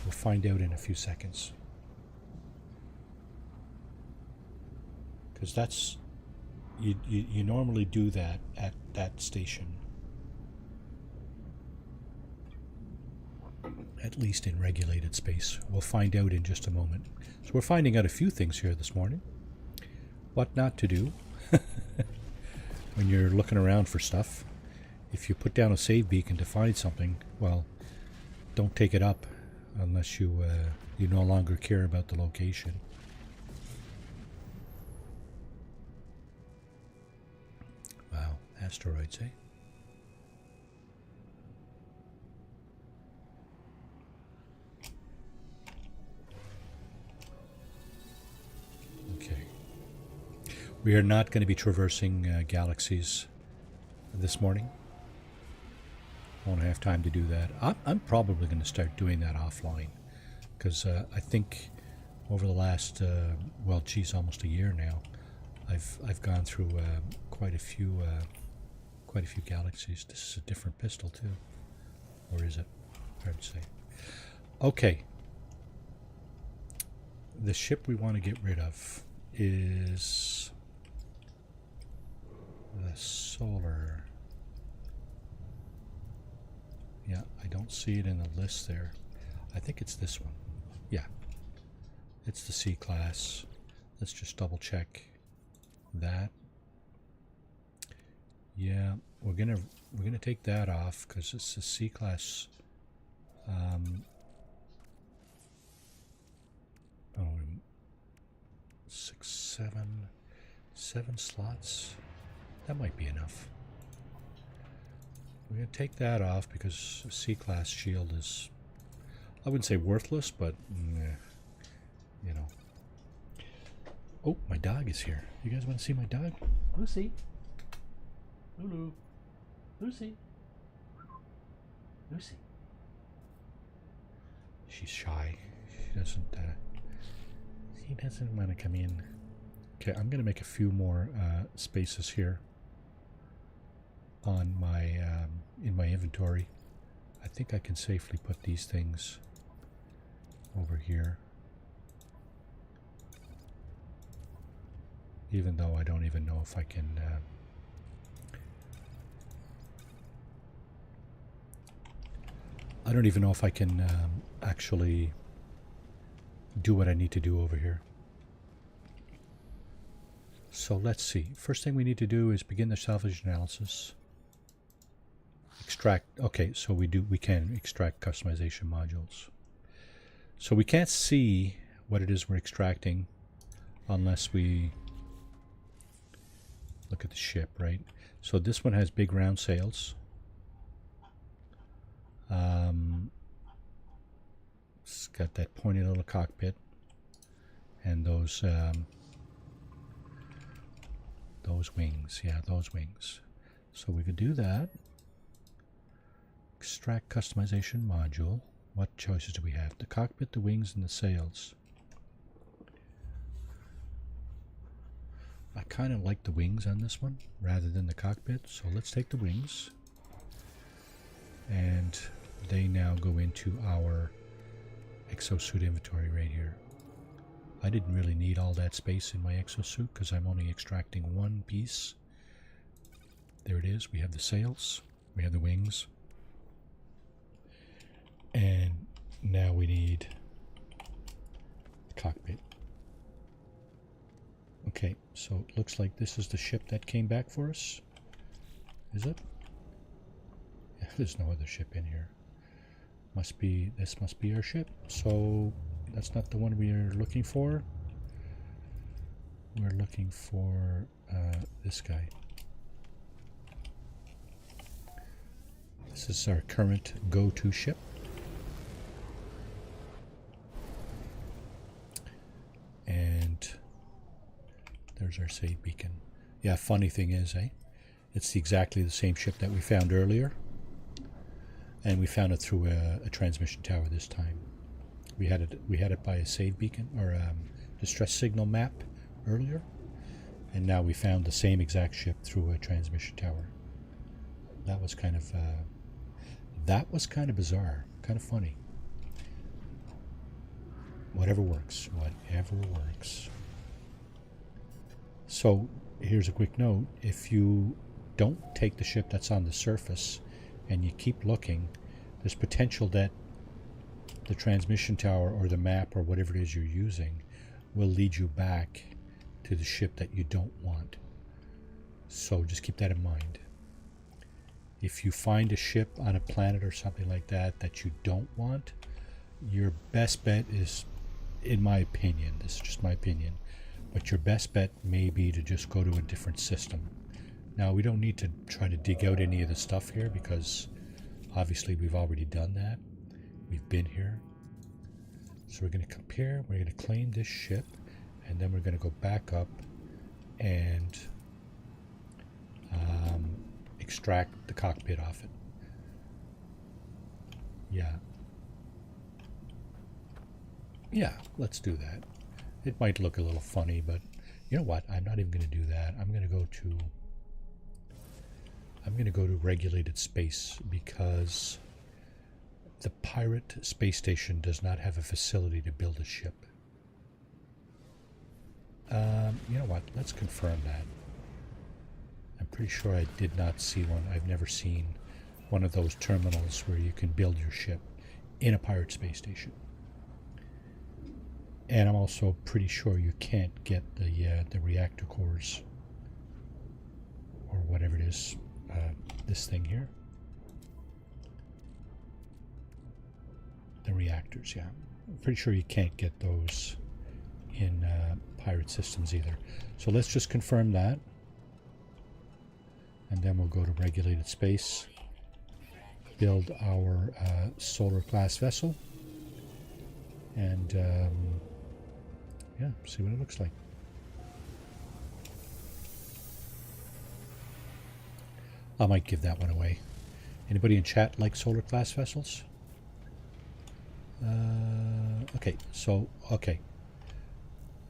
We'll find out in a few seconds. Because that's you normally do that at that station. At least in regulated space. We'll find out in just a moment. So we're finding out a few things here this morning. What not to do when you're looking around for stuff. If you put down a save beacon to find something, well, don't take it up unless you no longer care about the location. Wow, asteroids, eh? Okay. We are not going to be traversing galaxies this morning. Won't have time to do that. I'm probably going to start doing that offline, because I think over the last well, geez, almost a year now, I've gone through quite a few galaxies. This is a different pistol too, or is it? Hard to say. Okay. The ship we want to get rid of is the solar. Yeah, I don't see it in the list there. I think it's this one. Yeah, it's the C-class. Let's just double check that. Yeah, we're gonna take that off because it's a C-class Oh, 6, 7 slots. That might be enough. We're going to take that off because C-class shield is, I wouldn't say worthless, but you know. Oh, my dog is here. You guys want to see my dog? Lucy. Lulu. Lucy. Lucy. She's shy. She doesn't want to come in. Okay, I'm going to make a few more spaces here on my in my inventory. I think I can safely put these things over here, even though I don't even know if I can actually do what I need to do over here. So let's see. First thing we need to do is begin the salvage analysis. Extract. Okay, so we can extract customization modules. So we can't see what it is we're extracting unless we look at the ship, right? So this one has big round sails. It's got that pointy little cockpit and those wings. Yeah, those wings. So we could do that. Extract customization module. What choices do we have? The cockpit, the wings, and the sails. I kind of like the wings on this one rather than the cockpit, so let's take the wings. And they now go into our exosuit inventory right here. I didn't really need all that space in my exosuit because I'm only extracting one piece. There it is. We have the sails. We have the wings. And now we need the cockpit. Okay, so it looks like this is the ship that came back for us. Is it? Yeah, there's no other ship in here. This must be our ship. So that's not the one we are looking for. We're looking for this guy. This is our current go-to ship. And there's our save beacon. Yeah, funny thing is, it's exactly the same ship that we found earlier. And we found it through a transmission tower this time. We had it by a save beacon or distress signal map earlier, and now we found the same exact ship through a transmission tower. That was kind of bizarre, kind of funny. Whatever works, whatever works. So here's a quick note: if you don't take the ship that's on the surface and you keep looking, there's potential that the transmission tower or the map or whatever it is you're using will lead you back to the ship that you don't want. So just keep that in mind. If you find a ship on a planet or something like that that you don't want, your best bet is, in my opinion, this is just my opinion, but your best bet may be to just go to a different system. Now, we don't need to try to dig out any of the stuff here because obviously we've already done that. We've been here. So we're going to compare, we're going to claim this ship, and then we're going to go back up and extract the cockpit off it. Yeah, let's do that. It might look a little funny, but you know what? I'm not even going to do that. I'm going to go to regulated space because the pirate space station does not have a facility to build a ship. You know what? Let's confirm that. I'm pretty sure I did not see one. I've never seen one of those terminals where you can build your ship in a pirate space station. And I'm also pretty sure you can't get the reactor cores or whatever it is, this thing here. the reactors, yeah. I'm pretty sure you can't get those in pirate systems either. So let's just confirm that. And then we'll go to regulated space, build our solar class vessel, and yeah, see what it looks like. I might give that one away. Anybody in chat like solar class vessels? Okay, so, okay.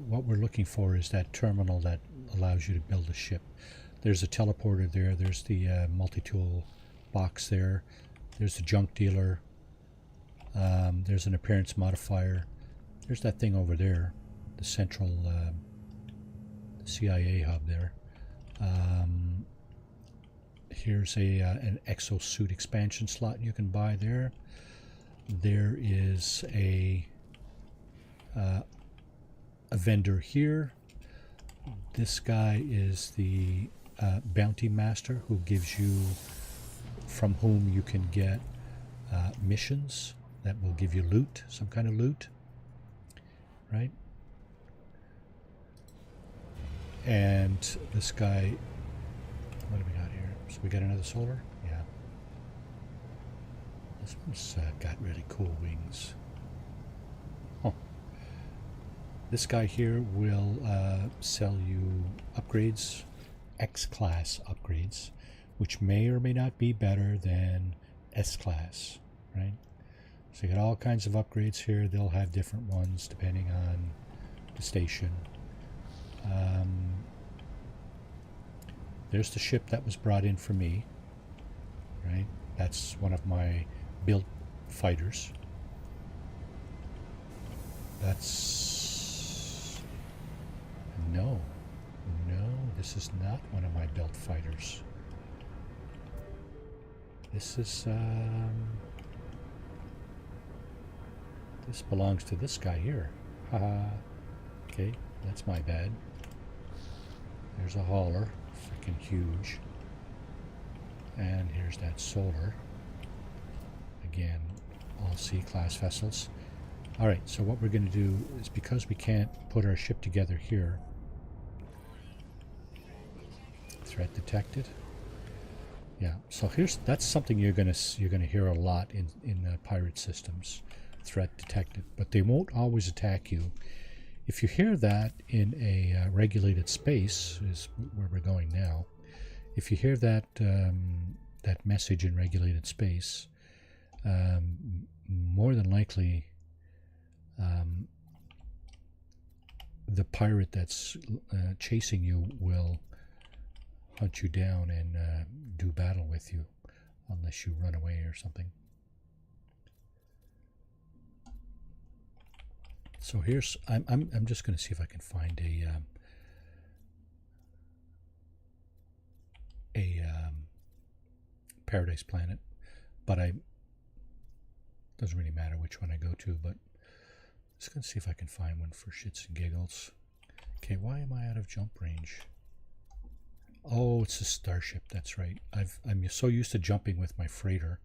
What we're looking for is that terminal that allows you to build a ship. There's a teleporter there. There's the multi-tool box there. There's the junk dealer. There's an appearance modifier. There's that thing over there, the central CIA hub there. Here's an exosuit expansion slot you can buy there. There is a vendor here. This guy is the bounty master who gives you, from whom you can get missions that will give you loot, some kind of loot, right? And this guy, what do we got here? So we got another solar? Yeah. This one's got really cool wings. Huh. This guy here will sell you upgrades, X-class upgrades, which may or may not be better than S-class, right? So you got all kinds of upgrades here. They'll have different ones depending on the station. There's the ship that was brought in for me, right? That's one of my built fighters. That's... No, this is not one of my built fighters. This is, this belongs to this guy here. Haha. Okay, that's my bad. There's a hauler, freaking huge. And here's that solar. Again, all C-class vessels. Alright, so what we're going to do is, because we can't put our ship together here. Threat detected. Yeah, so that's something you're gonna hear a lot in pirate systems. Threat detected, but they won't always attack you. If you hear that in a regulated space, is where we're going now. If you hear that that message in regulated space, more than likely the pirate that's chasing you will hunt you down and do battle with you, unless you run away or something. So here's, I'm just going to see if I can find a paradise planet, but doesn't really matter which one I go to, but just going to see if I can find one for shits and giggles. Okay, why am I out of jump range? Oh, it's a starship, that's right. I'm so used to jumping with my freighter,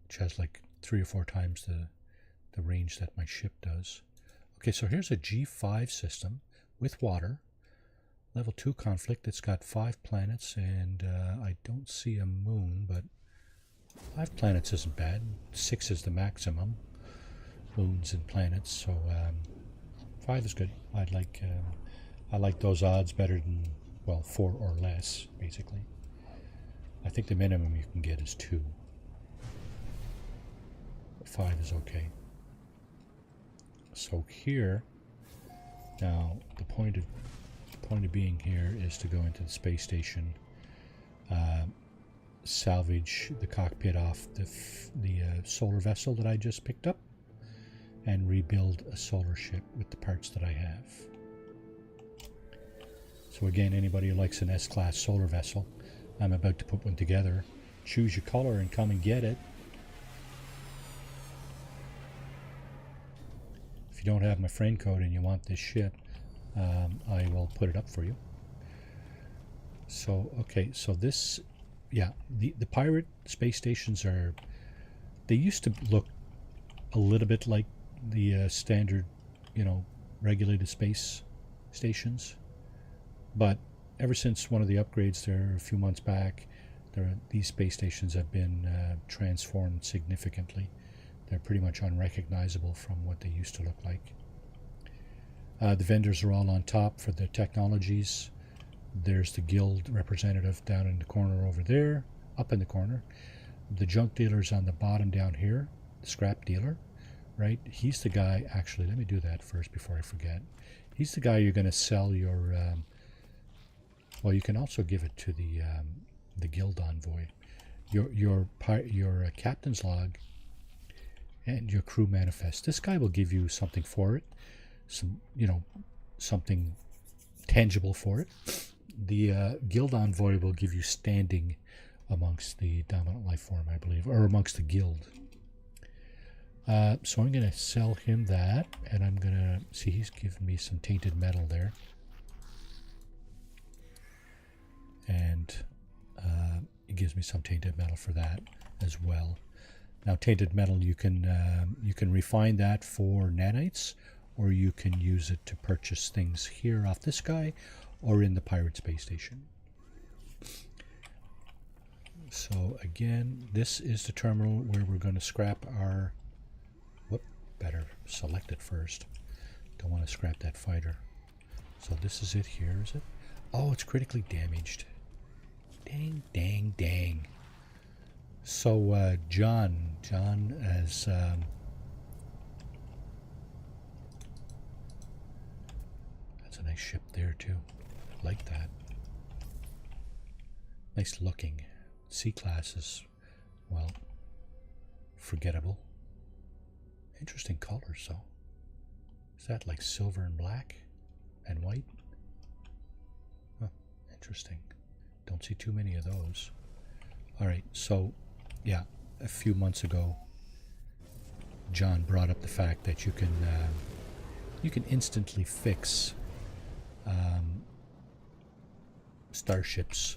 which has like 3 or 4 times the range that my ship does. Okay, so here's a G5 system with water, level 2 conflict. It's got 5 planets, and I don't see a moon, but 5 planets isn't bad. 6 is the maximum moons and planets, so 5 is good. I like those odds better than, well, 4 or less, basically. I think the minimum you can get is 2. But 5 is okay. So here, now the point of being here is to go into the space station, salvage the cockpit off the solar vessel that I just picked up, and rebuild a solar ship with the parts that I have. So again, anybody who likes an S-class solar vessel, I'm about to put one together. Choose your color and come and get it. If you don't have my friend code and you want this ship, I will put it up for you. So, okay, so this, yeah, the pirate space stations they used to look a little bit like the standard, regulated space stations. But ever since one of the upgrades there a few months back, these space stations have been transformed significantly. They're pretty much unrecognizable from what they used to look like. The vendors are all on top for the technologies. There's the guild representative down in the corner over there, up in the corner. The junk dealer's on the bottom down here, the scrap dealer, right? He's the guy, actually, let me do that first before I forget. He's the guy you're going to sell your, well, you can also give it to the guild envoy. Your captain's log and your crew manifest. This guy will give you something for it, something tangible for it. The guild envoy will give you standing amongst the dominant life form, I believe, or amongst the guild. So I'm going to sell him that, and I'm going to see he's given me some tainted metal there, and it gives me some tainted metal for that as well. Now, tainted metal, you can refine that for nanites, or you can use it to purchase things here off this guy, or in the pirate space station. So again, this is the terminal where we're going to scrap our, better select it first. Don't want to scrap that fighter. So this is it here, is it? Oh, it's critically damaged. Dang, dang, dang. So John as that's a nice ship there too. I like that. Nice looking. C-class is, well, forgettable. Interesting colors though. Is that like silver and black and white? Huh, interesting. Don't see too many of those. Alright, so yeah, a few months ago John brought up the fact that you can instantly fix starships,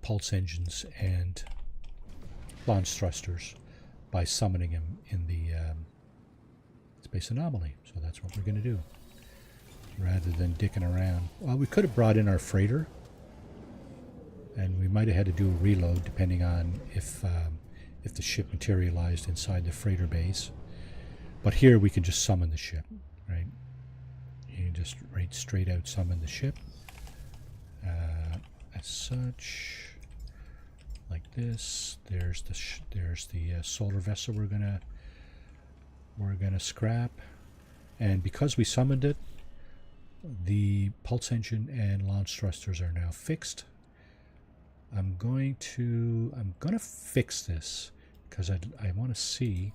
pulse engines and launch thrusters by summoning him in the space anomaly. So that's what we're going to do rather than dicking around. Well, we could have brought in our freighter, and we might have had to do a reload depending on if the ship materialized inside the freighter base. But here we can just summon the ship, right? You just straight out summon the ship as such, like this. There's the solar vessel we're gonna scrap, and because we summoned it, the pulse engine and launch thrusters are now fixed. I'm gonna fix this because I want to see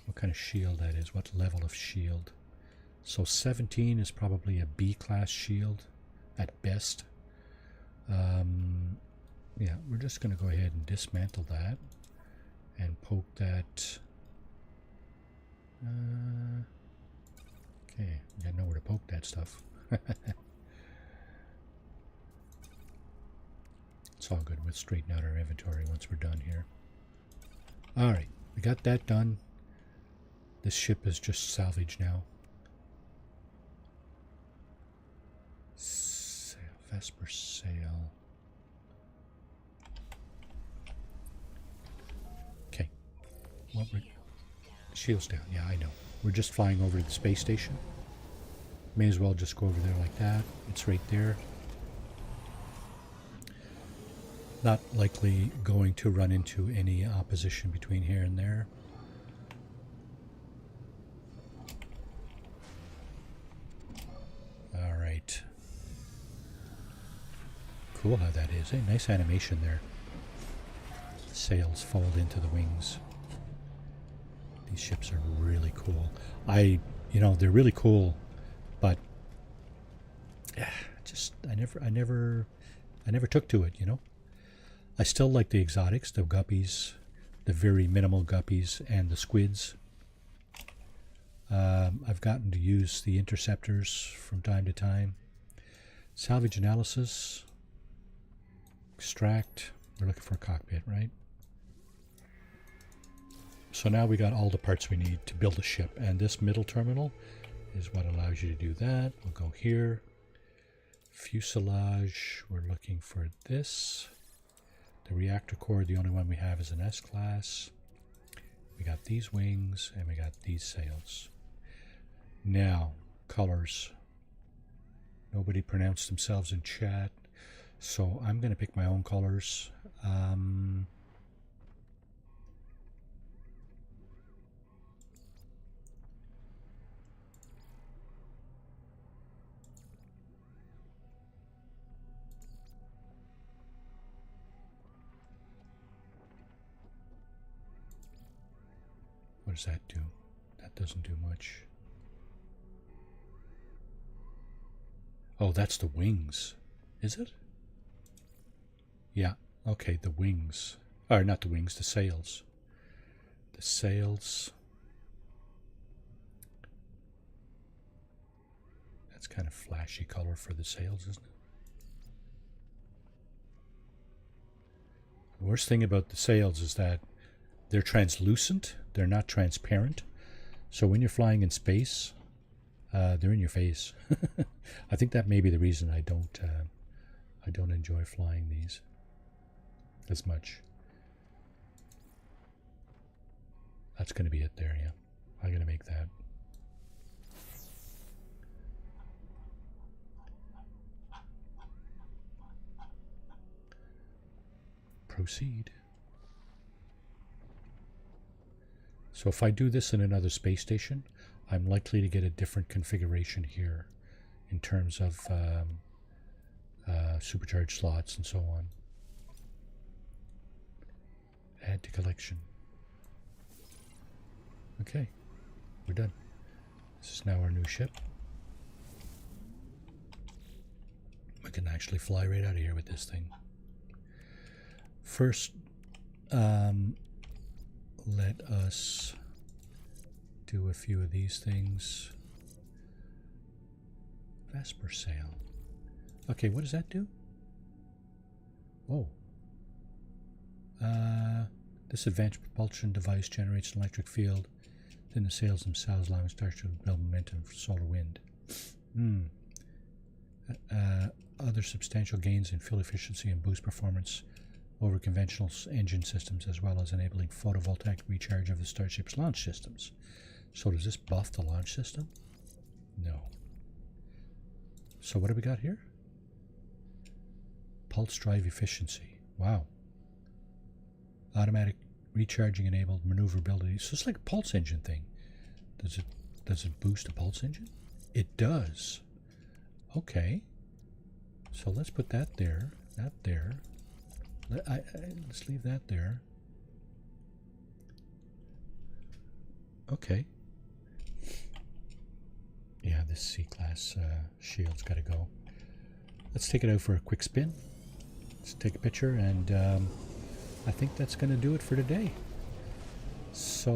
what kind of shield that is, what level of shield. So 17 is probably a B class shield at best. Yeah, we're just going to go ahead and dismantle that and poke that. Okay, we got nowhere to poke that stuff. It's all good. We'll straighten out our inventory once we're done here. Alright, we got that done. This ship is just salvage now. Sail, Vesper sail. Okay. What we're... Shield's down. Yeah, I know. We're just flying over to the space station. May as well just go over there like that. It's right there. Not likely going to run into any opposition between here and there. Alright. Cool how that is. Hey, nice animation there. Sails fold into the wings. These ships are really cool. They're really cool, but I never took to it, I still like the exotics, the guppies, the very minimal guppies, and the squids. I've gotten to use the interceptors from time to time. Salvage analysis. Extract. We're looking for a cockpit, right? So now we got all the parts we need to build a ship, and this middle terminal is what allows you to do that. We'll go here. Fuselage, we're looking for this. The reactor core, the only one we have is an S-class. We got these wings, and we got these sails. Now, colors. Nobody pronounced themselves in chat, so I'm going to pick my own colors. What does that do? That doesn't do much. Oh, that's the wings. Is it? Yeah. Okay, the wings. Or not the wings, the sails. The sails. That's kind of flashy color for the sails, isn't it? The worst thing about the sails is that they're translucent. They're not transparent. So when you're flying in space, they're in your face. I think that may be the reason I don't enjoy flying these as much. That's going to be it there, yeah. I'm going to make that. Proceed. So if I do this in another space station, I'm likely to get a different configuration here in terms of supercharged slots and so on. Add to collection. Okay, we're done. This is now our new ship. We can actually fly right out of here with this thing. First, let us do a few of these things. Vesper sail. Okay, what does that do? Oh. This advanced propulsion device generates an electric field. Then the sails themselves allow it to build momentum for solar wind. Other substantial gains in fuel efficiency and boost performance over conventional engine systems, as well as enabling photovoltaic recharge of the Starship's launch systems. So does this buff the launch system? No. So what do we got here? Pulse drive efficiency. Wow. Automatic recharging enabled maneuverability. So it's like a pulse engine thing. Does it boost a pulse engine? It does. Okay. So let's put that there. That there. Let's leave that there. Okay. Yeah, this C-class shield's got to go. Let's take it out for a quick spin. Let's take a picture, and I think that's going to do it for today. So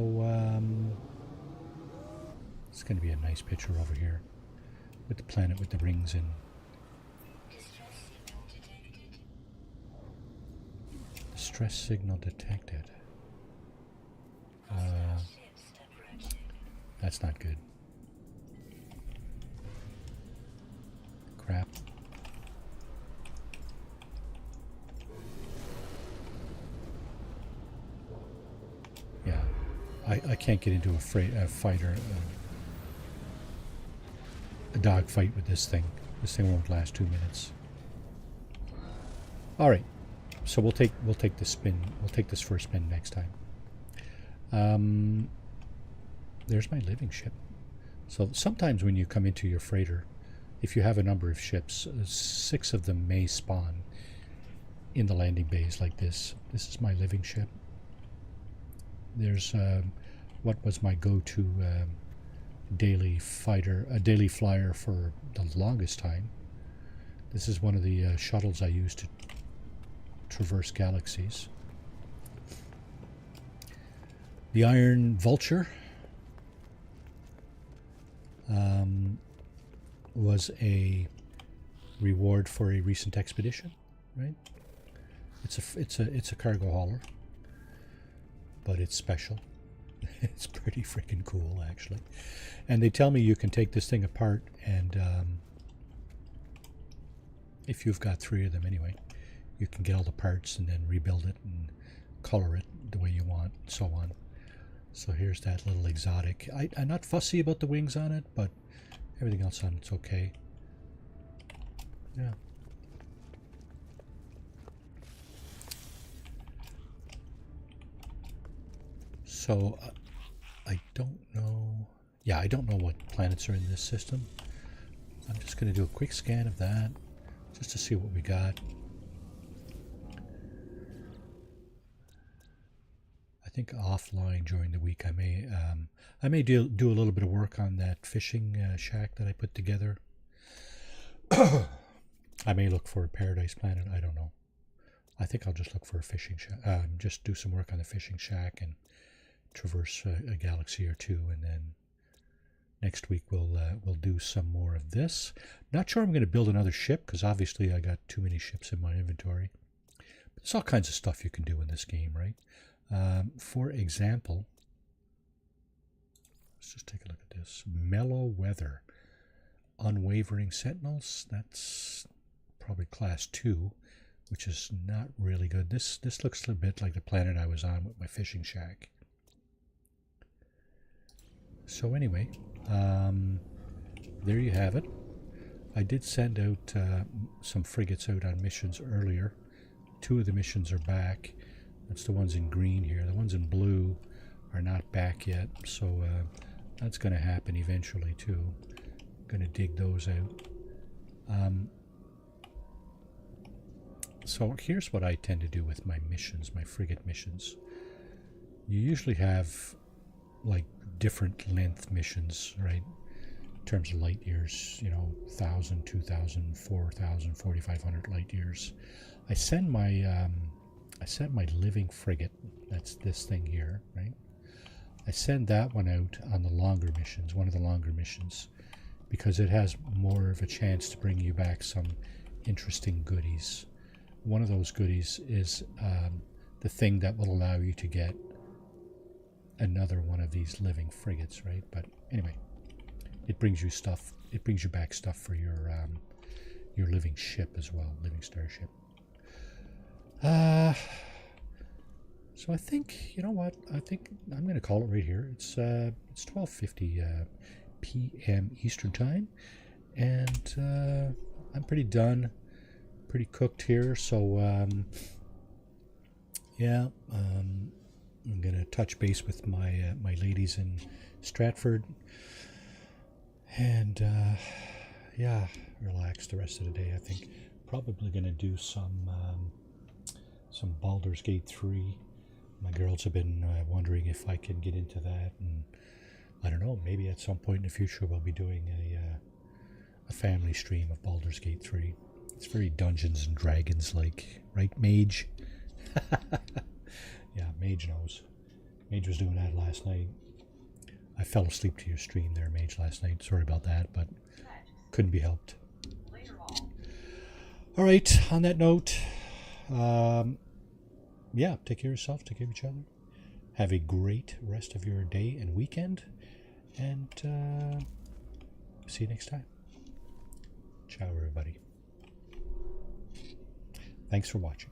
it's going to be a nice picture over here with the planet with the rings in. Distress signal detected. That's not good. Crap. Yeah, I can't get into a fighter, a dog fight with this thing. This thing won't last 2 minutes. All right, so we'll take this spin. We'll take this first spin next time. There's my living ship. So sometimes when you come into your freighter, if you have a number of ships, 6 of them may spawn in the landing bays like this. This is my living ship. There's what was my go-to daily flyer for the longest time. This is one of the shuttles I use to traverse galaxies. The Iron Vulture was a reward for a recent expedition, right? It's a cargo hauler, but it's special. It's pretty freaking cool, actually. And they tell me you can take this thing apart and, if you've got 3 of them anyway, you can get all the parts and then rebuild it and color it the way you want, and so on. So here's that little exotic. I'm not fussy about the wings on it, but everything else on it's okay. Yeah. So I don't know. Yeah, I don't know what planets are in this system. I'm just going to do a quick scan of that just to see what we got. I think offline during the week I may do a little bit of work on that fishing shack that I put together. I may look for a paradise planet. I don't know. I think I'll just look for a fishing shack. Just do some work on the fishing shack and traverse a galaxy or two, and then next week we'll do some more of this. Not sure I'm going to build another ship because obviously I got too many ships in my inventory. But there's all kinds of stuff you can do in this game, right? For example, let's just take a look at this. Mellow weather, unwavering sentinels. That's probably class 2, which is not really good. This looks a bit like the planet I was on with my fishing shack. So anyway, there you have it. I did send out some frigates out on missions earlier. 2 of the missions are back. That's the ones in green here. The ones in blue are not back yet, so that's going to happen eventually too. I'm going to dig those out. So here's what I tend to do with my missions, my frigate missions. You usually have like different length missions, right? In terms of light years, 1,000, 2,000, 4,000, 4,500 light years. I send my living frigate, that's this thing here, right? I send that one out on the longer missions, one of the longer missions, because it has more of a chance to bring you back some interesting goodies. One of those goodies is the thing that will allow you to get another one of these living frigates, right? But anyway, it brings you stuff. It brings you back stuff for your living ship as well, living starship. So I think, you know what? I think I'm going to call it right here. It's 12:50 p.m. Eastern time, and I'm pretty done, pretty cooked here. So yeah, I'm going to touch base with my my ladies in Stratford, and yeah, relax the rest of the day. I think probably going to do some Baldur's Gate 3. My girls have been wondering if I can get into that, and I don't know, maybe at some point in the future we'll be doing a family stream of Baldur's Gate 3. It's very Dungeons and Dragons like, right, Mage? Yeah, Mage knows. Mage was doing that last night. I fell asleep to your stream there, Mage, last night. Sorry about that, but couldn't be helped. All right, on that note, yeah, take care of yourself, take care of each other. Have a great rest of your day and weekend, and see you next time. Ciao, everybody. Thanks for watching.